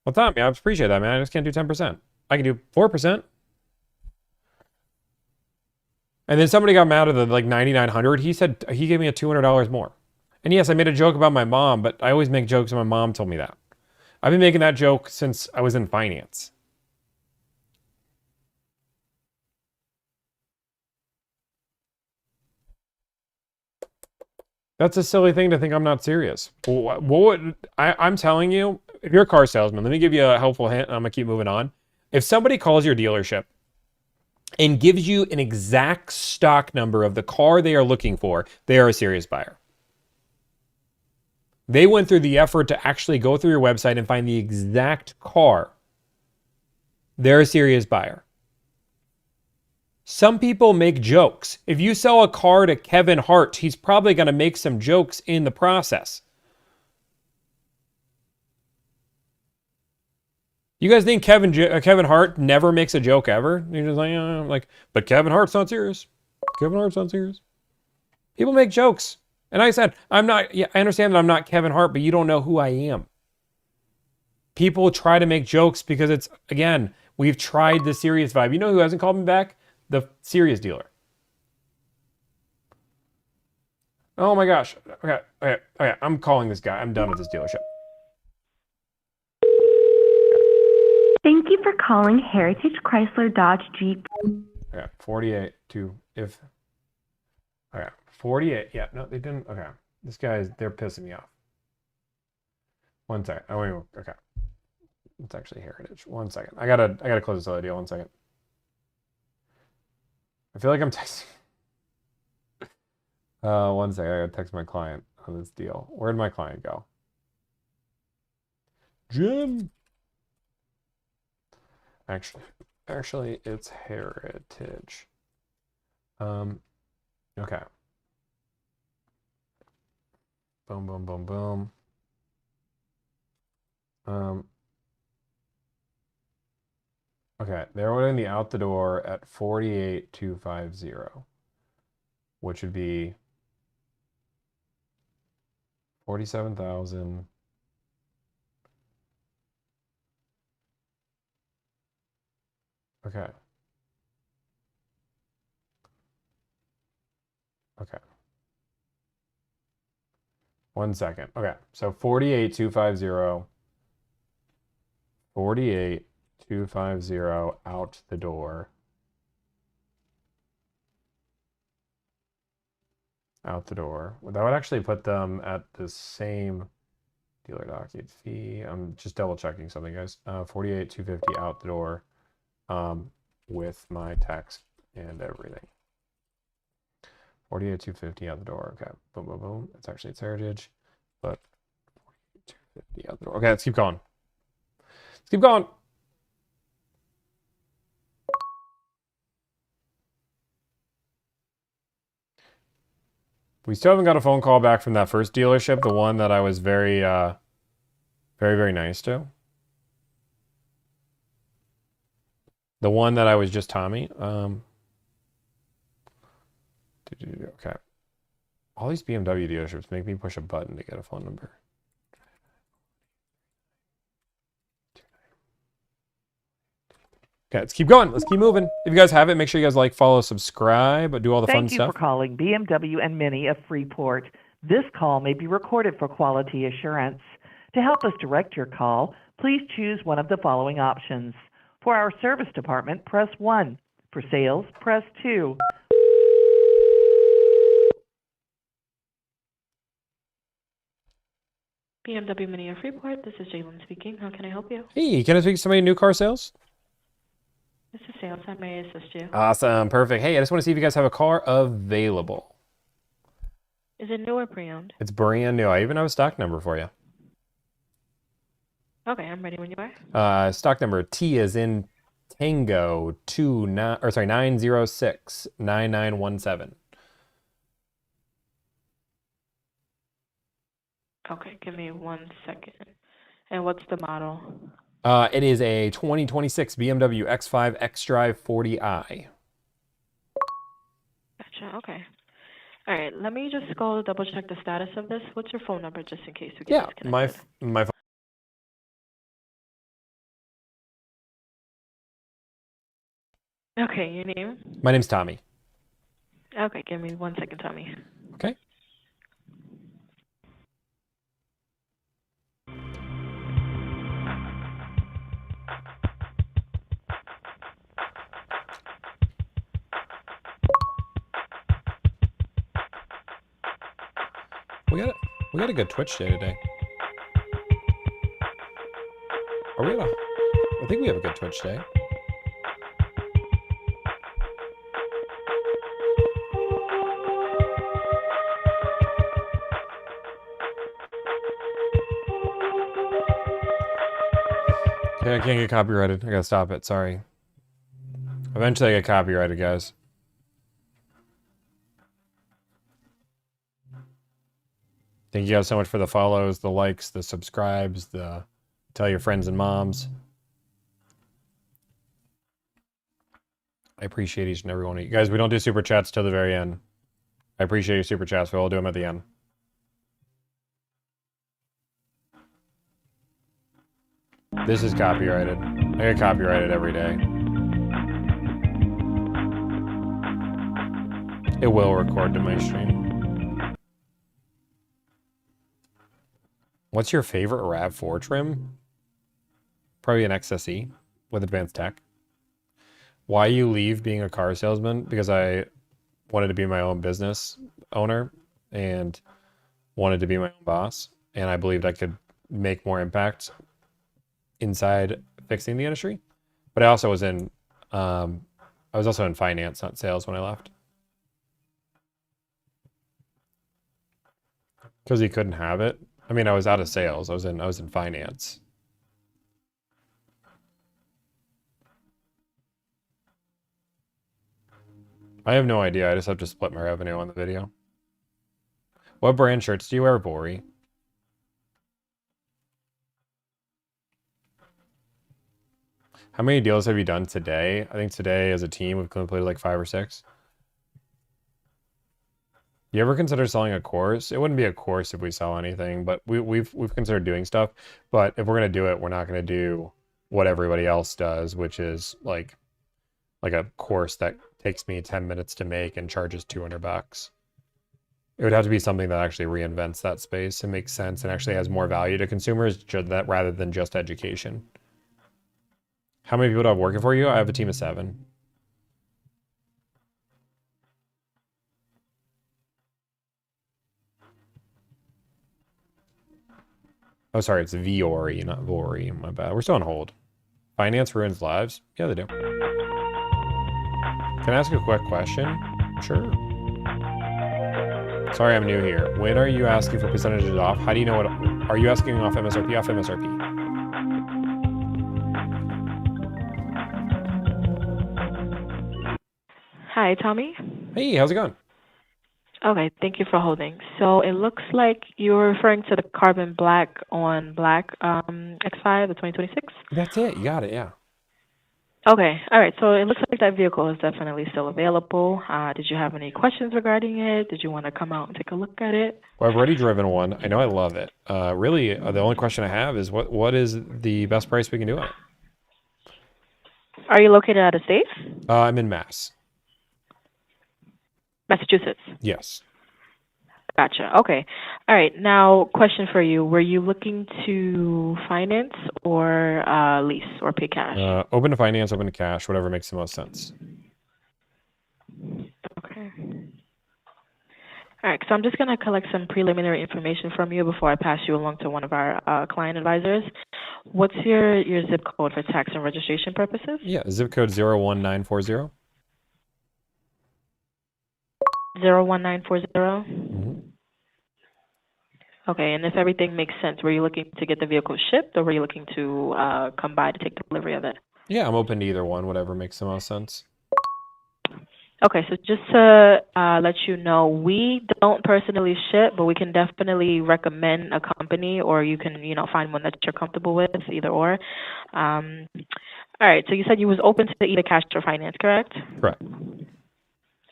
Well, Tommy, I appreciate that, man. I just can't do 10%. I can do 4%. And then somebody got mad at the like 9,900. He said he gave me a $200 more. And yes, I made a joke about my mom, but I always make jokes when my mom told me that. I've been making that joke since I was in finance. That's a silly thing to think I'm not serious. I'm telling you, if you're a car salesman, let me give you a helpful hint, and I'm going to keep moving on. If somebody calls your dealership and gives you an exact stock number of the car they are looking for, they are a serious buyer. They went through the effort to actually go through your website and find the exact car. They're a serious buyer. Some people make jokes. If you sell a car to Kevin Hart, he's probably going to make some jokes in the process. You guys think Kevin Hart never makes a joke ever? You're just like, but Kevin Hart's not serious. Kevin Hart's not serious. People make jokes. And I said, I understand that I'm not Kevin Hart, but you don't know who I am. People try to make jokes because it's, again, we've tried the serious vibe. You know who hasn't called me back? The serious dealer. Oh my gosh. Okay. I'm calling this guy. I'm done with this dealership. Thank you for calling Heritage Chrysler Dodge Jeep. Okay, 48 to if. Okay, 48. Yeah, no, they didn't. Okay, they're pissing me off. One second. Oh, wait, okay. It's actually Heritage. One second. I gotta close this other deal. 1 second. I feel like I'm texting. 1 second. I gotta text my client on this deal. Where'd my client go? Jim. Actually, it's Heritage. Okay. Boom, boom, boom, boom. Okay, they're ordering the out the door at 48,250, which would be 47,000. Okay. Okay. 1 second. Okay, so 48,250. 48,250 out the door. Out the door. Well, that would actually put them at the same dealer docket fee. I'm just double checking something, guys. 48,250 out the door, with my tax and everything. 48,250 out the door. Okay, boom, boom, boom. It's Heritage, but 48,250 out the door. Okay, let's keep going. Let's keep going. We still haven't got a phone call back from that first dealership, the one that I was very, very, very nice to. The one that I was just Tommy. Okay. All these BMW dealerships make me push a button to get a phone number. Okay, let's keep going. Let's keep moving. If you guys have it, make sure you guys like, follow, subscribe, do all the fun Thank you stuff. for calling BMW and Mini of Freeport. This call may be recorded for quality assurance. To help us direct your call, please choose one of the following options. For our service department, press 1. For sales, press 2. BMW Mini of Freeport, this is Jalen speaking. How can I help you? Hey, can I speak to somebody in new car sales? This is sales. How may I assist you? Awesome, perfect. Hey, I just want to see if you guys have a car available. Is it new or pre-owned? It's brand new. I even have a stock number for you. Okay, I'm ready when you are. Stock number T is in Tango 906-9917. Okay, give me 1 second. And what's the model? It is a 2026 BMW X5 xDrive 40i. Gotcha, okay. All right, let me just go double check the status of this. What's your phone number just in case we get disconnected? my phone. Okay, your name? My name's Tommy. Okay, give me 1 second, Tommy. Okay. We got a good Twitch day today. I think we have a good Twitch day. Okay, I can't get copyrighted. I gotta stop it. Sorry. Eventually I get copyrighted, guys. Thank you guys so much for the follows, the likes, the subscribes, the tell your friends and moms. I appreciate each and every one of you. Guys, we don't do super chats till the very end. I appreciate your super chats, but we'll do them at the end. This is copyrighted. I get copyrighted every day. It will record to my stream. What's your favorite RAV4 trim? Probably an XSE with advanced tech. Why you leave being a car salesman? Because I wanted to be my own business owner and wanted to be my own boss. And I believed I could make more impact inside fixing the industry. But I also was I was also in finance, not sales when I left. Because he couldn't have it. I mean, I was out of sales. I was in finance. I have no idea. I just have to split my revenue on the video. What brand shirts do you wear, Bori? How many deals have you done today? I think today as a team we've completed like 5 or 6. You ever consider selling a course? It wouldn't be a course if we sell anything, but we've considered doing stuff. But if we're gonna do it, we're not gonna do what everybody else does, which is like a course that takes me 10 minutes to make and charges $200. It would have to be something that actually reinvents that space and makes sense and actually has more value to consumers that rather than just education. How many people do I have working for you? I have a team of 7. Oh, sorry, it's Viori, not Vori. My bad. We're still on hold. Finance ruins lives? Yeah, they do. Can I ask a quick question? Sure. Sorry, I'm new here. When are you asking for percentages off? How do you know what... Are you asking off MSRP? Off MSRP. Hi, Tommy. Hey, how's it going? Okay, thank you for holding. So it looks like you're referring to the carbon black on black X5, the 2026? That's it. You got it, yeah. Okay, all right. So it looks like that vehicle is definitely still available. Did you have any questions regarding it? Did you want to come out and take a look at it? Well, I've already driven one. I know I love it. Really, the only question I have is what is the best price we can do on it? Are you located out of state? I'm in Mass. Massachusetts. Yes. Gotcha. Okay. All right. Now, question for you. Were you looking to finance or lease or pay cash? Open to finance, open to cash, whatever makes the most sense. Okay. All right. So I'm just going to collect some preliminary information from you before I pass you along to one of our client advisors. What's your zip code for tax and registration purposes? Yeah, zip code 01940. 01940? Mm-hmm. Okay, and if everything makes sense, were you looking to get the vehicle shipped or were you looking to come by to take delivery of it? Yeah, I'm open to either one, whatever makes the most sense. Okay, so just to let you know, we don't personally ship, but we can definitely recommend a company, or you can, find one that you're comfortable with, either or. All right, so you said you was open to either cash or finance, correct? Correct.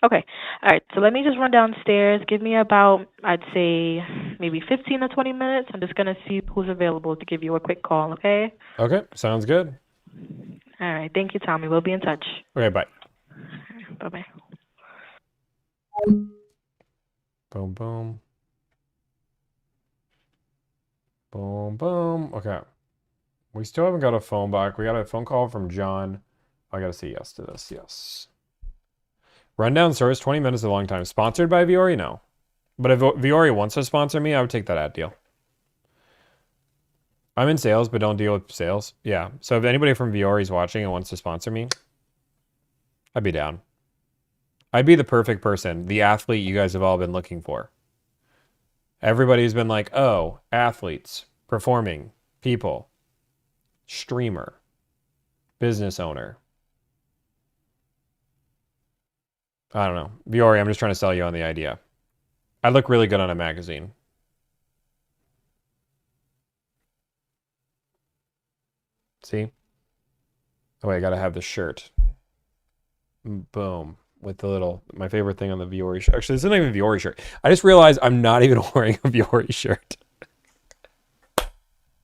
Okay. All right. So let me just run downstairs. Give me about, I'd say, maybe 15 or 20 minutes. I'm just going to see who's available to give you a quick call, okay? Okay. Sounds good. All right. Thank you, Tommy. We'll be in touch. Okay, bye. Bye-bye. Boom, boom. Boom, boom. Okay. We still haven't got a phone back. We got a phone call from John. I got to say yes to this. Yes. Rundown service, 20 minutes is a long time. Sponsored by Viori? No. But if Viori wants to sponsor me, I would take that ad deal. I'm in sales, but don't deal with sales. Yeah. So if anybody from Viori is watching and wants to sponsor me, I'd be down. I'd be the perfect person, the athlete you guys have all been looking for. Everybody's been like, oh, athletes, performing, people, streamer, business owner. I don't know. Viori, I'm just trying to sell you on the idea. I look really good on a magazine. See? Oh, wait, I gotta have the shirt. Boom. With the little, my favorite thing on the Viori shirt. Actually, this isn't even a Viori shirt. I just realized I'm not even wearing a Viori shirt.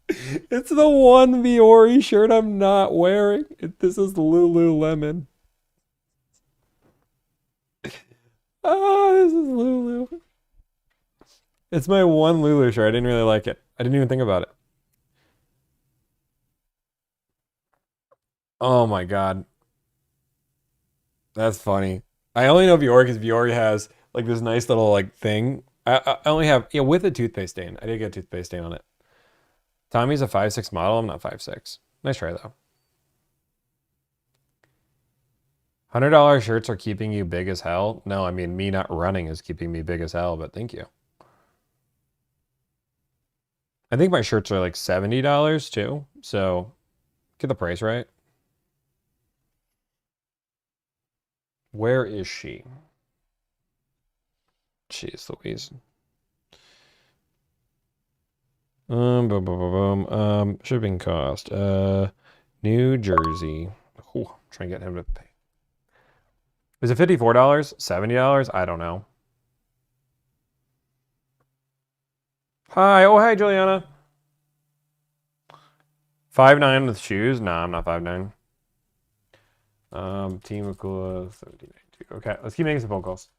It's the one Viori shirt I'm not wearing. This is Lululemon. Oh, this is Lulu. It's my one Lulu shirt. I didn't really like it. I didn't even think about it. Oh my God. That's funny. I only know Viore because Viore has like this nice little like thing. I only have with a toothpaste stain. I did get a toothpaste stain on it. Tommy's a 5'6" model. I'm not 5'6". Nice try though. $100 shirts are keeping you big as hell. No, I mean me not running is keeping me big as hell. But thank you. I think my shirts are like $70 too. So get the price right. Where is she? Jeez Louise. Boom, boom, boom, boom. Shipping cost. New Jersey. Ooh, I'm trying to get him to pay. Is it $54? $70? I don't know. Hi. Oh, hi, Juliana. 5'9" with shoes? Nah, I'm not 5'9". Team Akula 1792. Okay, let's keep making some phone calls.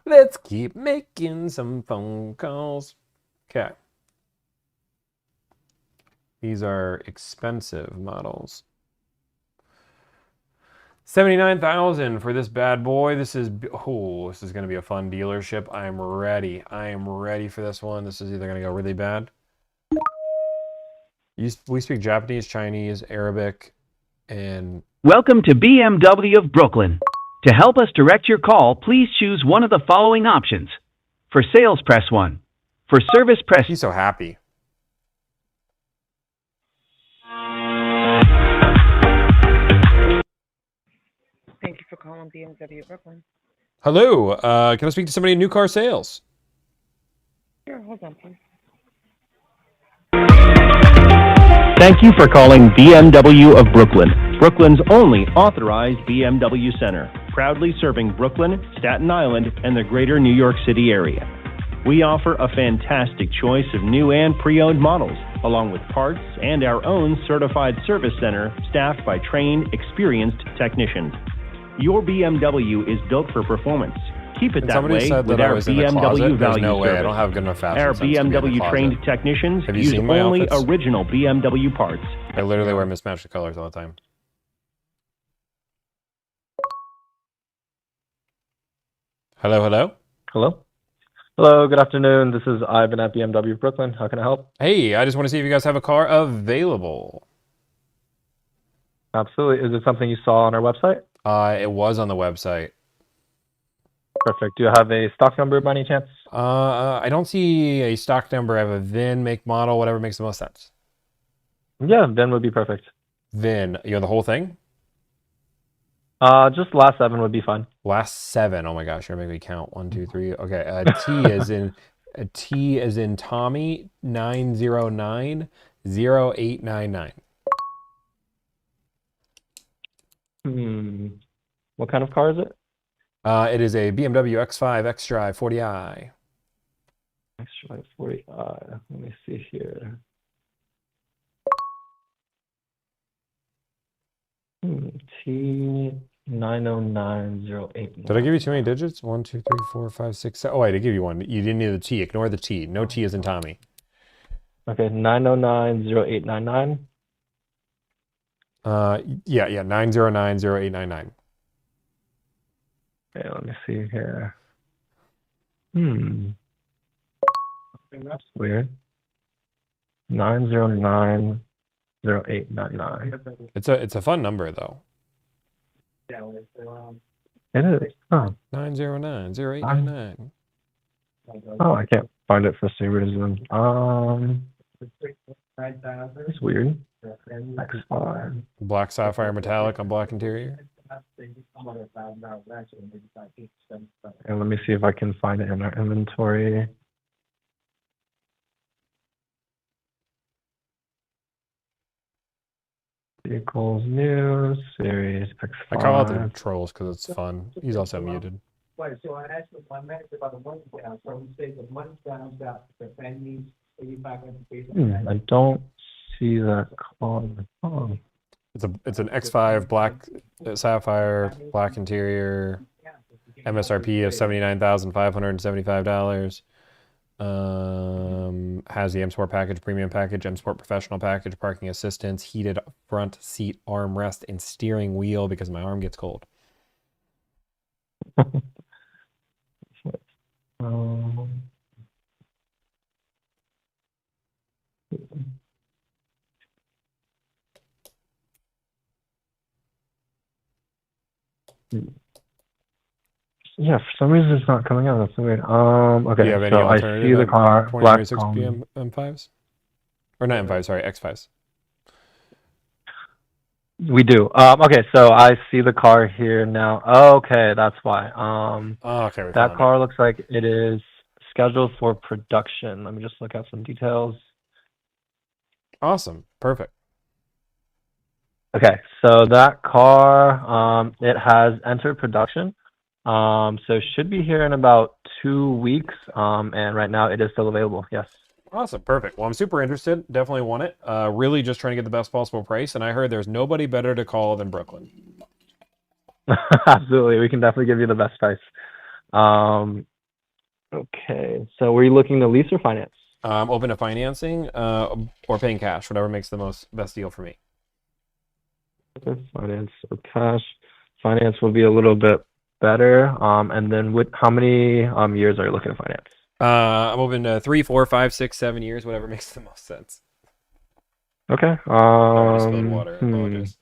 Let's keep making some phone calls. Okay. These are expensive models. $79,000 for this bad boy. This is going to be a fun dealership. I am ready. I am ready for this one. This is either going to go really bad. We speak Japanese, Chinese, Arabic, and... Welcome to BMW of Brooklyn. To help us direct your call, please choose one of the following options. For sales, press 1. For service, press... He's so happy. Thank you for calling BMW of Brooklyn. Hello. Can I speak to somebody in new car sales? Sure, hold on, please. Thank you for calling BMW of Brooklyn, Brooklyn's only authorized BMW center, proudly serving Brooklyn, Staten Island, and the greater New York City area. We offer a fantastic choice of new and pre-owned models, along with parts and our own certified service center staffed by trained, experienced technicians. Your BMW is built for performance. Keep it that way with our BMW value no way. service. I don't have good enough fashion Our sense to be in the BMW trained closet. technicians Have you use seen my only outfits? original BMW parts. I literally wear mismatched colors all the time. Hello, hello? Hello? Hello, good afternoon. This is Ivan at BMW Brooklyn. How can I help? Hey, I just want to see if you guys have a car available. Absolutely. Is it something you saw on our website? It was on the website. Perfect. Do you have a stock number by any chance? I don't see a stock number. I have a VIN, make, model, whatever makes the most sense. Yeah, then would be perfect. VIN, you know the whole thing? Just last 7 would be fine. Last 7. Oh my gosh, you're making me count. 1, 2, 3. Okay. T as in Tommy 9090899. What kind of car is it? It is a BMW X5 X-Drive 40i. X-Drive 40i. Let me see here. T909089. Did I give you too many digits? 1, 2, 3, 4, 5, 6, 7. Oh, wait, I did give you one. You didn't need the T. Ignore the T. No T as in Tommy. Okay, 9090899. Yeah, 9090899. Okay, let me see here. That's weird. 9090899. It's a fun number though. It is. Oh. 9090899. Oh, I can't find it for some reason. It's weird. X5. Black sapphire metallic on black interior. And let me see if I can find it in our inventory. Vehicles new, series X5. I call out the trolls because it's fun. He's also muted. So I asked my manager about the money down. So he said the money down that the family $8,500. I don't see that car. Oh. It's an X5 black sapphire, black interior, MSRP of $79,575. Has the M Sport package, premium package, M Sport professional package, parking assistance, heated front seat armrest, and steering wheel because my arm gets cold. Um, yeah, for some reason it's not coming out. That's weird. Do you Okay, have any so I see alternative the car, black 2026 cone. BM M5s? Or not M5s, sorry, X5s. We do. Okay, so I see the car here now. Okay, that's why. Oh, okay, we That found it. car looks like it is scheduled for production. Let me just look at some details. Awesome. Perfect. Okay, so that car, it has entered production. So should be here in about 2 weeks. And right now it is still available. Yes. Awesome. Perfect. Well, I'm super interested. Definitely want it. Really just trying to get the best possible price. And I heard there's nobody better to call than Brooklyn. Absolutely. We can definitely give you the best price. Okay, so were you looking to lease or finance? Open to financing or paying cash, whatever makes the best deal for me. Okay, finance or cash. Finance will be a little bit better. And then how many years are you looking to finance? I'm open to 3, 4, 5, 6, 7 years, whatever makes the most sense. Okay. Sorry, I spilled water. I apologize.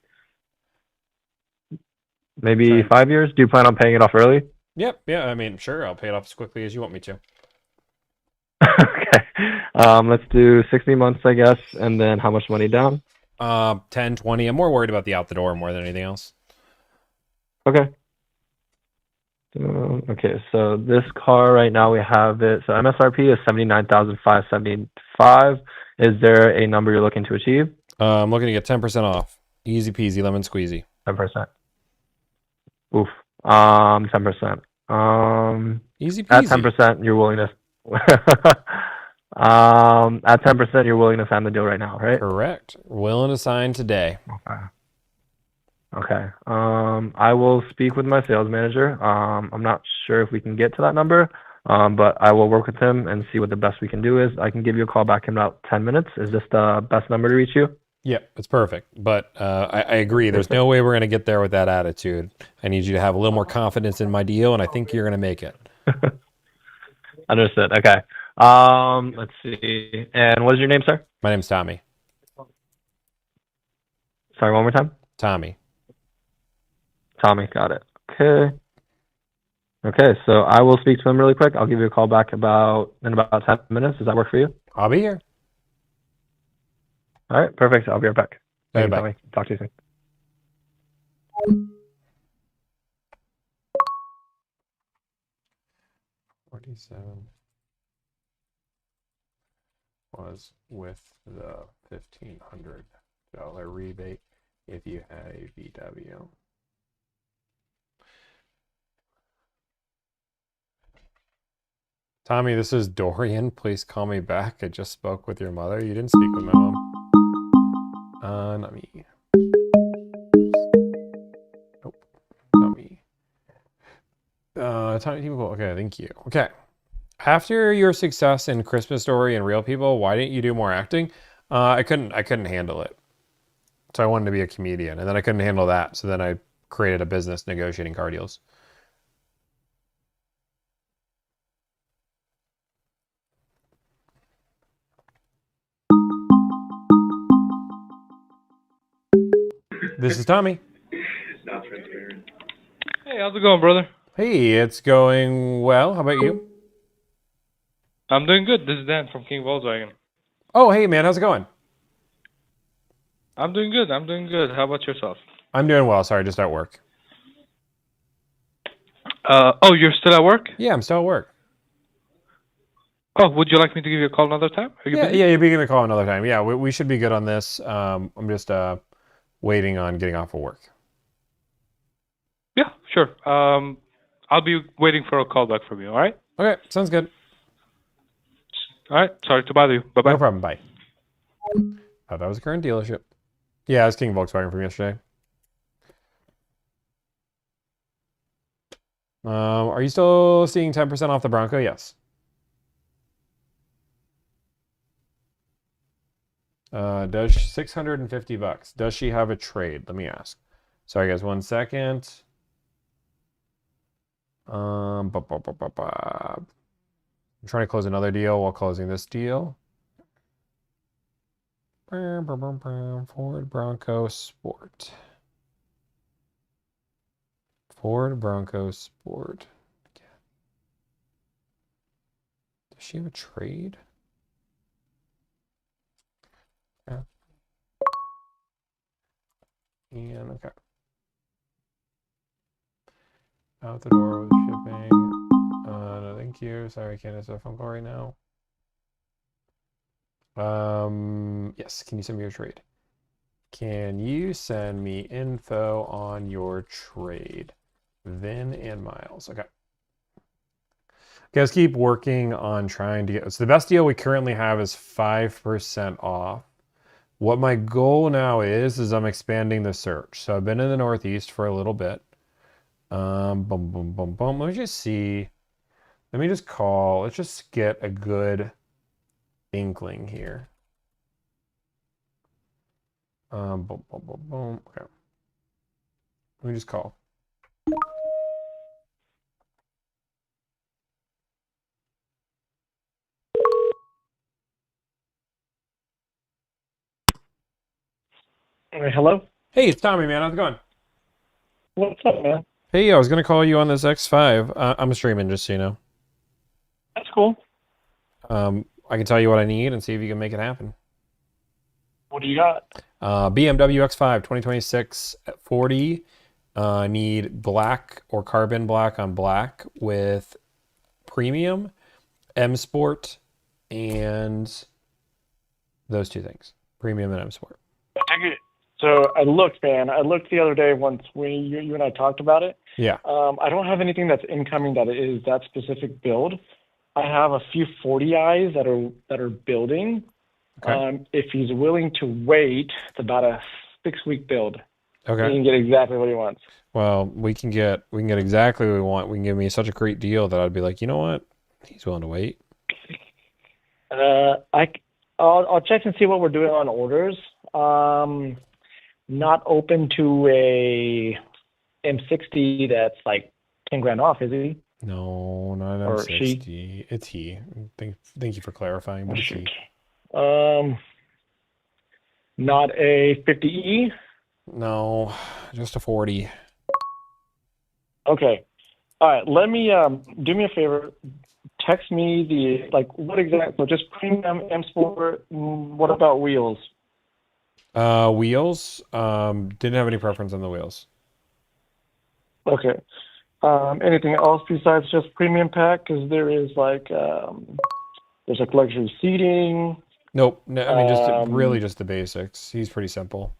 Maybe 5 years? Do you plan on paying it off early? Yep. Yeah. I mean, sure. I'll pay it off as quickly as you want me to. Okay. Let's do 60 months, I guess. And then how much money down? 10, 20. I'm more worried about the out the door more than anything else. Okay. Okay, so this car right now we have it. So MSRP is 79,575. Is there a number you're looking to achieve? I'm looking to get 10% off. Easy peasy, lemon squeezy. 10%. Oof. 10%. Easy At peasy. 10%, you're willing to. At 10%, you're willing to sign the deal right now, right? Correct. Willing to sign today. Okay. I will speak with my sales manager. I'm not sure if we can get to that number, but I will work with him and see what the best we can do is. I can give you a call back in about 10 minutes. Is this the best number to reach you? Yep, it's perfect. But I agree. There's no way we're going to get there with that attitude. I need you to have a little more confidence in my deal, and I think you're going to make it. Understood. Okay. Let's see. And what is your name, sir? My name's Tommy. Sorry, one more time? Tommy. Tommy, got it. Okay. Okay, so I will speak to him really quick. I'll give you a call back in about 10 minutes. Does that work for you? I'll be here. All right, perfect. I'll be right back. Thank you, Bye. Tommy. Talk to you soon. 47 was with the $1,500 rebate if you had a VW. Tommy, this is Dorian. Please call me back. I just spoke with your mother. You didn't speak with my mom. Not me. Nope. Not me. Tommy People. Okay, thank you. Okay. After your success in Christmas Story and Real People, why didn't you do more acting? I couldn't handle it. So I wanted to be a comedian, and then I couldn't handle that. So then I created a business negotiating car deals. This is Tommy. Not transparent. Hey, how's it going, brother? Hey, it's going well. How about you? I'm doing good. This is Dan from King Volkswagen. Oh, hey, man. How's it going? I'm doing good. I'm doing good. How about yourself? I'm doing well. Sorry, just at work. Oh, you're still at work? Yeah, I'm still at work. Oh, would you like me to give you a call another time? Are you busy? Yeah, you'll be giving me a call another time. Yeah, we should be good on this. I'm just waiting on getting off of work. Yeah, sure. I'll be waiting for a call back from you, all right? Okay, sounds good. All right. Sorry to bother you. Bye-bye. No problem. Bye. Oh, that was a current dealership. Yeah, it's King Volkswagen from yesterday. Are you still seeing 10% off the Bronco? Yes. Does $650? Does she have a trade? Let me ask. Sorry, guys. 1 second. I'm trying to close another deal while closing this deal. Ford Bronco Sport. Ford Bronco Sport. Does she have a trade? Yeah. And okay. Out the door with shipping. No, thank you. Sorry, I can't answer the phone call right now. Yes, can you send me your trade? Can you send me info on your trade? VIN and miles. Okay. Okay, let's keep working on trying to get. So the best deal we currently have is 5% off. What my goal now is I'm expanding the search. So I've been in the Northeast for a little bit. Boom, boom, boom, boom. Let me just see. Let me just call. Let's just get a good inkling here. Boom, boom, boom, boom. Okay. Let me just call. Hello? Hey, it's Tommy, man. How's it going? What's up, man? Hey, I was gonna call you on this X5. I'm streaming, just so you know. That's cool. I can tell you what I need and see if you can make it happen. What do you got? BMW X5 2026 at 40. Need black or carbon black on black with premium, M Sport, and those two things. Premium and M Sport. So I looked, man. I looked the other day once you and I talked about it. Yeah. I don't have anything that's incoming that is that specific build. I have a few 40Is that are building. Okay. If he's willing to wait, it's about a 6-week build. Okay. He can get exactly what he wants. Well, we can get exactly what we want. We can give me such a great deal that I'd be like, you know what? He's willing to wait. I'll check and see what we're doing on orders. Not open to a M60 that's like 10 grand off, is he? No, not an Or M60. she? It's he. Thank you for clarifying, but it's he. Not a 50E? No, just a 40. Okay. All right. Let me do me a favor. Text me what exactly? So just premium M Sport. What about wheels? Wheels. Didn't have any preference on the wheels. Okay. Anything else besides just premium pack? Because there is there's like luxury seating. Nope. No, I mean, just really just the basics. He's pretty simple.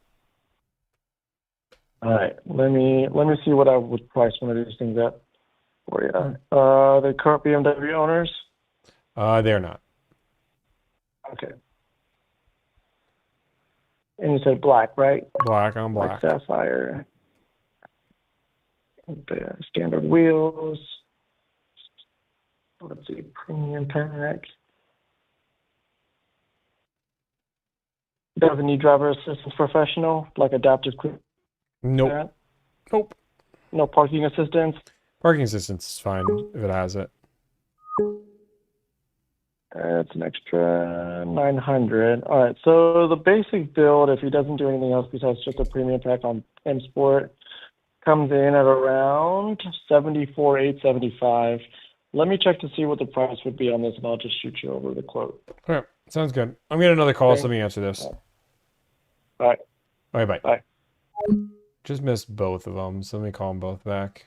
All right. Let me see what I would price one of these things at for you. The current BMW owners. They're not. Okay. And you said black, right? Black on black. Sapphire. The standard wheels. Let's see, premium pack. Doesn't need driver assistance professional, like adaptive cruise. Nope. Nope. No parking assistance. Parking assistance is fine if it has it. It's an extra 900. All right, so the basic build, if he doesn't do anything else besides just a premium pack on M Sport, comes in at around 74,875. Let me check to see what the price would be on this, and I'll just shoot you over the quote. All right, sounds good. I'm getting another call, Okay. so let me answer this. All right. All right, bye. Bye. Just missed both of them, so let me call them both back.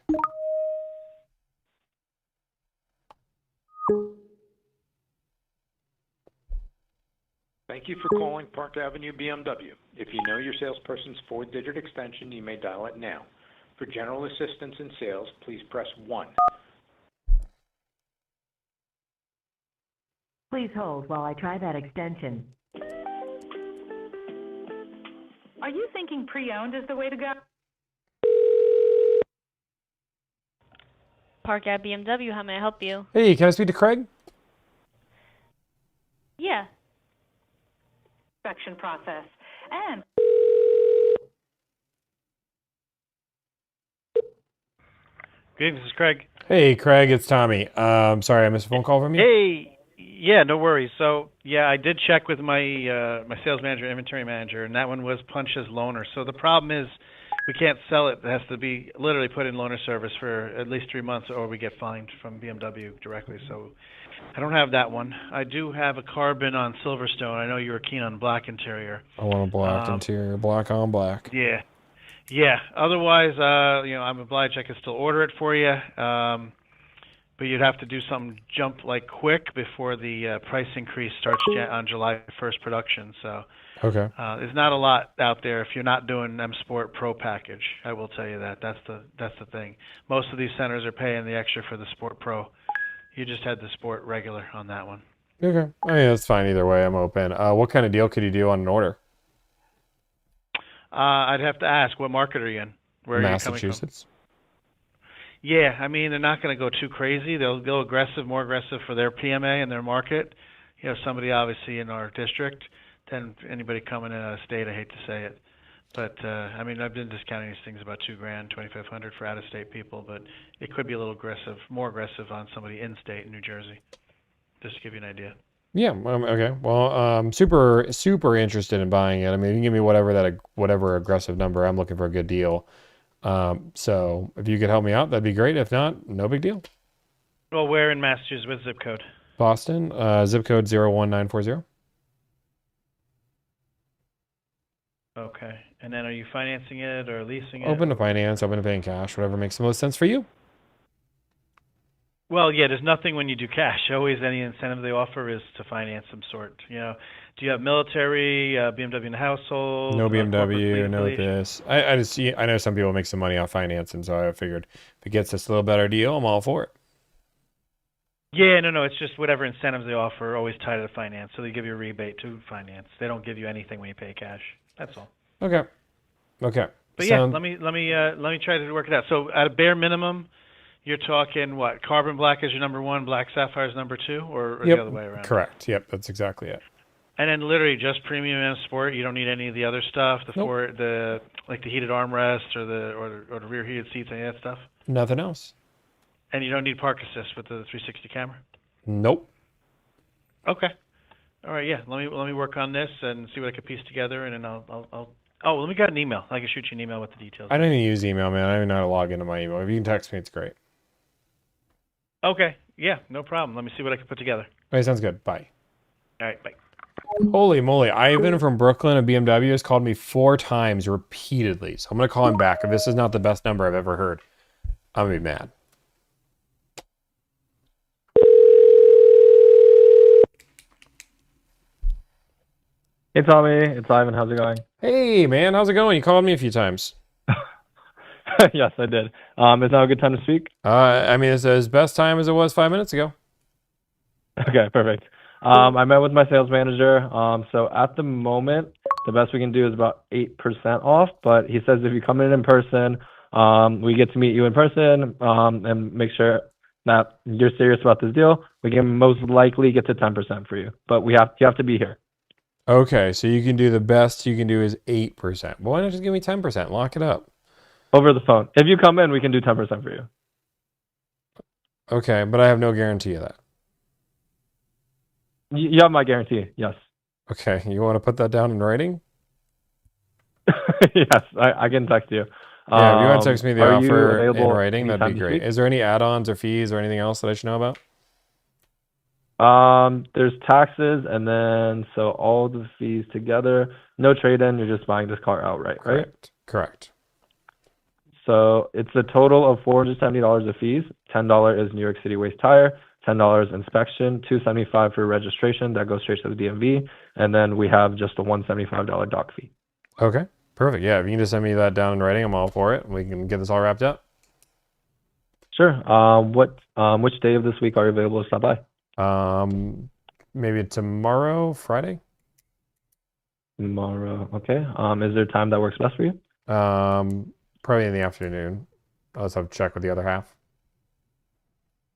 Thank you for calling Park Avenue BMW. If you know your salesperson's 4-digit extension, you may dial it now. For general assistance in sales, please press 1. Please hold while I try that extension. Are you thinking pre-owned is the way to go? Park at BMW, how may I help you? Hey, can I speak to Craig? Yeah. Inspection process. And Good evening, this is Craig. Hey, Craig, it's Tommy. Sorry, I missed a phone call from you. Hey, yeah, no worries. So, yeah, I did check with my my sales manager, inventory manager, and that one was punched as loaner. So the problem is we can't sell it. It has to be literally put in loaner service for at least 3 months, or we get fined from BMW directly. So I don't have that one. I do have a carbon on Silverstone. I know you were keen on black interior. I want a black interior, black on black. Yeah. Yeah. Otherwise, I'm obliged I can still order it for you. But you'd have to do something jump like quick before the price increase starts on July 1st production. So Okay. there's not a lot out there if you're not doing M Sport Pro package. I will tell you that. That's the thing. Most of these centers are paying the extra for the Sport Pro. You just had the Sport regular on that one. Okay. I mean, that's fine either way. I'm open. What kind of deal could you do on an order? I'd have to ask, what market are you in? Where are you coming from? Massachusetts. Yeah, I mean, they're not going to go too crazy. They'll go aggressive, more aggressive for their PMA and their market. You know, somebody obviously in our district, then anybody coming in out of state, I hate to say it. But, I mean, I've been discounting these things about $2,000, $2,500 for out-of-state people, but it could be a little aggressive, more aggressive on somebody in-state in New Jersey, just to give you an idea. Yeah. Okay. Well, super, super interested in buying it. I mean, you can give me whatever aggressive number. I'm looking for a good deal. So if you could help me out, that'd be great. If not, no big deal. Well, where in Massachusetts? What zip code? Boston, zip code 01940. Okay. And then are you financing it or leasing it? Open to finance, open to paying cash, whatever makes the most sense for you. Well, yeah, there's nothing when you do cash. Always any incentive they offer is to finance some sort. You know, do you have military, BMW in the household? No corporate BMW, fleet no affiliation? this. I know some people make some money off financing, so I figured if it gets us a little better deal, I'm all for it. Yeah, no, it's just whatever incentives they offer are always tied to finance. So they give you a rebate to finance. They don't give you anything when you pay cash. That's all. Okay. Okay. But yeah, let me try to work it out. So at a bare minimum, you're talking what? Carbon black is your number one, black sapphire is number two, or Yep, the other way around? correct. Yep, that's exactly it. And then literally just premium and sport. You don't need any of the other stuff. The heated armrests or the rear heated seats, any of that stuff. Nothing else. And you don't need park assist with the 360 camera. Nope. Okay. All right. Yeah. Let me work on this and see what I can piece together, and then I'll. Oh, let me get an email. I can shoot you an email with the details. I don't even use email, man. I don't even know how to log into my email. If you can text me, it's great. Okay. Yeah. No problem. Let me see what I can put together. Okay, sounds good. Bye. All right. Bye. Holy moly. Ivan from Brooklyn of BMW has called me 4 times repeatedly. So I'm going to call him back. If this is not the best number I've ever heard, I'm going to be mad. Hey, Tommy. It's Ivan. How's it going? Hey, man. How's it going? You called me a few times. Yes, I did. Is now a good time to speak? I mean, it's as best time as it was 5 minutes ago. Okay, perfect. I met with my sales manager. So at the moment, the best we can do is about 8% off. But he says if you come in person, we get to meet you in person and make sure that you're serious about this deal. We can most likely get to 10% for you. But you have to be here. Okay, so you can do the best you can do is 8%. Well, why not just give me 10%? Lock it up. Over the phone. If you come in, we can do 10% for you. Okay, but I have no guarantee of that. You have my guarantee, yes. Okay, you want to put that down in writing? Yes, I can text you. Yeah, if you want to text me the Are you offer in available writing, that'd be anytime this great. week? Is there any add-ons or fees or anything else that I should know about? There's taxes and then so all the fees together. No trade-in, you're just buying this car outright, right? Correct. So it's a total of $470 of fees. $10 is New York City Waste Tire, $10 inspection, $275 for registration. That goes straight to the DMV, and then we have just a $175 dock fee. Okay, perfect. Yeah, if you can just send me that down in writing, I'm all for it. We can get this all wrapped up. Sure. Which day of this week are you available to stop by? Maybe tomorrow, Friday. Tomorrow, okay. Is there a time that works best for you? Probably in the afternoon. I'll just have to check with the other half.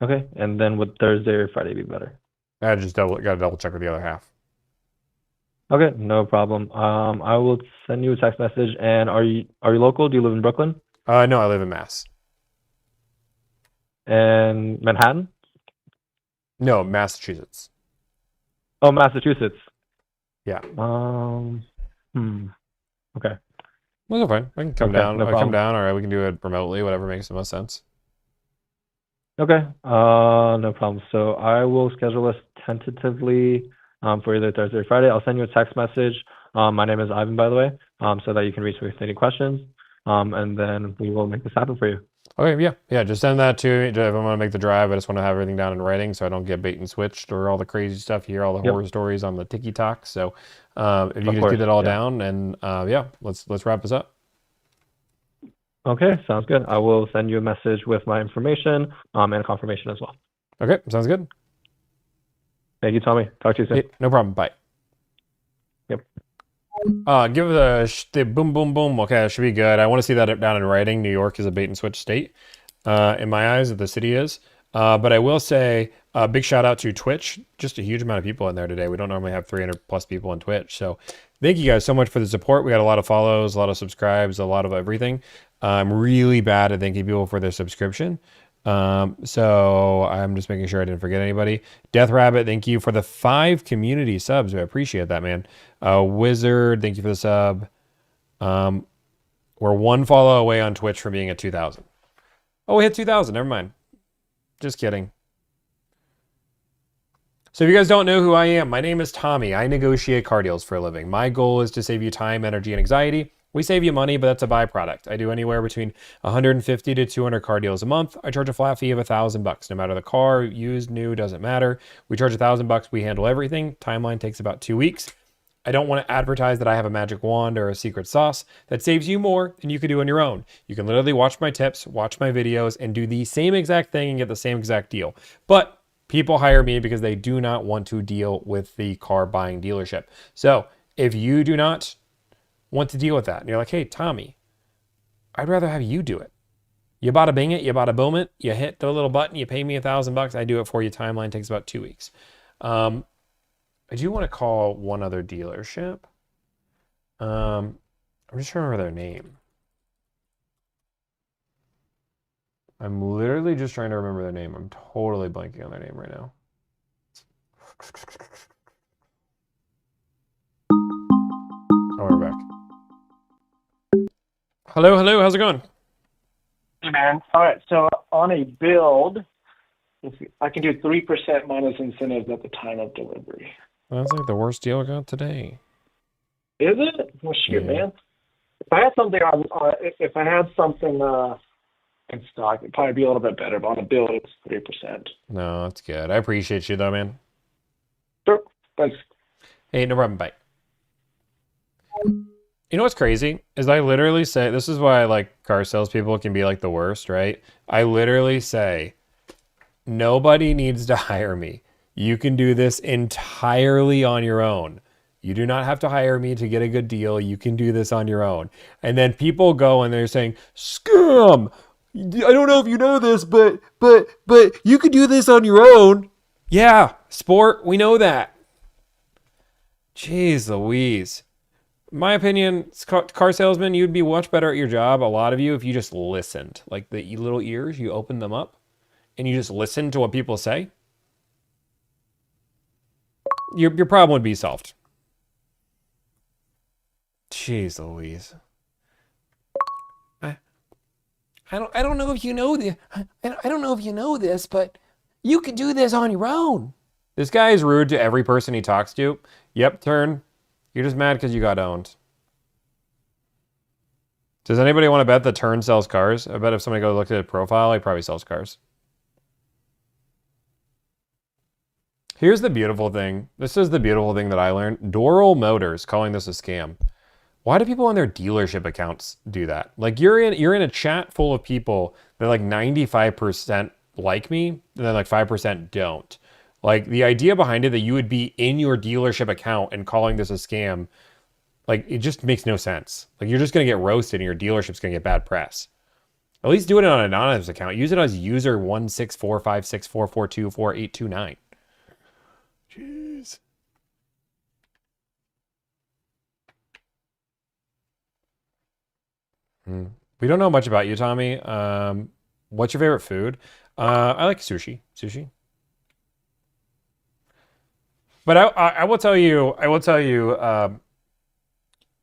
Okay, and then would Thursday or Friday be better? I just got to double check with the other half. Okay, no problem. I will send you a text message. And are you local? Do you live in Brooklyn? No, I live in Mass. in Manhattan? No, Massachusetts. Oh, Massachusetts. Yeah. Okay. Well, that's fine. I can come Okay, down. no I come problem. down, or we can do it remotely. Whatever makes the most sense. Okay. No problem. So I will schedule this tentatively for either Thursday or Friday. I'll send you a text message. My name is Ivan, by the way, so that you can reach me with any questions. And then we will make this happen for you. Okay, yeah. Just send that to me if I want to make the drive. I just want to have everything down in writing so I don't get bait and switched or all the crazy stuff. You hear all the Yep. horror stories on the TikTok. So if you Of can just course, get that all yeah. down, and yeah, let's wrap this up. Okay, sounds good. I will send you a message with my information and confirmation as well. Okay, sounds good. Thank you, Tommy. Talk to you soon. Yeah, no problem. Bye. Yep. Give the boom, boom, boom. Okay, that should be good. I want to see that down in writing. New York is a bait and switch state. In my eyes, the city is. But I will say a big shout out to Twitch. Just a huge amount of people in there today. We don't normally have 300 plus people on Twitch. So thank you guys so much for the support. We got a lot of follows, a lot of subscribes, a lot of everything. I'm really bad at thanking people for their subscription. So I'm just making sure I didn't forget anybody. Death Rabbit, thank you for the 5 community subs. I appreciate that, man. Wizard, thank you for the sub. We're 1 follow away on Twitch from being at 2,000. Oh, we hit 2,000. Never mind. Just kidding. So if you guys don't know who I am, my name is Tommy. I negotiate car deals for a living. My goal is to save you time, energy, and anxiety. We save you money, but that's a byproduct. I do anywhere between 150 to 200 car deals a month. I charge a flat fee of $1,000. No matter the car, used, new, doesn't matter. We charge $1,000. We handle everything. Timeline takes about 2 weeks. I don't want to advertise that I have a magic wand or a secret sauce that saves you more than you could do on your own. You can literally watch my tips, watch my videos, and do the same exact thing and get the same exact deal. But people hire me because they do not want to deal with the car buying dealership. So if you do not want to deal with that, and you're like, hey, Tommy, I'd rather have you do it. You bada bing it, you bada boom it, you hit the little button, you pay me $1,000, I do it for you. Timeline takes about 2 weeks. I do want to call one other dealership. I'm just trying to remember their name. I'm literally just trying to remember their name. I'm totally blanking on their name right now. Oh, we're back. Hello, how's it going? Hey, man. All right, so on a build, I can do 3% minus incentives at the time of delivery. That's like the worst deal I got today. Is it? Well, shoot, Yeah. man. If I had something if I had something in stock, it'd probably be a little bit better. But on a build, it's 3%. No, that's good. I appreciate you though, man. Sure. Thanks. Hey, no problem. Bye. You know what's crazy is I literally say, this is why like car salespeople can be like the worst, right? I literally say, nobody needs to hire me. You can do this entirely on your own. You do not have to hire me to get a good deal. You can do this on your own. And then people go and they're saying, scam! I don't know if you know this, but you could do this on your own. Yeah, sport, we know that. Jeez Louise. In my opinion, car salesman, you'd be much better at your job, a lot of you, if you just listened. Like the little ears, you open them up and you just listen to what people say. Your problem would be solved. Jeez Louise. I don't know if you know this. I don't know if you know this, but you could do this on your own. This guy is rude to every person he talks to. Yep, turn. You're just mad because you got owned. Does anybody want to bet that Turn sells cars? I bet if somebody go look at his profile, he probably sells cars. Here's the beautiful thing. This is the beautiful thing that I learned. Doral Motors calling this a scam. Why do people on their dealership accounts do that? Like you're in a chat full of people that like 95% like me, and then like 5% don't. Like the idea behind it that you would be in your dealership account and calling this a scam, like it just makes no sense. Like you're just gonna get roasted and your dealership's gonna get bad press. At least do it on an anonymous account. Use it as user 1645644248829. Jeez. We don't know much about you, Tommy. What's your favorite food? I like sushi. Sushi. But I will tell you. I will tell you.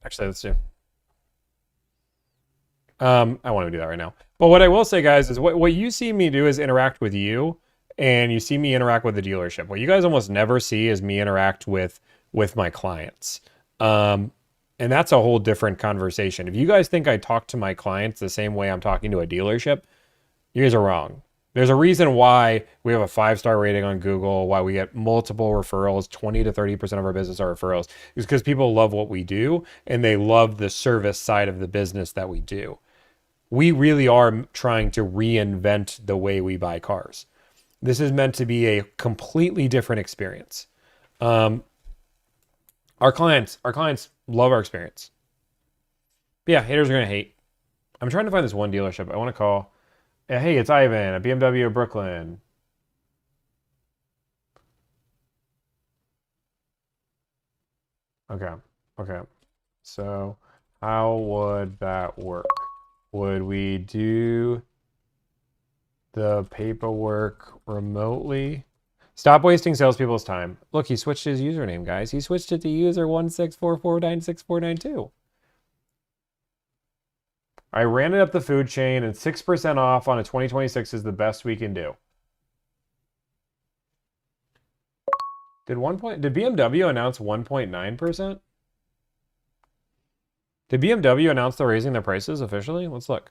Actually, let's do. I want to do that right now. But what I will say, guys, is what you see me do is interact with you, and you see me interact with the dealership. What you guys almost never see is me interact with my clients. And that's a whole different conversation. If you guys think I talk to my clients the same way I'm talking to a dealership, you guys are wrong. There's a reason why we have a 5-star rating on Google, why we get multiple referrals. 20 to 30% of our business are referrals. It's because people love what we do and they love the service side of the business that we do. We really are trying to reinvent the way we buy cars. This is meant to be a completely different experience. Our clients love our experience. But yeah, haters are gonna hate. I'm trying to find this one dealership. I want to call. Yeah, hey, it's Ivan at BMW of Brooklyn. Okay. So how would that work? Would we do the paperwork remotely? Stop wasting salespeople's time. Look, he switched his username, guys. He switched it to user164496492. I ran it up the food chain, and 6% off on a 2026 is the best we can do. Did BMW announce 1.9%? Did BMW announce they're raising their prices officially? Let's look.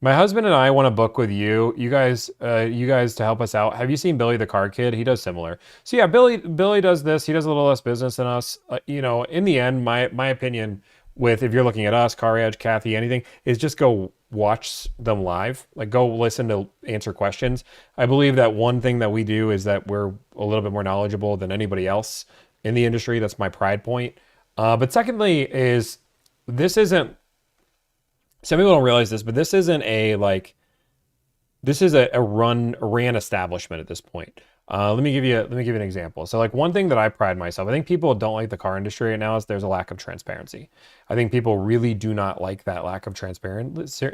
My husband and I want to book with you guys to help us out. Have you seen Billy the Car Kid? He does similar. So yeah, Billy does this. He does a little less business than us. In the end, my opinion with, if you're looking at us, Car Edge, Kathy, anything, is just go watch them live. Like, go listen to answer questions. I believe that one thing that we do is that we're a little bit more knowledgeable than anybody else in the industry. That's my pride point. But secondly is, this isn't, some people don't realize this, but this isn't this is a ran establishment at this point. Let me give you an example. So, like, one thing that I pride myself, I think people don't like the car industry right now, is there's a lack of transparency. I think people really do not like that lack of transparency,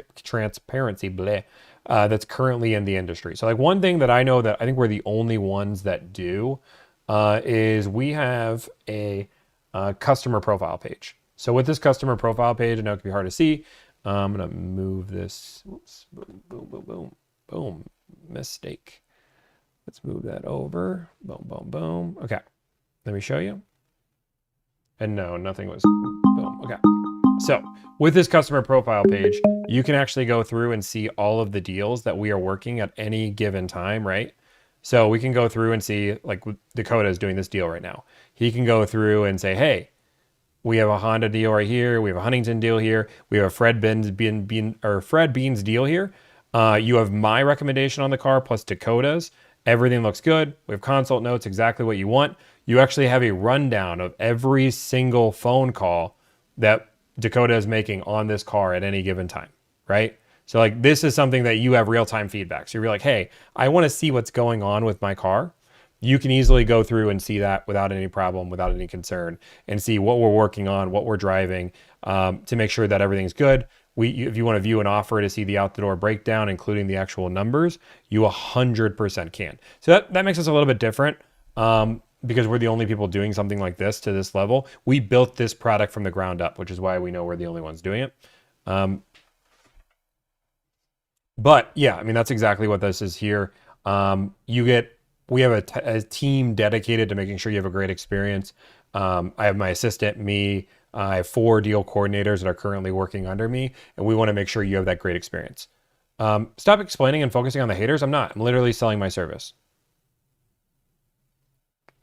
that's currently in the industry. So, like, one thing that I know that I think we're the only ones that do is we have a customer profile page. So with this customer profile page, I know it can be hard to see. I'm gonna move this. Oops, boom. Mistake. Let's move that over. Boom. Okay, let me show you. And no, nothing was. Boom. Okay. So with this customer profile page, you can actually go through and see all of the deals that we are working at any given time, right? So we can go through and see, like, Dakota is doing this deal right now. He can go through and say, hey, we have a Honda deal right here. We have a Huntington deal here. We have a Fred Beans deal here. You have my recommendation on the car plus Dakota's. Everything looks good. We have consult notes, exactly what you want. You actually have a rundown of every single phone call that Dakota is making on this car at any given time, right? So, like, this is something that you have real-time feedback. So you're like, hey, I want to see what's going on with my car. You can easily go through and see that without any problem, without any concern, and see what we're working on, what we're driving, to make sure that everything's good. If you want to view an offer to see the out-the-door breakdown, including the actual numbers, you 100% can. So that makes us a little bit different, because we're the only people doing something like this to this level. We built this product from the ground up, which is why we know we're the only ones doing it. But yeah, I mean, that's exactly what this is here. We have a team dedicated to making sure you have a great experience. I have my assistant, me. I have 4 deal coordinators that are currently working under me, and we want to make sure you have that great experience. Stop explaining and focusing on the haters. I'm not. I'm literally selling my service.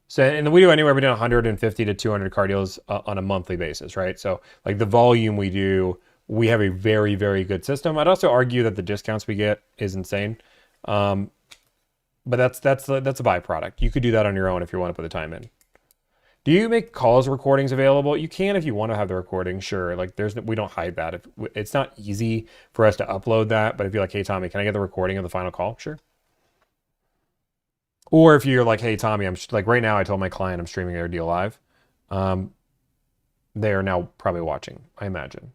So, and we do anywhere between 150 to 200 car deals on a monthly basis, right? So, like, the volume we do, we have a very, very good system. I'd also argue that the discounts we get is insane. But that's a byproduct. You could do that on your own if you want to put the time in. Do you make calls recordings available? You can if you want to have the recording, sure. Like, we don't hide that. It's not easy for us to upload that, but if you're like, hey, Tommy, can I get the recording of the final call? Sure. Or if you're like, hey, Tommy, I'm like, right now I told my client I'm streaming their deal live. They are now probably watching, I imagine.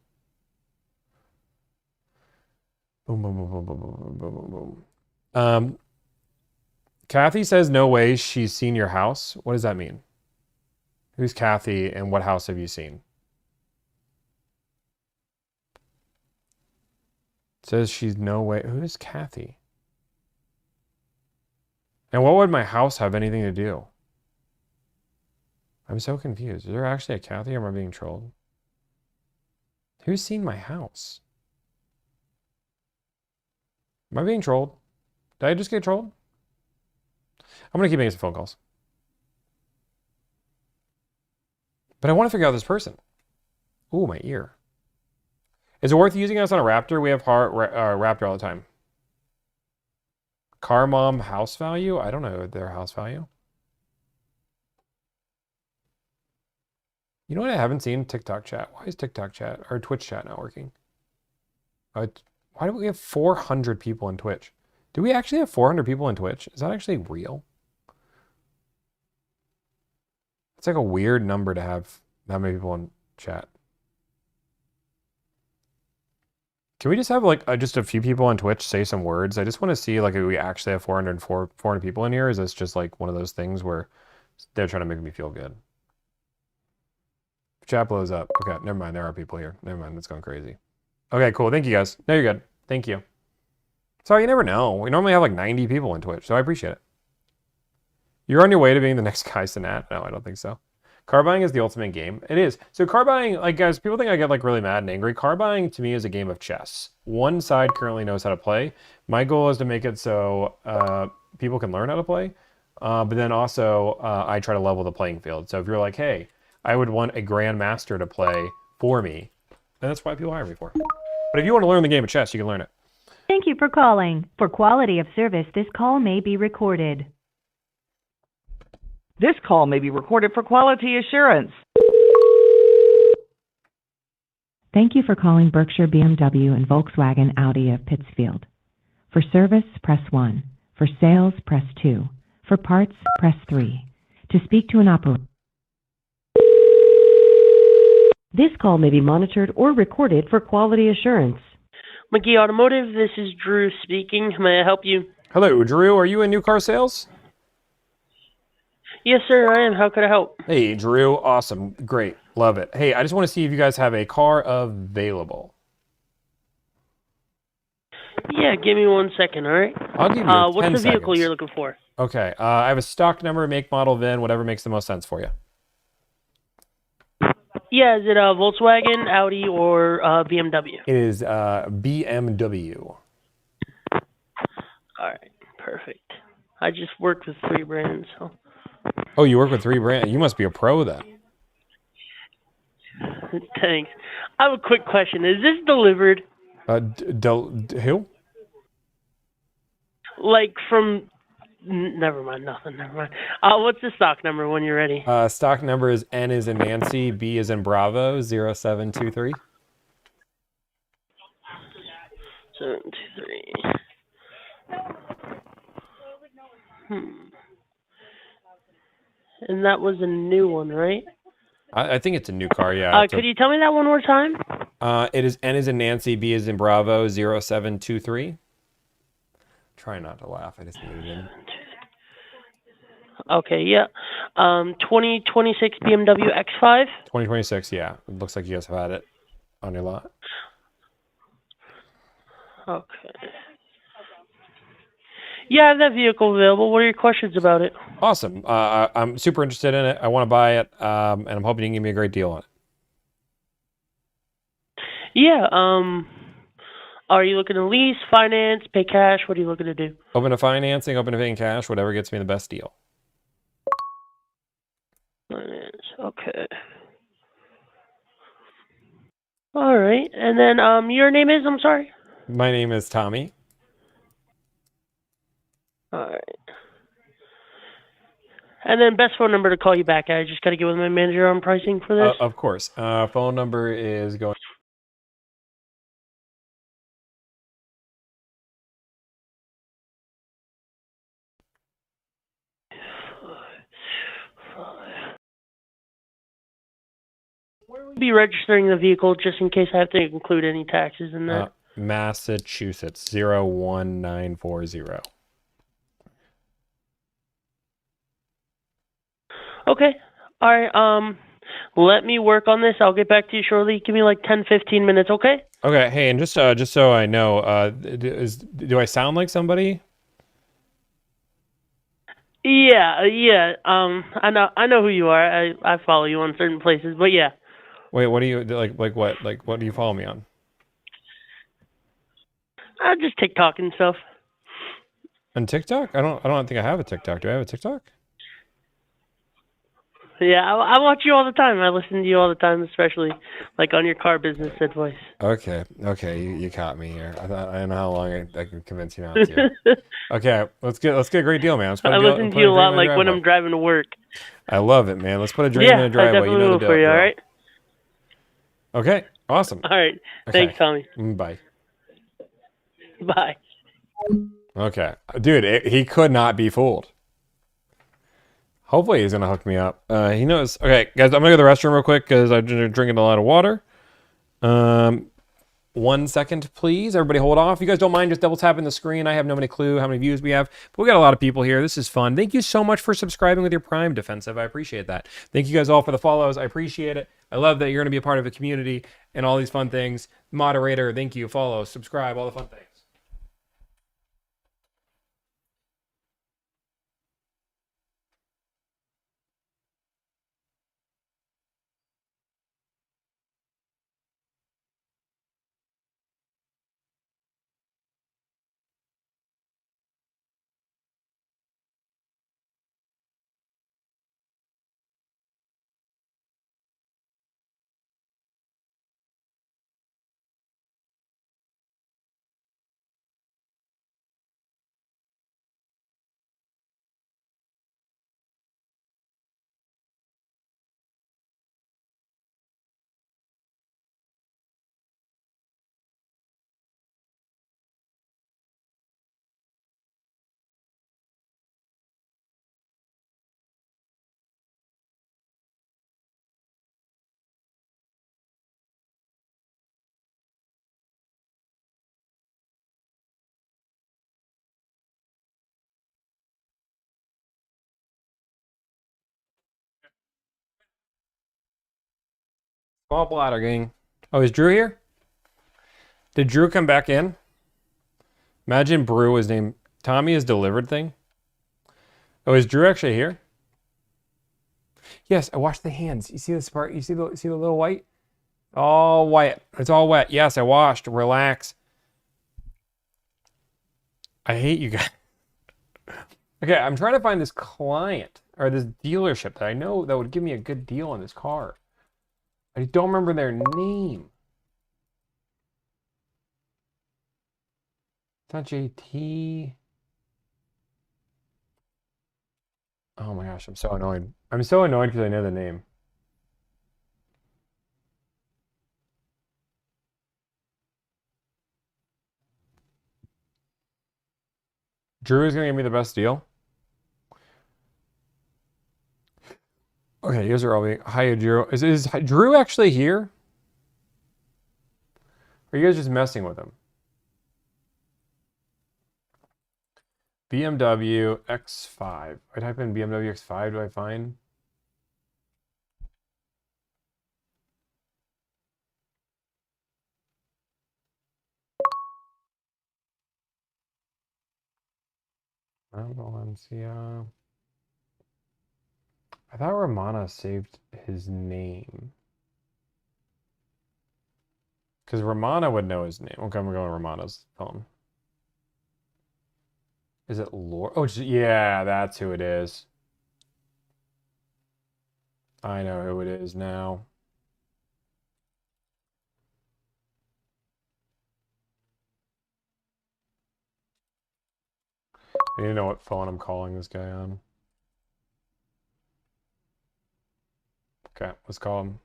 Boom, boom, boom, boom, boom, boom, boom, boom, boom. Kathy says no way she's seen your house. What does that mean? Who's Kathy and what house have you seen? Says she's no way. Who is Kathy? And what would my house have anything to do? I'm so confused. Is there actually a Kathy or am I being trolled? Who's seen my house? Am I being trolled? Did I just get trolled? I'm going to keep making some phone calls. But I want to figure out this person. Ooh, my ear. Is it worth using us on a Raptor? We have Raptor all the time. Car mom house value? I don't know their house value. You know what I haven't seen? TikTok chat. Why is TikTok chat or Twitch chat not working? Why do we have 400 people in Twitch? Do we actually have 400 people in Twitch? Is that actually real? It's like a weird number to have that many people in chat. Can we just have like just a few people on Twitch say some words? I just want to see like if we actually have 400 people in here. Is this just like one of those things where they're trying to make me feel good? Chat blows up. Okay, never mind. There are people here. Never mind. It's going crazy. Okay, cool. Thank you guys. No, you're good. Thank you. Sorry, you never know. We normally have like 90 people in Twitch, so I appreciate it. You're on your way to being the next Kai Cenat? No, I don't think so. Car buying is the ultimate game. It is. So car buying, like guys, people think I get like really mad and angry. Car buying to me is a game of chess. One side currently knows how to play. My goal is to make it so people can learn how to play. But then also I try to level the playing field. So if you're like, hey, I would want a grandmaster to play for me, then that's why people hire me for. But if you want to learn the game of chess, you can learn it. Thank you for calling. For quality of service, this call may be recorded. This call may be recorded for quality assurance. Thank you for calling Berkshire BMW and Volkswagen Audi of Pittsfield. For service, press 1. For sales, press 2. For parts, press 3. To speak to an operator. This call may be monitored or recorded for quality assurance. McGee Automotive, this is Drew speaking. May I help you? Hello, Drew. Are you in new car sales? Yes, sir, I am. How could I help? Hey, Drew. Awesome. Great. Love it. Hey, I just want to see if you guys have a car available. Yeah, give me 1 second, all right? I'll give you 10 what's the vehicle seconds. you're looking for? Okay. I have a stock number, make, model, VIN, whatever makes the most sense for you. Yeah, is it a Volkswagen, Audi, or BMW? It is BMW. All right, perfect. I just worked with 3 brands, so. Oh, you work with 3 brands. You must be a pro then. Thanks. I have a quick question. Is this delivered? Who? Like from... Never mind, nothing, never mind. What's the stock number when you're ready? Stock number is N as in Nancy, B as in Bravo, 0723. 723. And that was a new one, right? I think it's a new car, yeah. Could you tell me that one more time? It is N as in Nancy, B as in Bravo, 0723. Try not to laugh. I just need it in. Okay, yeah. 2026 BMW X5? 2026, yeah. It looks like you guys have had it on your lot. Okay. Yeah, I have that vehicle available. What are your questions about it? Awesome. I'm super interested in it. I want to buy it, and I'm hoping you can give me a great deal on it. Yeah, are you looking to lease, finance, pay cash? What are you looking to do? Open to financing, open to paying cash, whatever gets me the best deal. Finance, okay. All right, and then your name is, I'm sorry? My name is Tommy. All right. And then best phone number to call you back at. I just got to get with my manager on pricing for this. Of course. Phone number is going... Be registering the vehicle just in case I have to include any taxes in that. Massachusetts 01940. Okay. All right. Let me work on this. I'll get back to you shortly. Give me like 10, 15 minutes, okay? Okay, hey, and just so I know, do I sound like somebody? Yeah. I know who you are. I follow you on certain places, but yeah. Wait, what do you like what? Like what do you follow me on? I just TikTok and stuff. On TikTok? I don't think I have a TikTok. Do I have a TikTok? Yeah, I watch you all the time. I listen to you all the time, especially like on your car business advice. Okay, you caught me here. I don't know how long I can convince you not to. Okay, let's get a great deal, man. Let's put I listen to you a lot, like when I'm driving to work. I love it, man. Let's put a dream in Yeah, a I driveway. You definitely know will the for you. All drill. right. Okay, awesome. All right. Okay. Thanks, Tommy. Bye. Bye. Okay, dude, he could not be fooled. Hopefully he's gonna hook me up. He knows. Okay, guys, I'm gonna go to the restroom real quick because I'm drinking a lot of water. 1 second, please. Everybody hold off. If you guys don't mind just double tapping the screen. I have no clue how many views we have, but we got a lot of people here. This is fun. Thank you so much for subscribing with your Prime Defensive. I appreciate that. Thank you guys all for the follows. I appreciate it. I love that you're going to be a part of a community and all these fun things. Moderator, thank you. Follow, subscribe, all the fun things. Small bladder, gang. Oh, is Drew here? Did Drew come back in? Imagine Brew was named Tommy is delivered thing. Oh, is Drew actually here? Yes, I washed the hands. You see this part? You see the little white? All wet. It's all wet. Yes, I washed. Relax. I hate you guys. Okay, I'm trying to find this client or this dealership that I know that would give me a good deal on this car. I don't remember their name. It's not JT. Oh my gosh, I'm so annoyed. I'm so annoyed because I know the name. Drew is gonna give me the best deal. Okay, you guys are all being hi, Drew. Is Drew actually here? Or are you guys just messing with him? BMW X5. I type in BMW X5, do I find? Valencia. I thought Romana saved his name. Because Romana would know his name. Okay, I'm going to Romana's phone. Is it Laura? Oh, yeah, that's who it is. I know who it is now. I need to know what phone I'm calling this guy on. Okay, let's call him.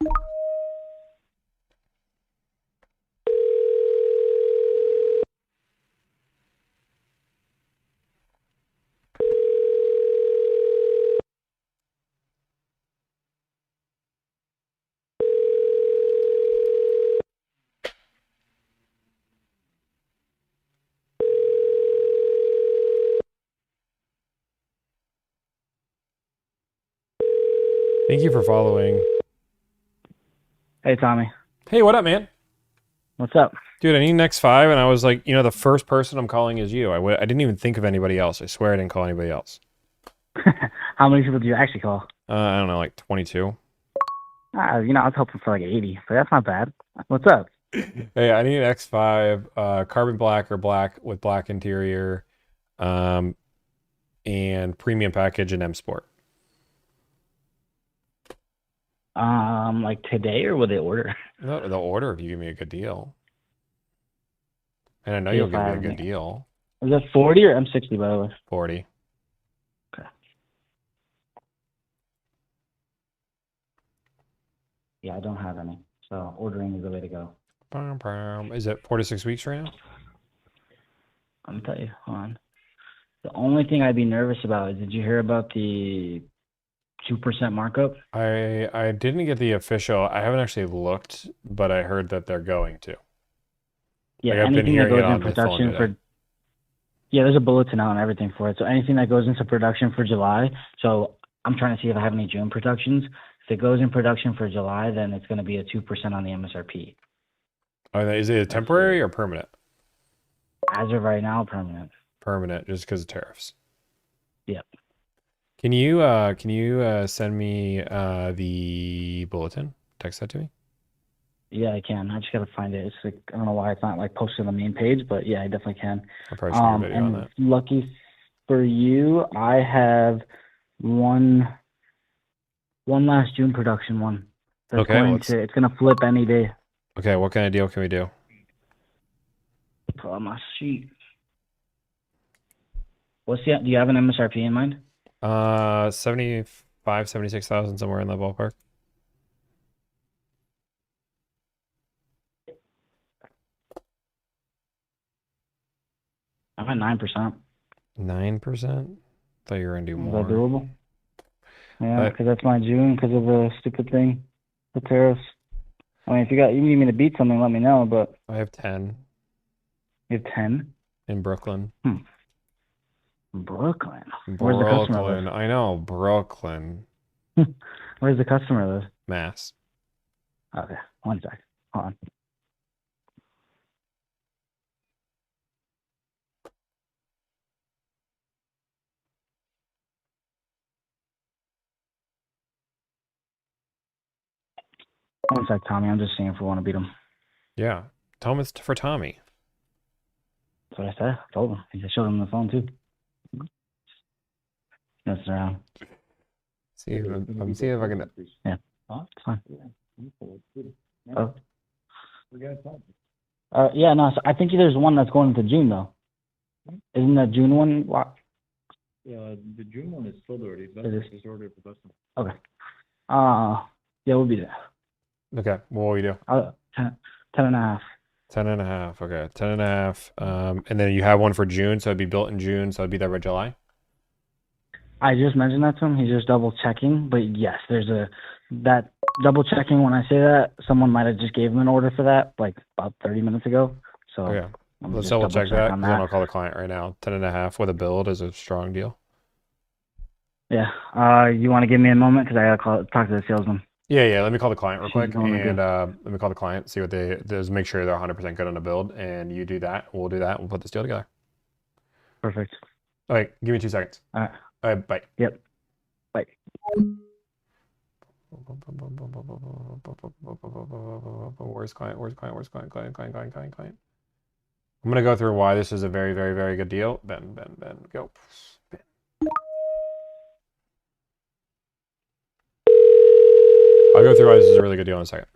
Thank you for following. Hey, Tommy. Hey, what up, man? What's up? Dude, I need an X5, and I was like, the first person I'm calling is you. I didn't even think of anybody else. I swear I didn't call anybody else. How many people do you actually call? I don't know, like 22. I was hoping for like 80, but that's not bad. What's up? Hey, I need an X5, carbon black or black with black interior, and premium package and M Sport. Like today, or will they order? They'll order if you give me a good deal. And I know See you'll if give I me a have good any. deal. Is that 40 or M60, by the way? 40. Yeah, I don't have any, so ordering is the way to go. Is it 4 to 6 weeks right now? Let me tell you, hold on. The only thing I'd be nervous about is, did you hear about the 2% markup? I didn't get the official. I haven't actually looked, but I heard that they're going to. Yeah, Like, I've been anything that hearing it goes in on the phone production today. yeah, there's a bulletin out and everything for it. So anything that goes into production for July, so I'm trying to see if I have any June productions. If it goes in production for July, then it's going to be a 2% on the MSRP. Oh, is it a temporary or permanent? As of right now, permanent. Permanent, just because of tariffs. Yep. Can you send me the bulletin? Text that to me. Yeah, I can. I just got to find it. It's like, I don't know why it's not like posted on the main page, but yeah, I definitely can. I'll probably shoot you a video on And that. lucky for you, I have one last June production one. That's Okay, it's gonna flip any day. Okay, what kind of deal can we do? Pull out my sheet. Do you have an MSRP in mind? 76,000, somewhere in that ballpark. I'm at 9%. 9%? Thought you were gonna do Is more. that doable? Yeah, But- because that's my June because of the stupid thing, the tariffs. I mean, if you need me to beat something, let me know. But I have 10 you have 10 in Brooklyn. Brooklyn. Where's the customer Brooklyn. live? I know, Brooklyn. Where's the customer live? Mass. Okay, one sec. Hold on. One sec, Tommy. I'm just seeing if we want to beat him. Yeah. Tell him it's for Tommy. That's what I said. I told him. I showed him the phone too. That's around. See, I'm seeing if I can. Yeah. It's fine. Oh. Yeah, no, so I think there's one that's going into June though. Isn't that June one? Yeah, the June one is filled already. That's It is? just ordered for custom. Okay. Yeah, we'll be there. Okay, what will we do? 10 and a half. 10 and a half. Okay, 10 and a half. And then you have one for June, so it'd be built in June, so it'd be there by July. I just mentioned that to him. He's just double checking, but yes, there's that double checking. When I say that, someone might have just gave him an order for that like about 30 minutes ago. So Okay, I'm let's just double check that, on because then I'll call the client right now. 10 and a half with a build is a strong deal. Yeah. You want to give me a moment because I gotta talk to the salesman. Yeah. Let me call the client real She's quick, going to and do. let me call the client, see what they does, make sure they're 100% good on the build, and you do that. We'll do that. We'll put this deal together. Perfect. All right, give me 2 seconds. All right. All right, bye. Yep. Bye. Where's client? Where's client? Where's client? Client. I'm gonna go through why this is a very, very, very good deal. Ben, go. Ben. I'll go through why this is a really good deal in a second.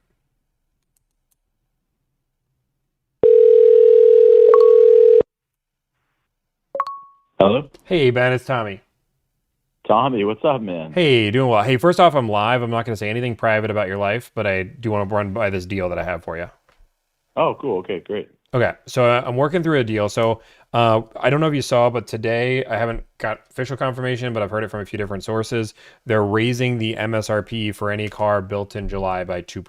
Hello? Hey, Ben, it's Tommy. Tommy, what's up, man? Hey, doing well. Hey, first off, I'm live. I'm not going to say anything private about your life, but I do want to run by this deal that I have for you. Oh, cool. Okay, great. Okay, so I'm working through a deal. So I don't know if you saw, but today I haven't got official confirmation, but I've heard it from a few different sources. They're raising the MSRP for any car built in July by 2%,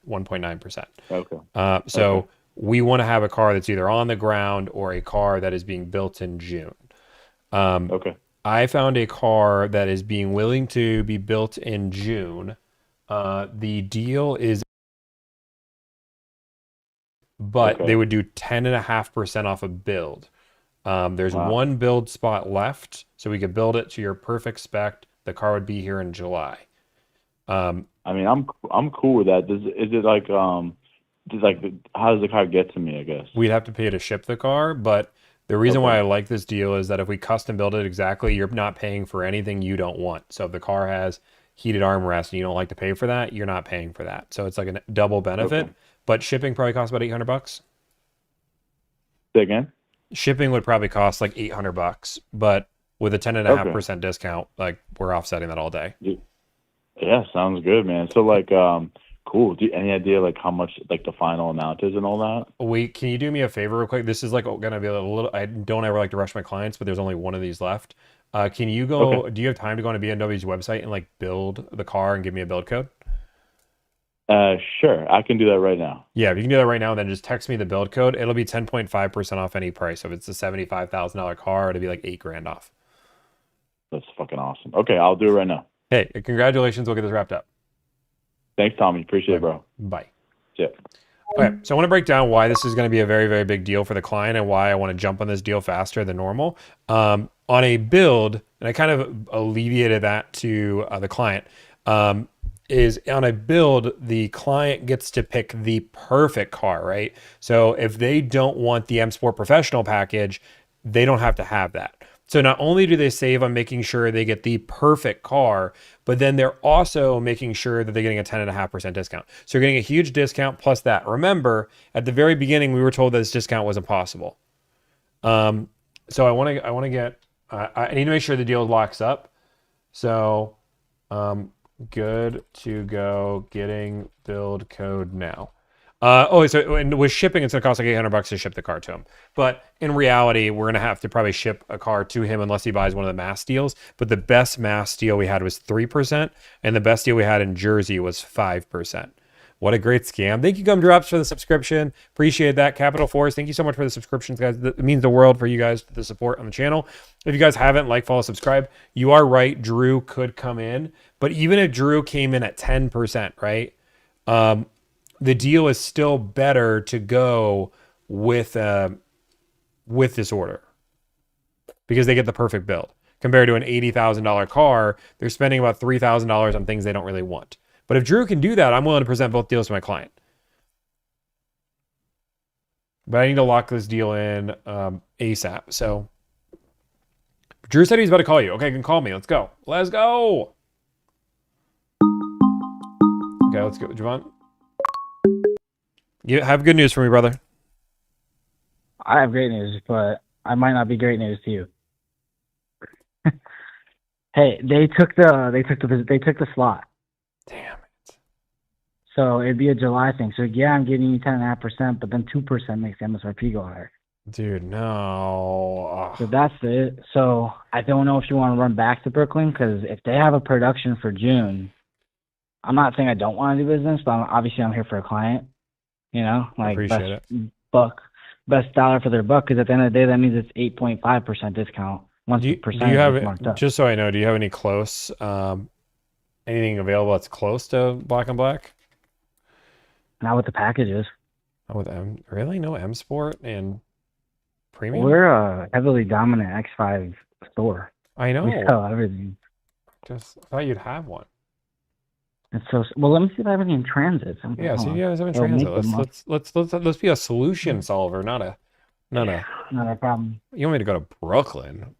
1.9%. Okay. So we want to have a car that's either on the ground or a car that is being built in June. Okay. I found a car that is being willing to be built in June. The deal is, but they Okay. would do 10.5% off a build. There's Wow. one build spot left, so we could build it to your perfect spec. The car would be here in July. I mean, I'm cool with that. Is it like how does the car get to me? I guess. We'd have to pay to ship the car, but the reason why I like this deal is that if we custom build it exactly, you're not paying for anything you don't want. So if the car has heated armrest and you don't like to pay for that, you're not paying for that. So it's like a double benefit. Okay. But shipping probably costs about $800. Say again. Shipping would probably cost like $800, but with a 10.5% discount, like we're offsetting that all day. Yeah, sounds good, man. So like, cool. Any idea like how much like the final amount is and all that? Can you do me a favor real quick? This is like gonna be a little. I don't ever like to rush my clients, but there's only one of these left. Can you go? Okay. Do you have time to go on BMW's website and like build the car and give me a build code? Sure. I can do that right now. Yeah, if you can do that right now, then just text me the build code. It'll be 10.5% off any price. So if it's a $75,000 car, it'll be like $8,000 off. That's fucking awesome. Okay, I'll do it right now. Hey, congratulations. We'll get this wrapped up. Thanks, Tommy. Appreciate it, bro. Bye. Yeah. Okay, so I want to break down why this is going to be a very, very big deal for the client and why I want to jump on this deal faster than normal. On a build, and I kind of alleviated that to the client, is on a build, the client gets to pick the perfect car, right? So if they don't want the M Sport Professional package, they don't have to have that. So not only do they save on making sure they get the perfect car, but then they're also making sure that they're getting a 10.5% discount. So you're getting a huge discount plus that. Remember, at the very beginning, we were told that this discount wasn't possible. So I want to get, I need to make sure the deal locks up. So good to go, getting build code now. So and with shipping, it's gonna cost like $800 to ship the car to him. But in reality, we're gonna have to probably ship a car to him unless he buys one of the mass deals. But the best mass deal we had was 3%, and the best deal we had in Jersey was 5%. What a great scam. Thank you, Gumdrops, for the subscription. Appreciate that. Capital Force, thank you so much for the subscriptions, guys. It means the world for you guys, the support on the channel. If you guys haven't, like, follow, subscribe. You are right, Drew could come in. But even if Drew came in at 10%, right? The deal is still better to go with this order because they get the perfect build. Compared to an $80,000 car, they're spending about $3,000 on things they don't really want. But if Drew can do that, I'm willing to present both deals to my client. But I need to lock this deal in ASAP. So Drew said he's about to call you. Okay, you can call me. Let's go. Let's go. Okay, let's go. Javon. You have good news for me, brother. I have great news, but I might not be great news to you. Hey, they took the slot. Damn it. So it'd be a July thing. So yeah, I'm giving you 10.5%, but then 2% makes the MSRP go higher. Dude, no. So that's it. So I don't know if you want to run back to Brooklyn, because if they have a production for June, I'm not saying I don't want to do business, but obviously I'm here for a client. You know, like Appreciate best dollar for their buck, because at the end of the day, that means it's 8.5% discount. Once do the you percentage have is marked up. just so I know, do you have any close anything available that's close to Black and Black? Not with the packages. Not with really? No M Sport and Premium? We're a heavily dominant X5 store. I know. We sell everything. Just thought you'd have one. And so, well, let me see if I have any in transit. Yeah, see if you guys have in transit. Let's be a solution solver, not a not a problem. You want me to go to Brooklyn?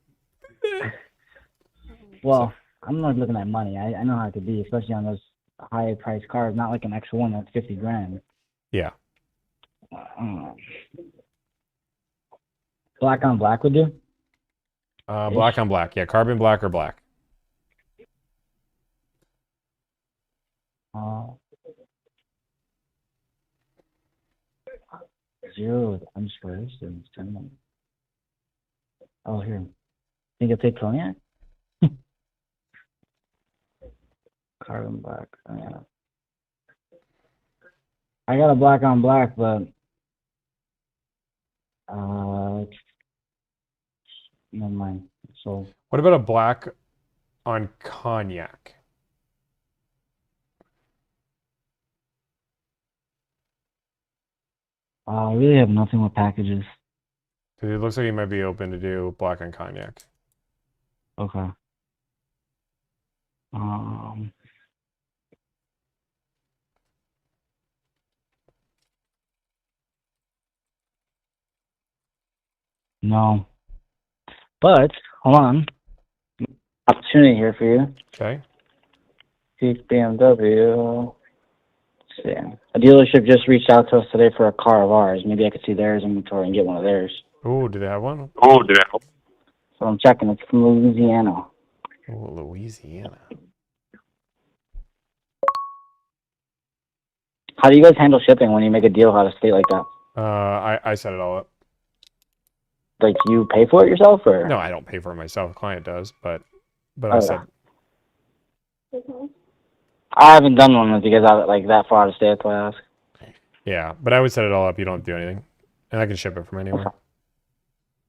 Well, I'm not looking at money. I know how it could be, especially on those high priced cars. Not like an X1 that's 50 grand. Yeah. Black on black would do. Black on black, yeah, carbon black or black. Zero underscore distance. Oh, here. Think I'll take cognac? Carbon black. Oh, yeah. I got a black on black, but never mind. So What about a black on cognac? I really have nothing with packages. Dude, it looks like you might be open to do black on cognac. Okay. No. But hold on. Opportunity here for you. Okay. Peak BMW. Let's see. A dealership just reached out to us today for a car of ours. Maybe I could see theirs inventory and get one of theirs. Oh, do they have one? So I'm checking. It's from Louisiana. Oh, Louisiana. How do you guys handle shipping when you make a deal out of state like that? I set it all up. Like you pay for it yourself, or? No, I don't pay for it myself. The client does, but I Okay. said. I haven't done one with you guys out like that far out of state. That's why I ask. Yeah, but I would set it all up. You don't have to do anything, and I can ship it from anywhere.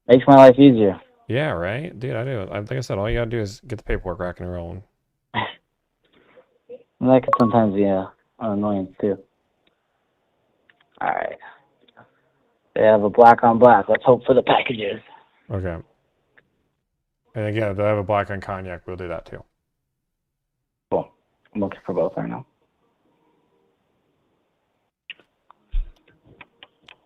Makes my life easier. Yeah, right, dude. I do. Like I said, all you gotta do is get the paperwork racking and rolling. That could sometimes be an annoyance too. All right. They have a black on black. Let's hope for the packages. Okay. And again, if they have a black on cognac, we'll do that too. Cool. I'm looking for both right now.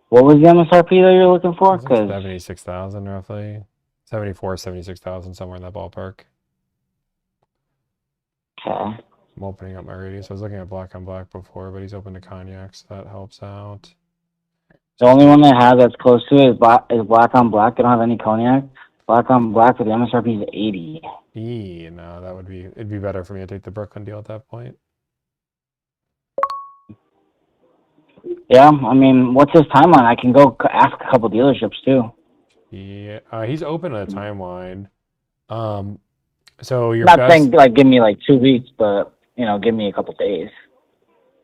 What was the MSRP that you're looking for? It's like 76,000 roughly. 74, 76,000, somewhere in that ballpark. Okay. I'm opening up my radius. I was looking at black on black before, but he's open to cognac, so that helps out. The only one they have that's close to it is black on black. They don't have any cognac. Black on black, but the MSRP is 80. No, it'd be better for me to take the Brooklyn deal at that point. Yeah, I mean, what's his timeline? I can go ask a couple dealerships too. Yeah, he's open on a timeline. So your Not best... saying like give me like 2 weeks, but give me a couple days.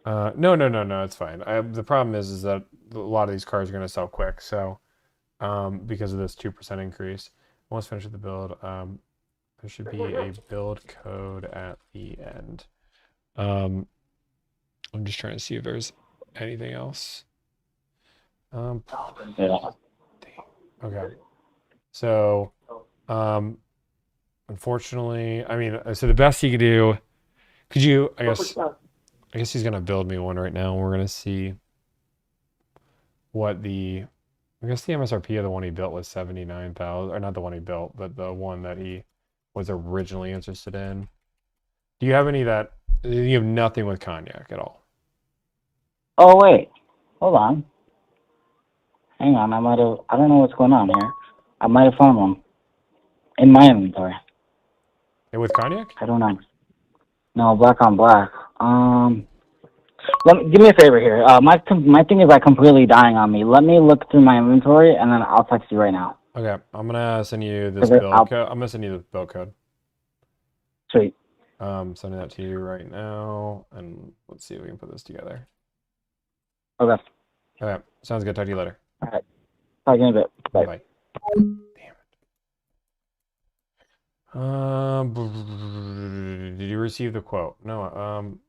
No, it's fine. The problem is that a lot of these cars are going to sell quick. So, because of this 2% increase, almost finished with the build. There should be a build code at the end. I'm just trying to see if there's anything else. Yeah. Okay. So, unfortunately, I mean, so the best you could do, I guess he's going to build me one right now. And we're going to see what I guess the MSRP of the one he built was 79,000, or not the one he built, but the one that he was originally interested in. Do you have any you have nothing with cognac at all? Oh, wait. Hold on. Hang on. I don't know what's going on here. I might have found one in my inventory. And with cognac? I don't know. No, black on black. Give me a favor here. My thing is like completely dying on me. Let me look through my inventory and then I'll text you right now. Okay, I'm gonna send you this bill code. I'm gonna send you the bill code. Sweet. Sending that to you right now, and let's see if we can put this together. Okay. Okay, sounds good. Talk to you later. All right. Talk to you in a bit. Bye. Bye. Did you receive the quote? No.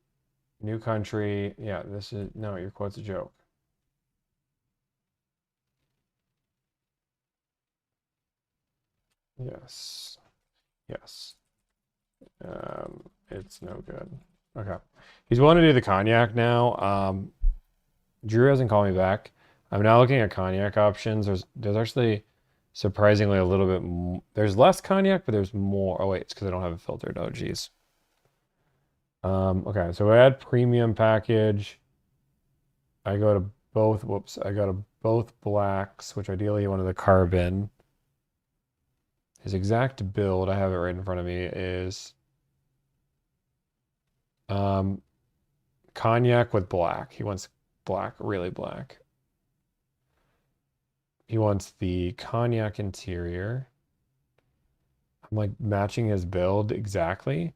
New country. Yeah, no, your quote's a joke. Yes. It's no good. Okay. He's willing to do the cognac now. Drew hasn't called me back. I'm now looking at cognac options. There's actually surprisingly a little bit there's less cognac, but there's more. Oh wait, it's because I don't have it filtered. Oh geez. Okay, so I add premium package. I go to both blacks, which ideally you wanted the carbon. His exact build, I have it right in front of me, is cognac with black. He wants black, really black. He wants the cognac interior. I'm like matching his build exactly.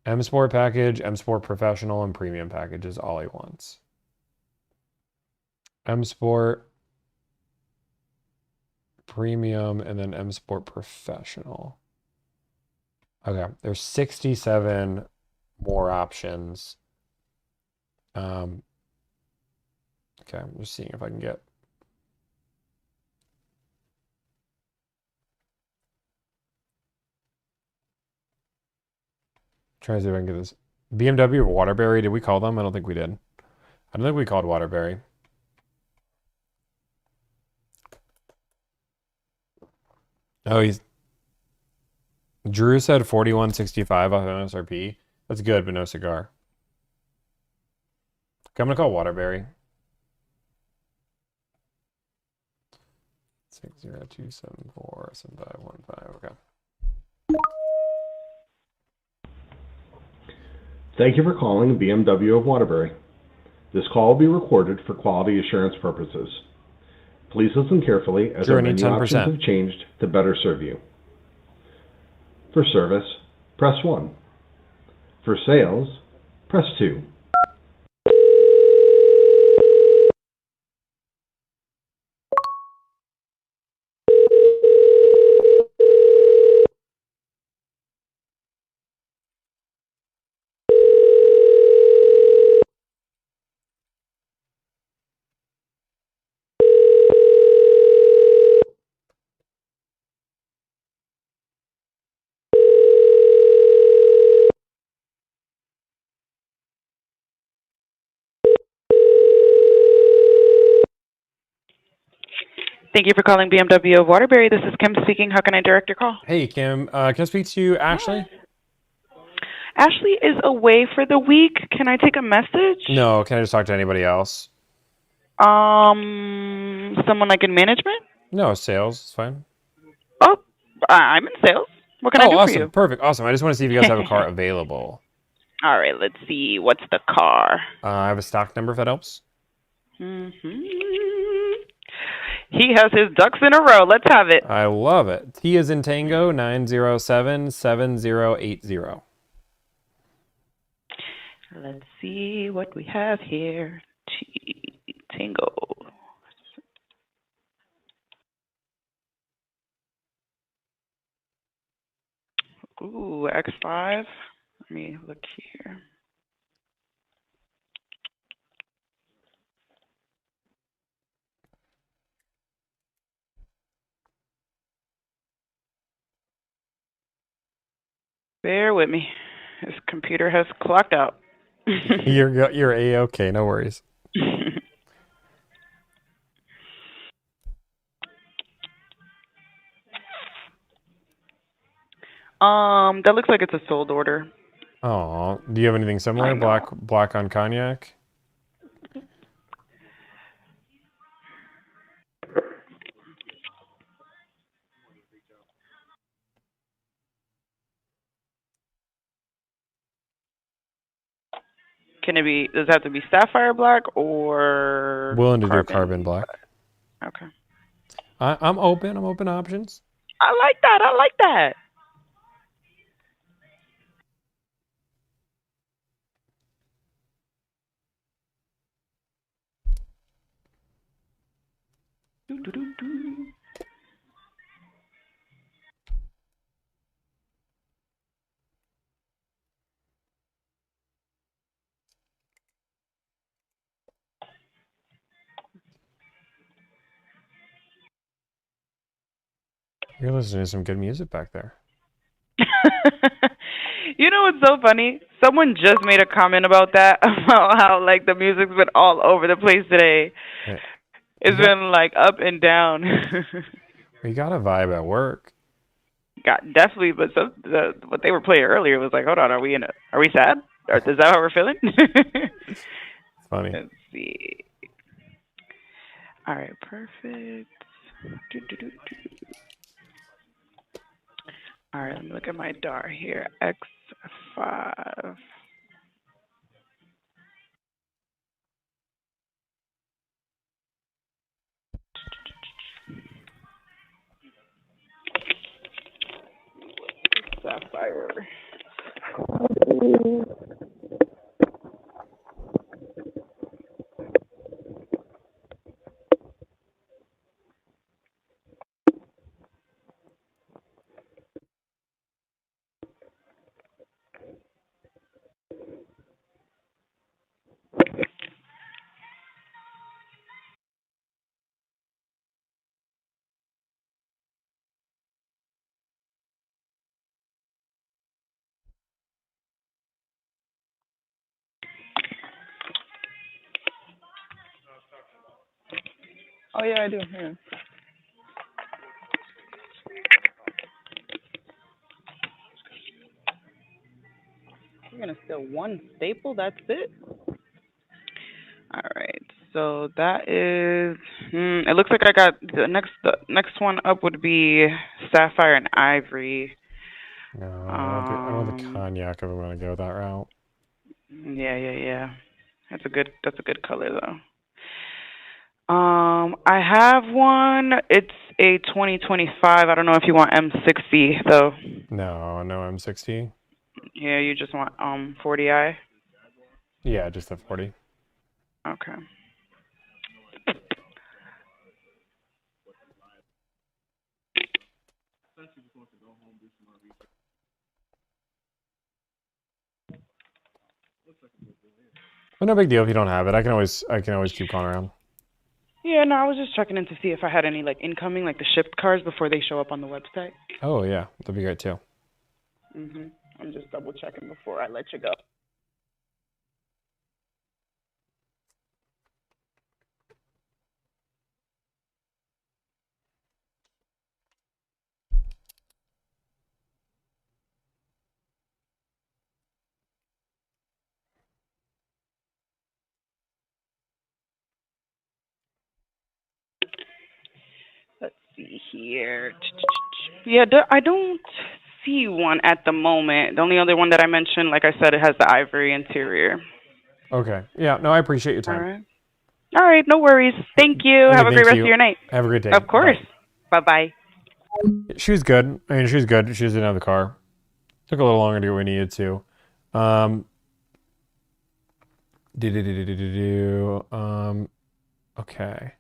M Sport package, M Sport Professional, and Premium package is all he wants. M Sport, Premium, and then M Sport Professional. Okay, there's 67 more options. Okay, I'm just seeing if I can get. Trying to see if I can get this. BMW or Waterbury, did we call them? I don't think we did. I don't think we called Waterbury. Oh, Drew said 41.65 off MSRP. That's good, but no cigar. Okay, I'm gonna call Waterbury. 602747515. Okay. Thank you for calling BMW of Waterbury. This call will be recorded for quality assurance purposes. Please listen carefully as Drew, our I need menu options 10%. have changed to better serve you. For service, press 1. For sales, press 2. Thank you for calling BMW of Waterbury. This is Kim speaking. How can I direct your call? Hey, Kim. Can I speak to Ashley? Ashley is away for the week. Can I take a message? No, can I just talk to anybody else? Someone like in management? No, sales. It's fine. Oh, I'm in sales. What can I do awesome. for you? Perfect. Awesome. I just want to see if you guys have a car available. All right, let's see. What's the car? I have a stock number if that helps. He has his ducks in a row. Let's have it. I love it. T is in Tango 9077080. Let's see what we have here. Tango. Ooh, X5. Let me look here. Bear with me. This computer has clocked out. You're A-okay. No worries. That looks like it's a sold order. Oh, do you have anything similar? Black on cognac? Can it be? Does it have to be sapphire black or? Willing to do carbon black. Okay. I'm open. I'm open to options. I like that. I like that. You're listening to some good music back there. You know what's so funny? Someone just made a comment about that, about how like the music's been all over the place today. Yeah. It's been like up and down. We got a vibe at work. Definitely, but what they were playing earlier was like, hold on, are we sad? Or is that how we're feeling? It's funny. Let's see. All right, perfect. All right, let me look at my DAR here. X5. Sapphire. Oh yeah, I do. Yeah. You're gonna steal one staple? That's it? All right. So that is. It looks like I got the next. The next one up would be sapphire and ivory. No, I don't want the cognac if I'm gonna go that route. Yeah. That's a good color though. I have one. It's a 2025. I don't know if you want M60 though. No M60. Yeah, you just want 40i. Yeah, just the 40. Okay. Well, no big deal if you don't have it. I can always keep calling around. Yeah, no, I was just checking in to see if I had any like incoming, like the shipped cars before they show up on the website. Oh yeah, that'd be great too. I'm just double checking before I let you go. Let's see here. Yeah, I don't see one at the moment. The only other one that I mentioned, like I said, it has the ivory interior. Okay. Yeah. No, I appreciate your time. All right. All right. No worries. Thank you. Hey, Have a great thank rest you. of your night. Have a great day. Of course. Bye-bye. She was good. I mean, she was good. She just didn't have the car. Took a little longer to get what we needed to. Okay.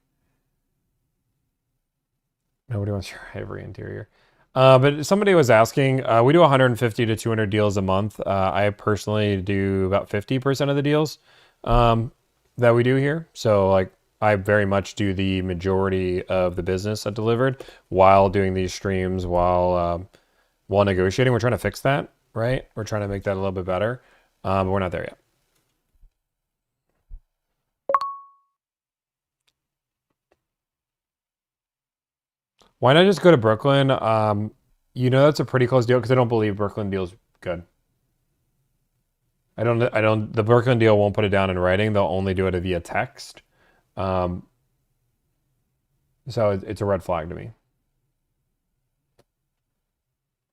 Nobody wants your ivory interior. But somebody was asking, we do 150 to 200 deals a month. I personally do about 50% of the deals that we do here. So like I very much do the majority of the business that delivered while doing these streams, while negotiating. We're trying to fix that, right? We're trying to make that a little bit better, but we're not there yet. Why not just go to Brooklyn? That's a pretty close deal because I don't believe Brooklyn deal's good. The Brooklyn deal won't put it down in writing. They'll only do it via text. So it's a red flag to me.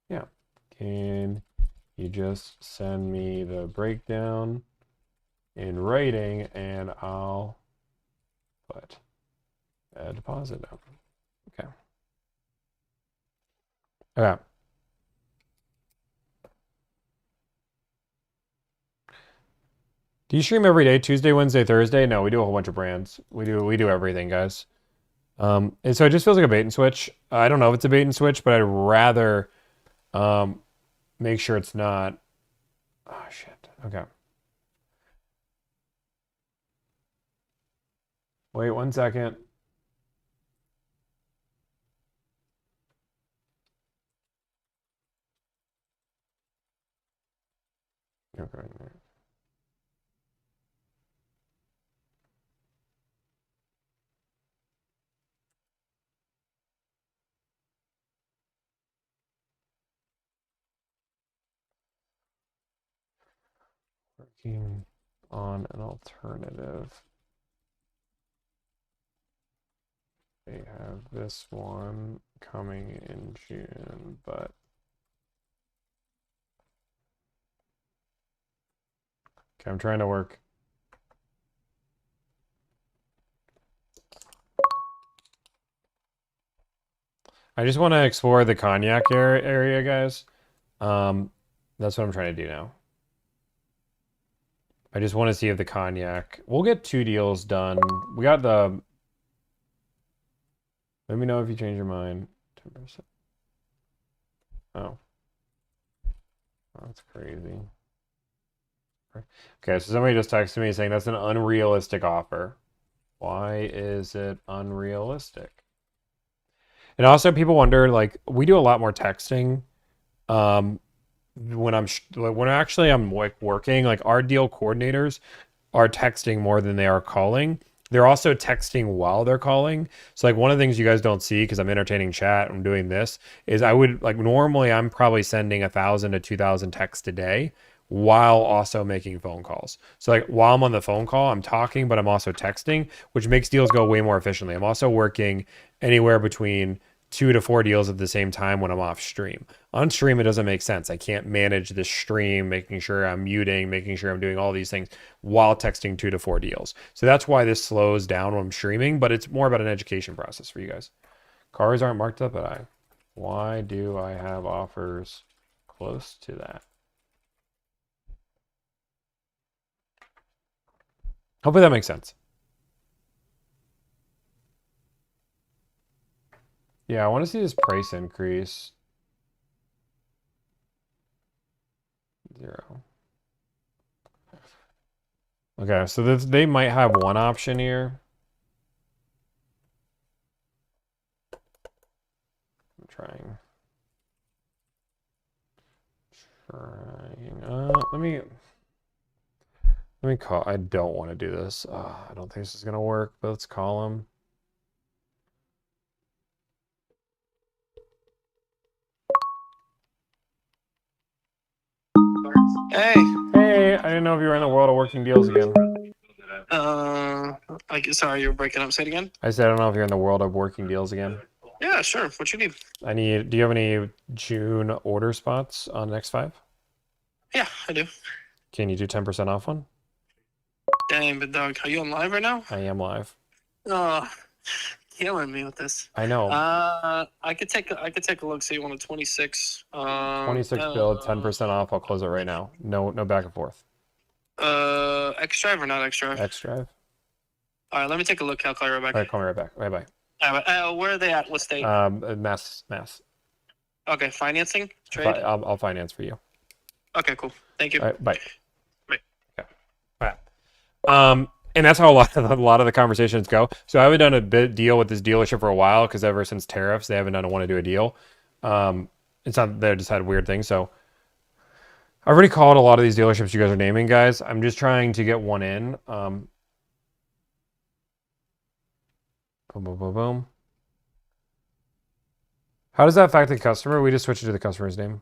Yeah. Can you just send me the breakdown in writing and I'll put a deposit down. Okay. Okay. Do you stream every day? Tuesday, Wednesday, Thursday? No, we do a whole bunch of brands. We do everything, guys. And so it just feels like a bait and switch. I don't know if it's a bait and switch, but I'd rather make sure it's not. Oh shit. Okay. Wait 1 second. Okay. Working on an alternative. They have this one coming in June, but okay, I'm trying to work. I just want to explore the cognac area, guys. That's what I'm trying to do now. I just want to see if the cognac. We'll get 2 deals done. We got the. Let me know if you change your mind. 10%. Oh. That's crazy. Okay, so somebody just texted me saying that's an unrealistic offer. Why is it unrealistic? And also, people wonder, like, we do a lot more texting. When I'm like working, like our deal coordinators are texting more than they are calling. They're also texting while they're calling. So like one of the things you guys don't see because I'm entertaining chat, I'm doing this, is I would like normally I'm probably sending 1,000 to 2,000 texts a day while also making phone calls. So like while I'm on the phone call, I'm talking, but I'm also texting, which makes deals go way more efficiently. I'm also working anywhere between 2 to 4 deals at the same time when I'm off stream. On stream, it doesn't make sense. I can't manage the stream, making sure I'm muting, making sure I'm doing all these things while texting 2 to 4 deals. So that's why this slows down when I'm streaming, but it's more about an education process for you guys. Cars aren't marked up at why do I have offers close to that? Hopefully that makes sense. Yeah, I want to see this price increase. 0. Okay, so they might have one option here. I'm trying. Let me call. I don't want to do this. I don't think this is gonna work, but let's call him. Hey. Hey, I didn't know if you were in the world of working deals again. Sorry, you were breaking up. Say it again. I said I don't know if you're in the world of working deals again. Yeah, sure. What you need? Do you have any June order spots on X5? Yeah, I do. Can you do 10% off one? Dang, but dog, are you on live right now? I am live. Oh, killing me with this. I know. I could take a look. So you want a 26? 26 build, 10% off. I'll close it right now. No back and forth. X drive or not X drive? X drive. All right, let me take a look. I'll call you right back. All right, call me right back. Bye bye. All right, where are they at? What state? Mass. Okay, financing, trade. I'll finance for you. Okay, cool. Thank you. All right, bye. Bye. Yeah. All right. And that's how a lot of the conversations go. So I haven't done a deal with this dealership for a while because ever since tariffs, they haven't done want to do a deal. It's not they just had weird things. So I've already called a lot of these dealerships you guys are naming, guys. I'm just trying to get one in. Boom, boom, boom, boom. How does that affect the customer? We just switch it to the customer's name.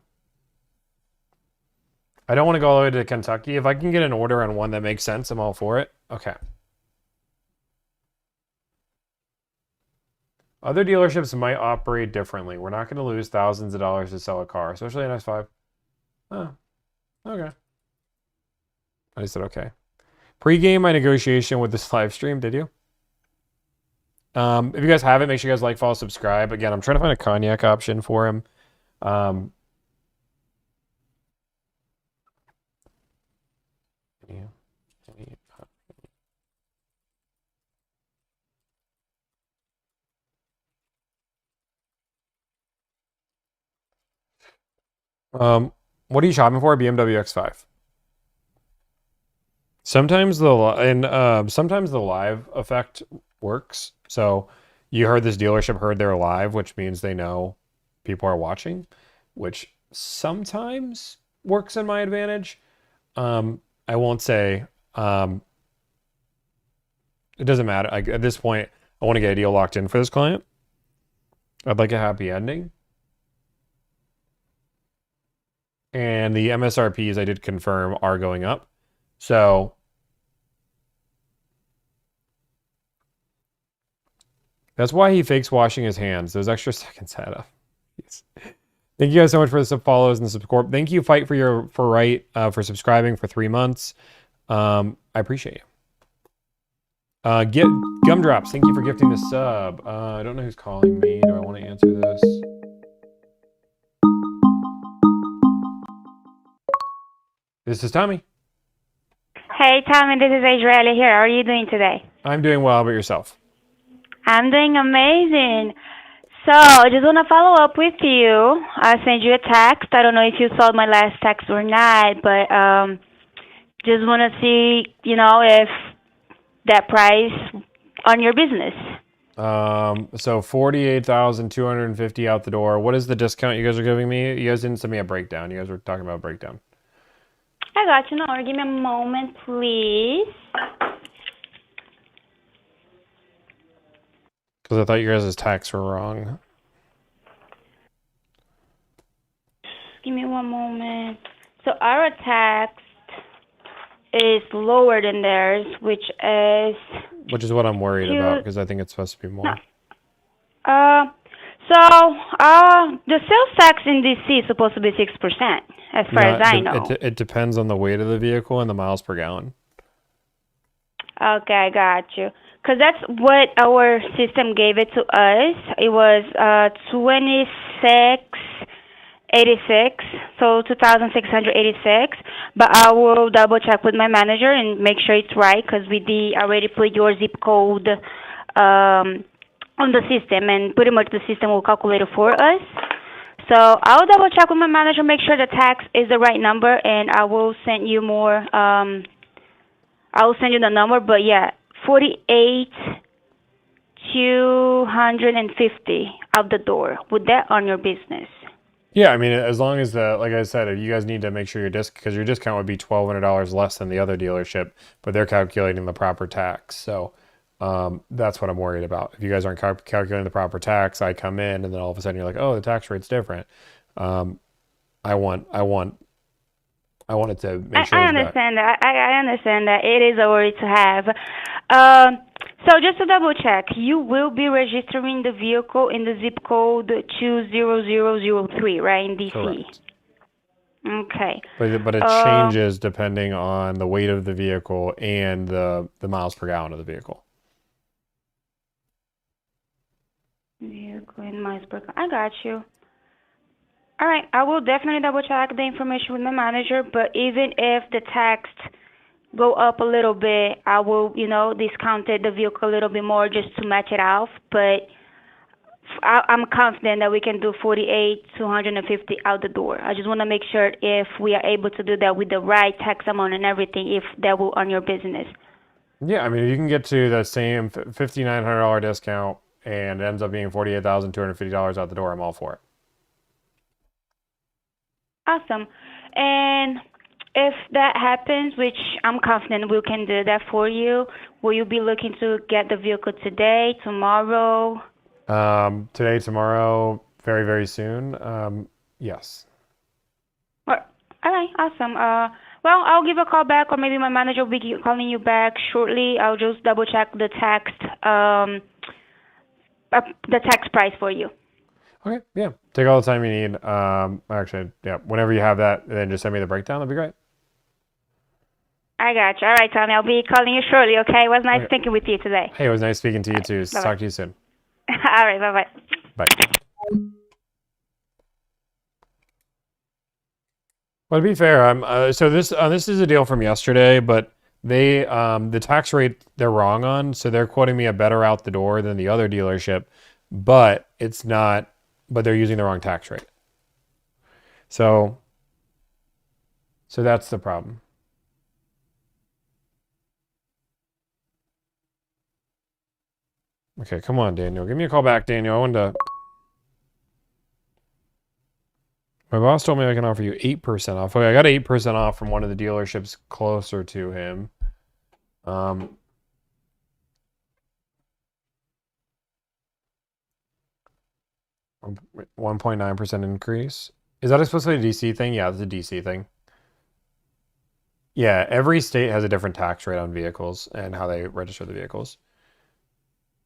I don't want to go all the way to Kentucky. If I can get an order on one that makes sense, I'm all for it. Okay. Other dealerships might operate differently. We're not going to lose thousands of dollars to sell a car, especially an S5. Oh, okay. I said okay. Pre-game my negotiation with this live stream, did you? If you guys haven't, make sure you guys like, follow, subscribe. Again, I'm trying to find a cognac option for him. What are you shopping for? BMW X5. Sometimes sometimes the live effect works. So you heard this dealership heard they're live, which means they know people are watching, which sometimes works in my advantage. I won't say it doesn't matter. At this point, I want to get a deal locked in for this client. I'd like a happy ending. And the MSRPs I did confirm are going up. So that's why he fakes washing his hands. Those extra seconds add up. Thank you guys so much for the follows and the support. Thank you, Fight for for subscribing for 3 months. I appreciate you. Get Gumdrops. Thank you for gifting the sub. I don't know who's calling me. Do I want to answer this? This is Tommy. Hey, Tommy, this is Israeli here. How are you doing today? I'm doing well. How about yourself? I'm doing amazing. So, I just want to follow up with you. I sent you a text. I don't know if you saw my last text or not, but just want to see, if that price on your business. So 48,250 out the door. What is the discount you guys are giving me? You guys didn't send me a breakdown. You guys were talking about a breakdown. I got you. No, give me a moment, please. Because I thought your guys' tax were wrong. Give me one moment. So our tax is lower than theirs, which is what I'm worried about, because I think it's supposed to be more. The sales tax in DC is supposed to be 6%, as far as I know. It depends on the weight of the vehicle and the miles per gallon. Okay, I got you. Because that's what our system gave it to us. It was 2686, so 2686. But I will double check with my manager and make sure it's right, because we already put your zip code on the system, and pretty much the system will calculate it for us. So I'll double check with my manager, make sure the tax is the right number, and I will send you more. I will send you the number, but yeah, 48,250 out the door. Would that on your business? Yeah, I mean, as long as like I said, if you guys need to make sure because your discount would be $1,200 less than the other dealership, but they're calculating the proper tax. So that's what I'm worried about. If you guys aren't calculating the proper tax, I come in and then all of a sudden you're like, oh, the tax rate's different. I want it to make sure. I understand that. I understand that it is a worry to have. So just to double check, you will be registering the vehicle in the zip code 20003, right, in DC? Correct. Okay. But it changes depending on the weight of the vehicle and the miles per gallon of the vehicle. Vehicle and miles per gallon. I got you. All right, I will definitely double check the information with my manager, but even if the tax go up a little bit, I will, discount the vehicle a little bit more just to match it off, but I'm confident that we can do 48,250 out the door. I just want to make sure if we are able to do that with the right tax amount and everything, if that will on your business. Yeah, I mean, if you can get to the same $5,900 discount and it ends up being $48,250 out the door, I'm all for it. Awesome. And if that happens, which I'm confident we can do that for you, will you be looking to get the vehicle today, tomorrow? Today, tomorrow, very, very soon. Yes. All right, awesome. Well, I'll give a call back, or maybe my manager will be calling you back shortly. I'll just double check the tax price for you. Okay, yeah. Take all the time you need. Actually, yeah, whenever you have that, then just send me the breakdown. That'd be great. I got you. All right, Tommy. I'll be calling you shortly, okay? It was nice speaking with you today. Hey, it was nice speaking to you too. Bye-bye. Talk to you soon. All right, bye-bye. Bye. Well, to be fair, so this is a deal from yesterday, but they the tax rate they're wrong on, so they're quoting me a better out the door than the other dealership, but it's not. But they're using the wrong tax rate. So that's the problem. Okay, come on, Daniel. Give me a call back, Daniel. I wanted to... My boss told me I can offer you 8% off. Okay, I got 8% off from one of the dealerships closer to him. 1.9% increase. Is that supposed to be a DC thing? Yeah, it's a DC thing. Yeah, every state has a different tax rate on vehicles and how they register the vehicles.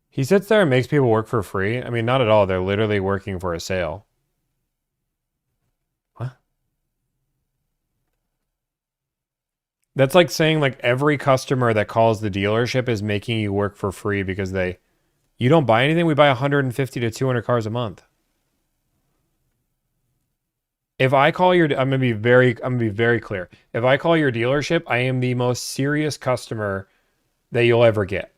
He sits there and makes people work for free. I mean, not at all. They're literally working for a sale. What? That's like saying like every customer that calls the dealership is making you work for free because you don't buy anything. We buy 150 to 200 cars a month. If I call I'm gonna be very clear. If I call your dealership, I am the most serious customer that you'll ever get.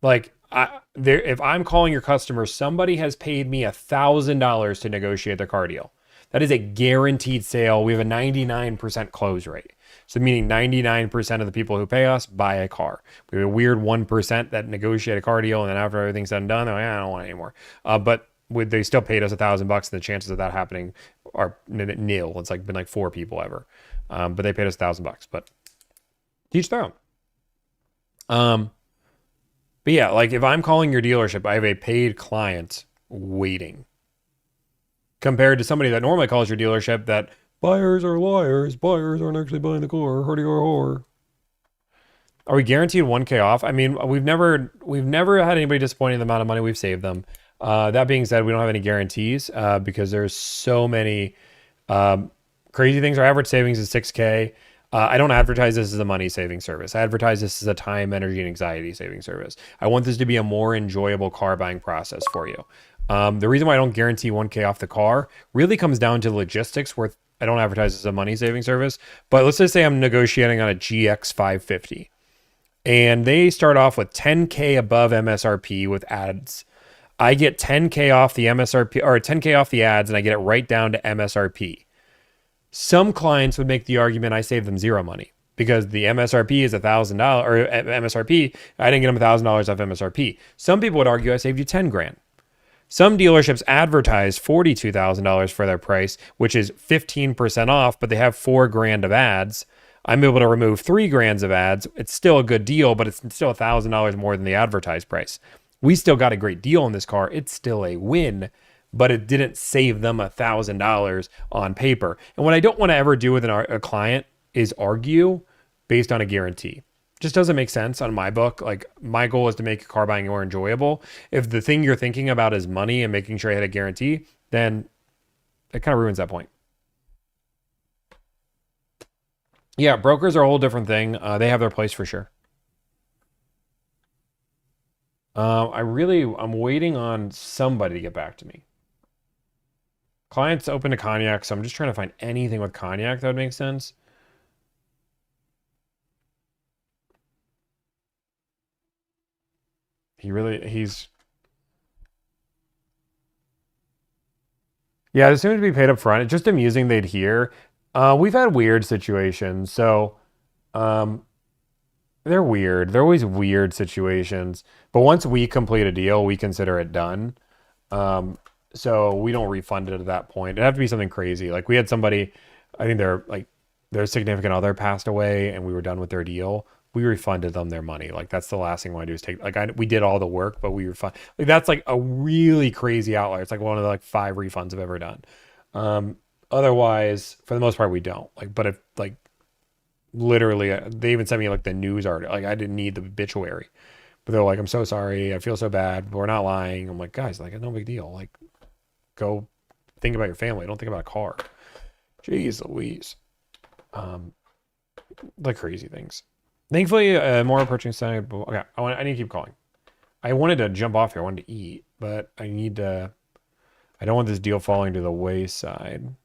Like, if I'm calling your customer, somebody has paid me $1,000 to negotiate their car deal. That is a guaranteed sale. We have a 99% close rate. So meaning 99% of the people who pay us buy a car. We have a weird 1% that negotiate a car deal, and then after everything's said and done, they're like, I don't want it anymore. But they still paid us $1,000, and the chances of that happening are nil. It's like been like 4 people ever, but they paid us $1,000. But teach their own. But yeah, like if I'm calling your dealership, I have a paid client waiting. Compared to somebody that normally calls your dealership that buyers are liars, buyers aren't actually buying the car, hurdy or whore. Are we guaranteed 1K off? I mean, we've never had anybody disappointed in the amount of money we've saved them. That being said, we don't have any guarantees because there's so many crazy things. Our average savings is 6K. I don't advertise this as a money saving service. I advertise this as a time, energy, and anxiety saving service. I want this to be a more enjoyable car buying process for you. The reason why I don't guarantee 1K off the car really comes down to logistics where I don't advertise this as a money saving service. But let's just say I'm negotiating on a GX 550 and they start off with 10K above MSRP with ads. I get 10K off the MSRP or 10K off the ads and I get it right down to MSRP. Some clients would make the argument I save them zero money because the MSRP is $1,000 or MSRP. I didn't get them $1,000 off MSRP. Some people would argue I saved you 10 grand. Some dealerships advertise $42,000 for their price, which is 15% off, but they have 4 grand of ads. I'm able to remove 3 grand of ads. It's still a good deal, but it's still $1,000 more than the advertised price. We still got a great deal on this car. It's still a win, but it didn't save them $1,000 on paper. And what I don't want to ever do with a client is argue based on a guarantee. Just doesn't make sense on my book. Like my goal is to make car buying more enjoyable. If the thing you're thinking about is money and making sure I had a guarantee, then it kind of ruins that point. Yeah, brokers are a whole different thing. They have their place for sure. I'm waiting on somebody to get back to me. Clients open to cognac, so I'm just trying to find anything with cognac that would make sense. Yeah, it seems to be paid up front. It's just amusing they'd hear. We've had weird situations, so they're weird. They're always weird situations. But once we complete a deal, we consider it done. So we don't refund it at that point. It'd have to be something crazy. Like we had somebody, I think their significant other passed away and we were done with their deal. We refunded them their money. Like that's the last thing we want to do is take, we did all the work, but we refund. Like that's like a really crazy outlier. It's like one of the 5 refunds I've ever done. Otherwise, for the most part, we don't. But if literally, they even sent me the news article. I didn't need the obituary, but they're like, "I'm so sorry. I feel so bad. But we're not lying." I'm like, guys, no big deal. Go think about your family. Don't think about a car. Jeez Louise. Crazy things. Thankfully, more approaching side. Okay, I need to keep calling. I wanted to jump off here. I wanted to eat, but I don't want this deal falling to the wayside.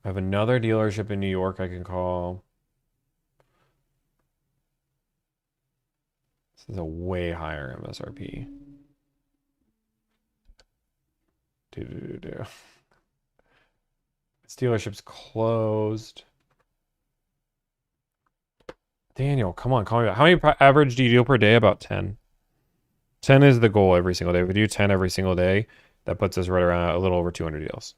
I have another dealership in New York I can call. This is a way higher MSRP. This dealership's closed. Daniel, come on, call me back. How many average do you deal per day? About 10. 10 is the goal every single day. If we do 10 every single day, that puts us right around a little over 200 deals.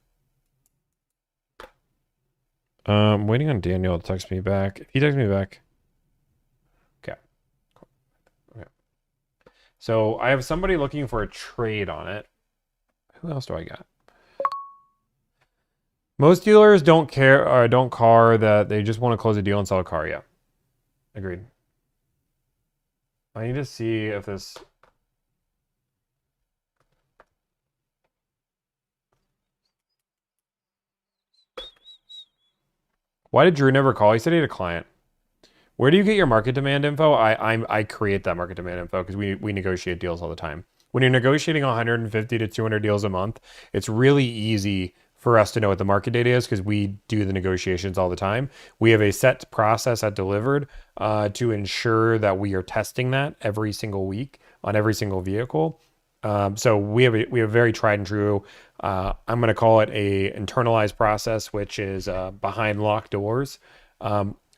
I'm waiting on Daniel to text me back. If he texts me back. Okay. So I have somebody looking for a trade on it. Who else do I got? Most dealers don't care or don't car that they just want to close a deal and sell a car. Yeah. Agreed. I need to see if this. Why did Drew never call? He said he had a client. Where do you get your market demand info? I create that market demand info because we negotiate deals all the time. When you're negotiating 150 to 200 deals a month, it's really easy for us to know what the market data is because we do the negotiations all the time. We have a set process at Delivered to ensure that we are testing that every single week on every single vehicle. So we have a very tried and true. I'm going to call it a internalized process, which is behind locked doors.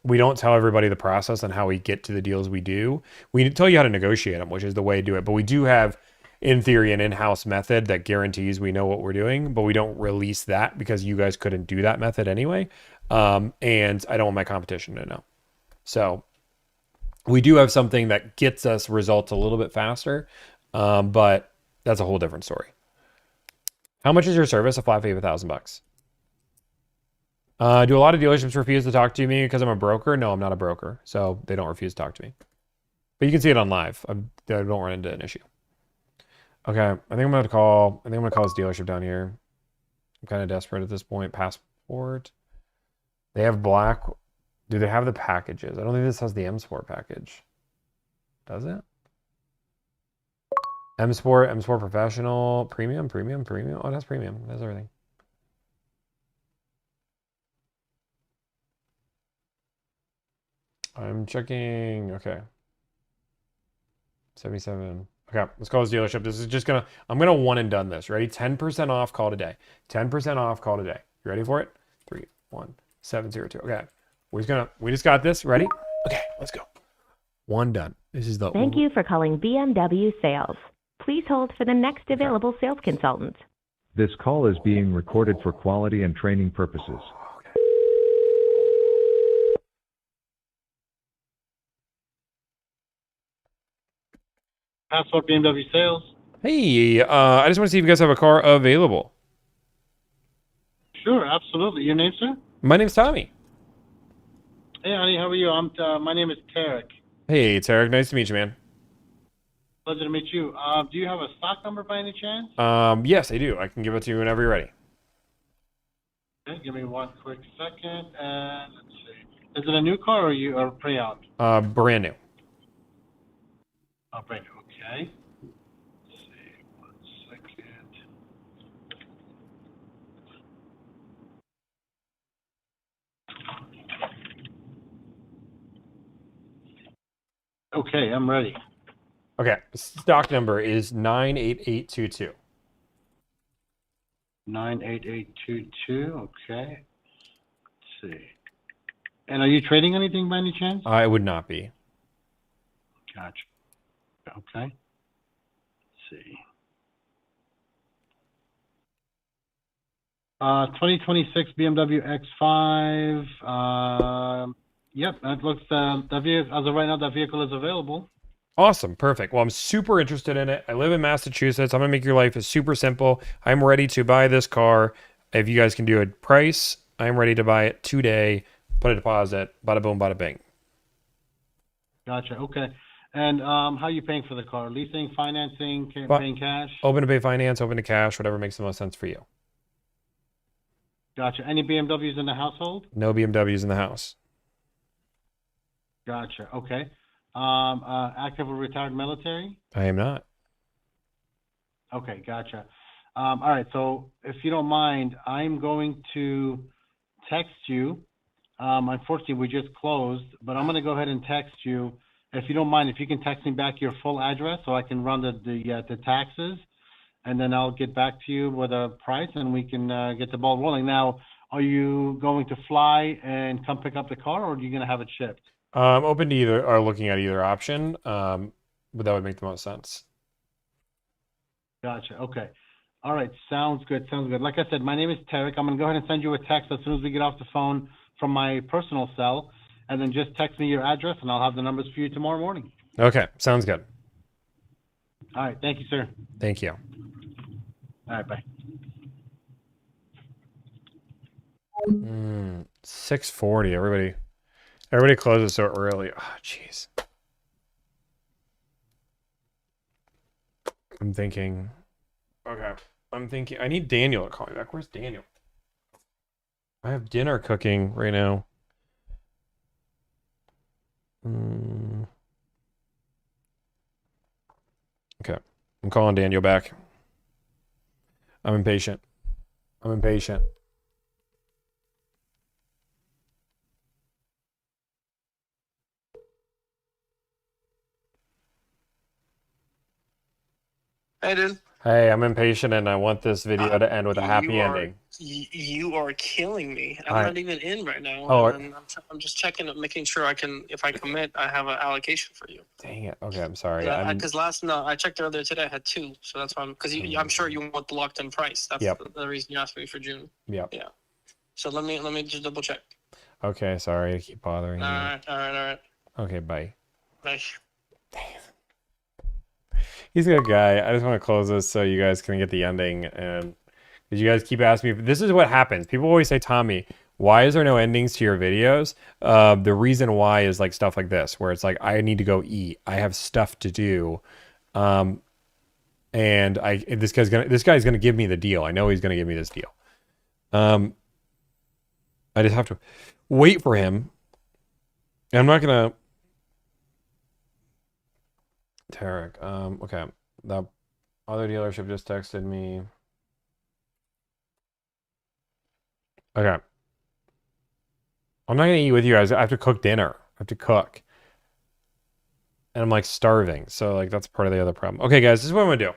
We don't tell everybody the process and how we get to the deals we do. We tell you how to negotiate them, which is the way to do it. But we do have, in theory, an in-house method that guarantees we know what we're doing, but we don't release that because you guys couldn't do that method anyway. And I don't want my competition to know. So We do have something that gets us results a little bit faster, but that's a whole different story. How much is your service? A flat fee of $1,000. Do a lot of dealerships refuse to talk to me because I'm a broker? No, I'm not a broker, so they don't refuse to talk to me. But you can see it on live. I don't run into an issue. Okay, I think I'm gonna call this dealership down here. I'm kind of desperate at this point. Passport. They have black. Do they have the packages? I don't think this has the M Sport package. Does it? M Sport Professional, Premium. Oh, it has Premium. It has everything. I'm checking. Okay. 77. Okay, let's call this dealership. This is just I'm gonna one and done this. Ready? 10% off call today. 10% off call today. You ready for it? 31702. Okay. We just got this. Ready? Okay, let's go. One done. This is the Thank you for calling BMW Sales. Please hold for the next available sales consultant. This call is being recorded for quality and training purposes. Passport BMW Sales. Hey, I just want to see if you guys have a car available. Sure, absolutely. Your name, sir? My name's Tommy. Hey, honey, how are you? My name is Tarek. Hey, Tarek. Nice to meet you, man. Pleasure to meet you. Do you have a stock number by any chance? Yes, I do. I can give it to you whenever you're ready. Okay, give me one quick second. And let's see. Is it a new car or pre-owned? Brand new. Oh, brand new. Okay. Let's see. 1 second. Okay, I'm ready. Okay, stock number is 98822. 98822. Okay. Let's see. And are you trading anything by any chance? I would not be. Gotcha. Okay. Let's see. 2026 BMW X5. Yep, that looks that vehicle, as of right now, that vehicle is available. Awesome. Perfect. Well, I'm super interested in it. I live in Massachusetts. I'm going to make your life super simple. I'm ready to buy this car. If you guys can do a price, I'm ready to buy it today. Put a deposit. Bada boom, bada bing. Gotcha. Okay. And how are you paying for the car? Leasing, financing, paying cash? Open to pay finance, open to cash, whatever makes the most sense for you. Gotcha. Any BMWs in the household? No BMWs in the house. Gotcha. Okay. Active or retired military? I am not. Okay, gotcha. All right, so if you don't mind, I'm going to text you. Unfortunately, we just closed, but I'm going to go ahead and text you. If you don't mind, if you can text me back your full address so I can run the taxes, and then I'll get back to you with a price, and we can get the ball rolling. Now, are you going to fly and come pick up the car, or are you going to have it shipped? Open to either, or looking at either option, but that would make the most sense. Gotcha. Okay. All right. Sounds good. Sounds good. Like I said, my name is Tarek. I'm going to go ahead and send you a text as soon as we get off the phone from my personal cell, and then just text me your address, and I'll have the numbers for you tomorrow morning. Okay. Sounds good. All right. Thank you, sir. Thank you. All right. Bye. 6:40. Everybody closes so early. Oh, jeez. I'm thinking. Okay. I need Daniel to call me back. Where's Daniel? I have dinner cooking right now. Okay. I'm calling Daniel back. I'm impatient. Hey, dude. Hey, I'm impatient and I want this video to end with a happy ending. You are killing me. I'm Hi. not even in right now. Oh, and I'm just checking, making sure if I commit, I have an allocation for you. Dang it. Okay, I'm sorry. Because I checked earlier today, I had 2, so that's why I'm sure you want the locked in price. That's the reason you asked me for June. Yep. Yeah. So let me just double check. Okay, sorry to keep bothering you. All right. Okay, bye. Nice. He's a good guy. I just want to close this so you guys can get the ending. And because you guys keep asking me, this is what happens. People always say, Tommy, why is there no endings to your videos? The reason why is like stuff like this, where it's like, I need to go eat. I have stuff to do. And this guy's gonna give me the deal. I know he's gonna give me this deal. I just have to wait for him. And I'm not gonna. Tarek. Okay. The other dealership just texted me. Okay. I'm not gonna eat with you guys. I have to cook dinner. I have to cook. And I'm like starving. So like that's part of the other problem. Okay, guys, this is what I'm gonna do.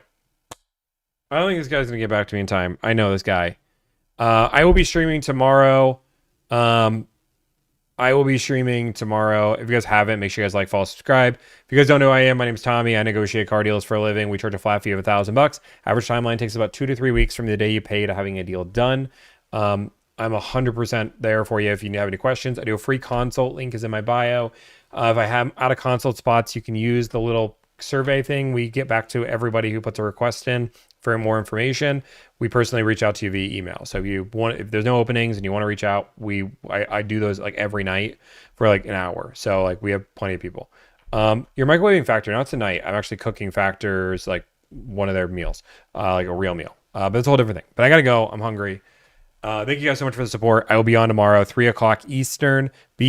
I don't think this guy's gonna get back to me in time. I know this guy. I will be streaming tomorrow. I will be streaming tomorrow. If you guys haven't, make sure you guys like, follow, subscribe. If you guys don't know who I am, my name is Tommy. I negotiate car deals for a living. We charge a flat fee of $1,000. Average timeline takes about 2 to 3 weeks from the day you pay to having a deal done. I'm 100% there for you if you have any questions. I do a free consult. Link is in my bio. If I have out of consult spots, you can use the little survey thing. We get back to everybody who puts a request in for more information. We personally reach out to you via email. So if there's no openings and you want to reach out, I do those like every night for like an hour. So like we have plenty of people. Your microwaving Factor, not tonight. I'm actually cooking Factors, like one of their meals, like a real meal. But it's a whole different thing. But I gotta go. I'm hungry. Thank you guys so much for the support. I will be on tomorrow, 3 o'clock Eastern. Be